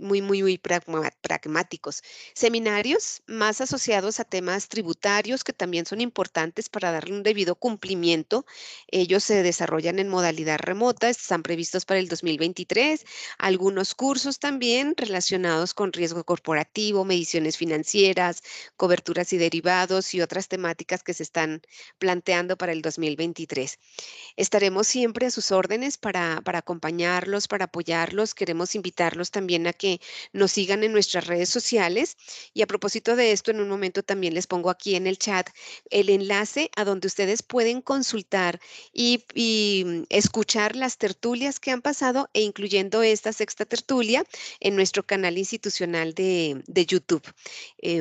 pragmáticos. Seminarios más asociados a temas tributarios que también son importantes para darle un debido cumplimiento. Ellos se desarrollan en modalidad remota, están previstos para el 2023. Algunos cursos también relacionados con riesgo corporativo, mediciones financieras, coberturas y derivados y otras temáticas que se están planteando para el 2023. Estaremos siempre a sus órdenes para acompañarlos, para apoyarlos. Queremos invitarlos también a que nos sigan en nuestras redes sociales. Y a propósito de esto, en un momento también les pongo aquí en el chat el enlace a donde ustedes pueden consultar y escuchar las tertulias que han pasado e incluyendo esta sexta tertulia en nuestro canal institucional de YouTube.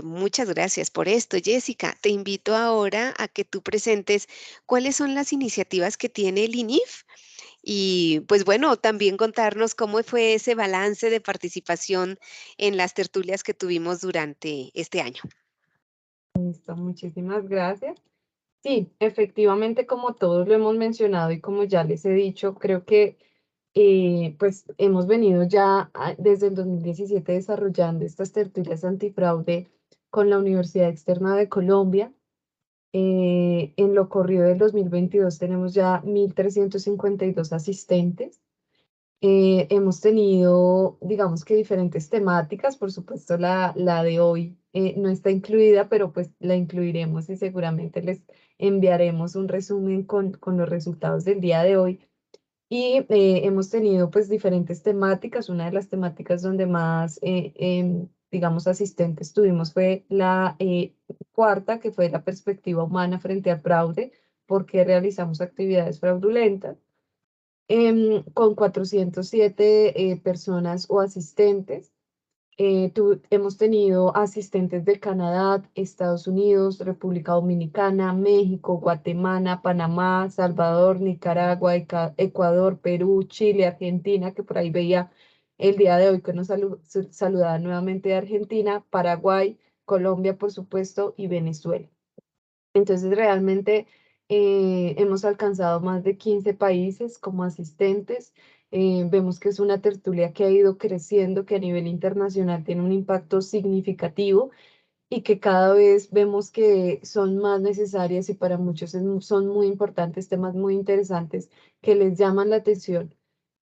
Muchas gracias por esto, Jessica. Te invito ahora a que tú presentes cuáles son las iniciativas que tiene el INIF y pues bueno, también contarnos cómo fue ese balance de participación en las tertulias que tuvimos durante este año. Listo, muchísimas gracias. Sí, efectivamente, como todos lo hemos mencionado y como ya les he dicho, creo que pues hemos venido ya desde el 2017 desarrollando estas tertulias antifraude con la Universidad Externa de Colombia. En lo corrido del 2022 tenemos ya 1.352 asistentes. Hemos tenido, digamos que diferentes temáticas, por supuesto la de hoy no está incluida, pero pues la incluiremos y seguramente les enviaremos un resumen con los resultados del día de hoy. Y hemos tenido pues diferentes temáticas. Una de las temáticas donde más, digamos, asistentes tuvimos fue la cuarta, que fue la perspectiva humana frente al fraude, porque realizamos actividades fraudulentas con 407 personas o asistentes. Hemos tenido asistentes de Canadá, Estados Unidos, República Dominicana, México, Guatemala, Panamá, Salvador, Nicaragua, Ecuador, Perú, Chile, Argentina, que por ahí veía el día de hoy que nos saludaba nuevamente de Argentina, Paraguay, Colombia, por supuesto, y Venezuela. Entonces, realmente hemos alcanzado más de 15 países como asistentes. Vemos que es una tertulia que ha ido creciendo, que a nivel internacional tiene un impacto significativo y que cada vez vemos que son más necesarias y para muchos son muy importantes, temas muy interesantes que les llaman la atención,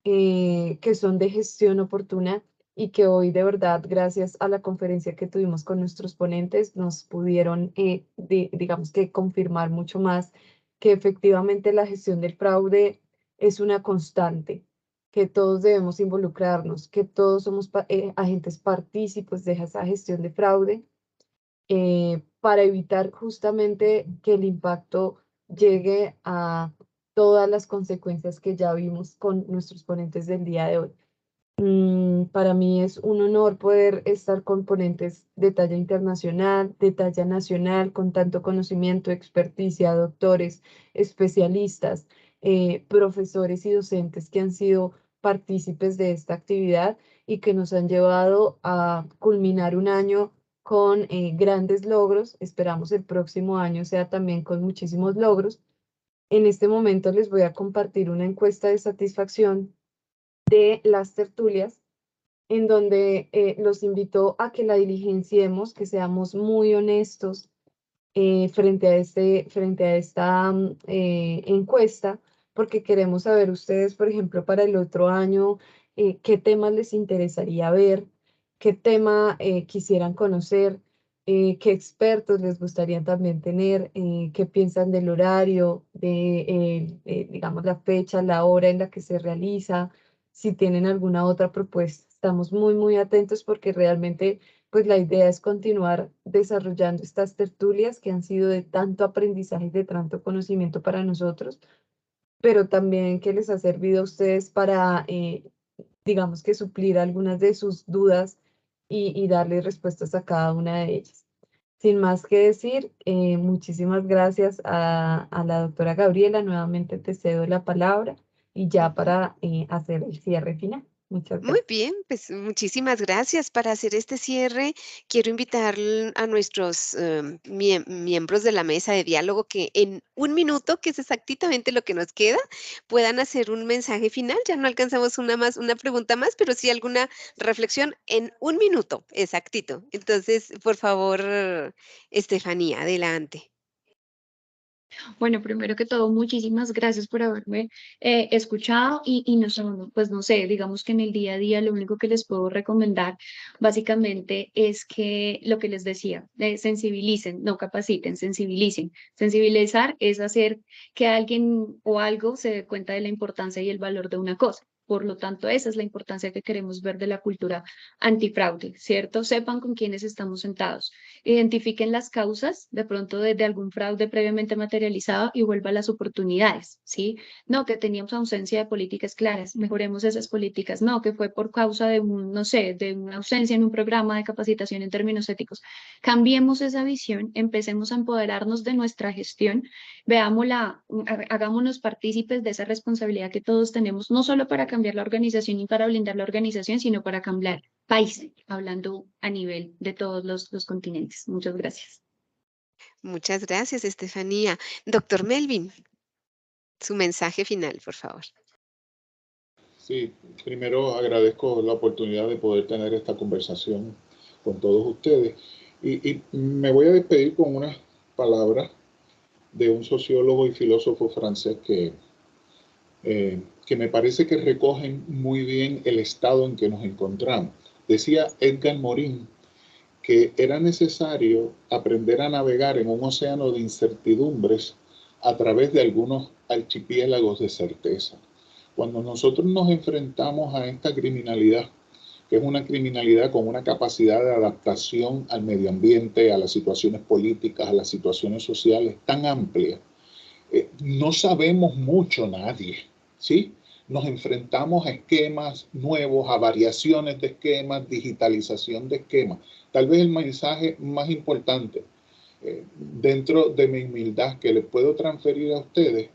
que son de gestión oportuna y que hoy de verdad, gracias a la conferencia que tuvimos con nuestros ponentes, nos pudieron, digamos que confirmar mucho más que efectivamente la gestión del fraude es una constante, que todos debemos involucrarnos, que todos somos agentes partícipes de esa gestión de fraude para evitar justamente que el impacto llegue a todas las consecuencias que ya vimos con nuestros ponentes del día de hoy. Para mí es un honor poder estar con ponentes de talla internacional, de talla nacional, con tanto conocimiento, experticia, doctores, especialistas, profesores y docentes que han sido partícipes de esta actividad y que nos han llevado a culminar un año con grandes logros. Esperamos el próximo año sea también con muchísimos logros. En este momento les voy a compartir una encuesta de satisfacción de las tertulias, en donde los invito a que la diligenciemos, que seamos muy honestos frente a esta encuesta, porque queremos saber ustedes, por ejemplo, para el otro año, qué temas les interesaría ver, qué tema quisieran conocer, qué expertos les gustaría también tener, qué piensan del horario, digamos, la fecha, la hora en la que se realiza, si tienen alguna otra propuesta. Estamos muy, muy atentos porque realmente pues la idea es continuar desarrollando estas tertulias que han sido de tanto aprendizaje y de tanto conocimiento para nosotros, pero también que les ha servido a ustedes para, digamos que suplir algunas de sus dudas y darles respuestas a cada una de ellas. Sin más que decir, muchísimas gracias a la doctora Gabriela. Nuevamente te cedo la palabra y ya para hacer el cierre final. Muchas Muy gracias. bien, pues muchísimas gracias. Para hacer este cierre, quiero invitar a nuestros miembros de la mesa de diálogo que en un minuto, que es exactamente lo que nos queda, puedan hacer un mensaje final. Ya no alcanzamos una pregunta más, pero sí alguna reflexión en un minuto, exactito. Entonces, por favor, Estefanía, adelante. Bueno, primero que todo, muchísimas gracias por haberme escuchado y no, pues no sé, digamos que en el día a día lo único que les puedo recomendar básicamente es que lo que les decía, sensibilicen, no capaciten, sensibilicen. Sensibilizar es hacer que alguien o algo se dé cuenta de la importancia y el valor de una cosa. Por lo tanto, esa es la importancia que queremos ver de la cultura antifraude, ¿cierto? Sepan con quiénes estamos sentados, identifiquen las causas de pronto de algún fraude previamente materializado y vuelva a las oportunidades, ¿sí? No, que teníamos ausencia de políticas claras, mejoremos esas políticas. No, que fue por causa de no sé, de una ausencia en un programa de capacitación en términos éticos. Cambiemos esa visión, empecemos a empoderarnos de nuestra gestión, veámosla, hagámonos partícipes de esa responsabilidad que todos tenemos, no solo para cambiar la organización y para blindar la organización, sino para cambiar país, hablando a nivel de todos los continentes. Muchas gracias. Muchas gracias, Estefanía. Doctor Melvin, su mensaje final, por favor. Sí, primero agradezco la oportunidad de poder tener esta conversación con todos ustedes y me voy a despedir con unas palabras de un sociólogo y filósofo francés que me parece que recogen muy bien el estado en que nos encontramos. Decía Edgar Morin que era necesario aprender a navegar en un océano de incertidumbres a través de algunos archipiélagos de certeza. Cuando nosotros nos enfrentamos a esta criminalidad, que es una criminalidad con una capacidad de adaptación al medio ambiente, a las situaciones políticas, a las situaciones sociales tan amplia, no sabemos mucho nadie, ¿sí? Nos enfrentamos a esquemas nuevos, a variaciones de esquemas, digitalización de esquemas. Tal vez el mensaje más importante dentro de mi humildad que les puedo transferir a ustedes,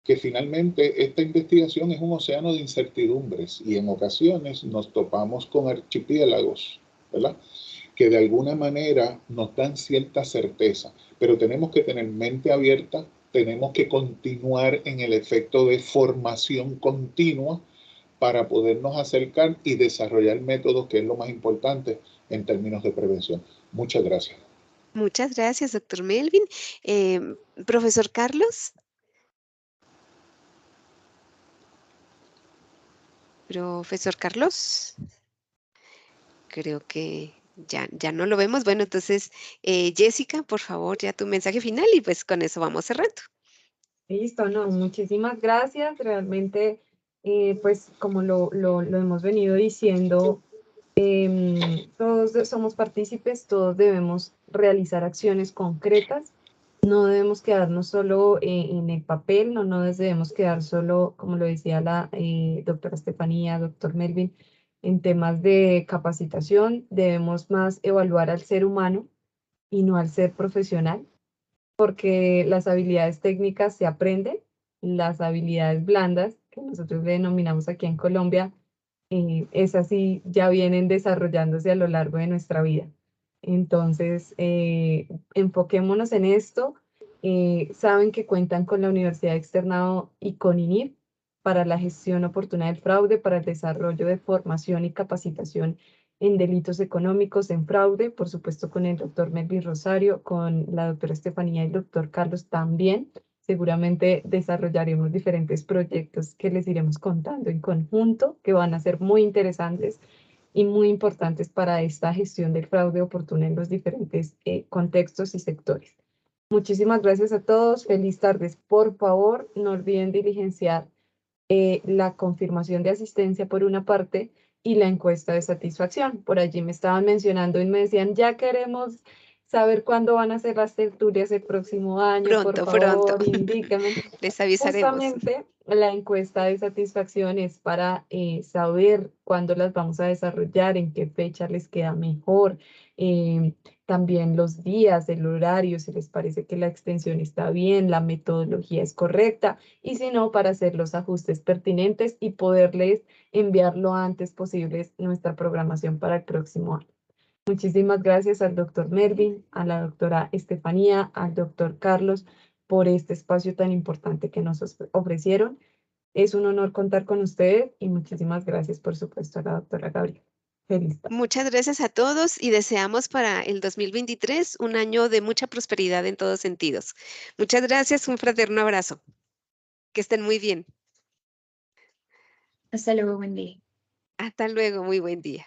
que finalmente esta investigación es un océano de incertidumbres y en ocasiones nos topamos con archipiélagos, ¿verdad?, que de alguna manera nos dan cierta certeza, pero tenemos que tener mente abierta, tenemos que continuar en el efecto de formación continua para podernos acercar y desarrollar métodos, que es lo más importante en términos de prevención. Muchas gracias. Muchas gracias, doctor Melvin. Profesor Carlos. Profesor Carlos. Creo que ya no lo vemos. Bueno, entonces, Jessica, por favor, ya tu mensaje final y pues con eso vamos cerrando. Listo, no, muchísimas gracias. Realmente, pues como lo hemos venido diciendo, todos somos partícipes, todos debemos realizar acciones concretas, no debemos quedarnos solo en el papel, no nos debemos quedar solo, como lo decía la doctora Estefanía, doctor Melvin, en temas de capacitación, debemos más evaluar al ser humano y no al ser profesional, porque las habilidades técnicas se aprenden, las habilidades blandas, que nosotros le denominamos aquí en Colombia, esas sí ya vienen desarrollándose a lo largo de nuestra vida. Entonces, enfoquémonos en esto. Saben que cuentan con la Universidad Externado y con INIR para la gestión oportuna del fraude, para el desarrollo de formación y capacitación en delitos económicos, en fraude, por supuesto con el doctor Melvin Rosario, con la doctora Estefanía y el doctor Carlos también. Seguramente desarrollaremos diferentes proyectos que les iremos contando en conjunto, que van a ser muy interesantes y muy importantes para esta gestión del fraude oportuno en los diferentes contextos y sectores. Muchísimas gracias a todos. Feliz tardes. Por favor, no olviden diligenciar la confirmación de asistencia por una parte y la encuesta de satisfacción. Por allí me estaban mencionando y me decían, ya queremos saber cuándo van a ser las tertulias el próximo año, por Pronto, pronto. favor, indíquenme. Les avisaremos. Justamente la encuesta de satisfacción es para saber cuándo las vamos a desarrollar, en qué fecha les queda mejor, también los días, el horario, si les parece que la extensión está bien, la metodología es correcta, y si no, para hacer los ajustes pertinentes y poderles enviar lo antes posible nuestra programación para el próximo año. Muchísimas gracias al doctor Mervin, a la doctora Estefanía, al doctor Carlos por este espacio tan importante que nos ofrecieron. Es un honor contar con ustedes y muchísimas gracias, por supuesto, a la doctora Gabriela. Feliz tarde. Muchas gracias a todos y deseamos para el 2023 un año de mucha prosperidad en todos sentidos. Muchas gracias, un fraterno abrazo. Que estén muy bien. Hasta luego, buen día. Hasta luego, muy buen día.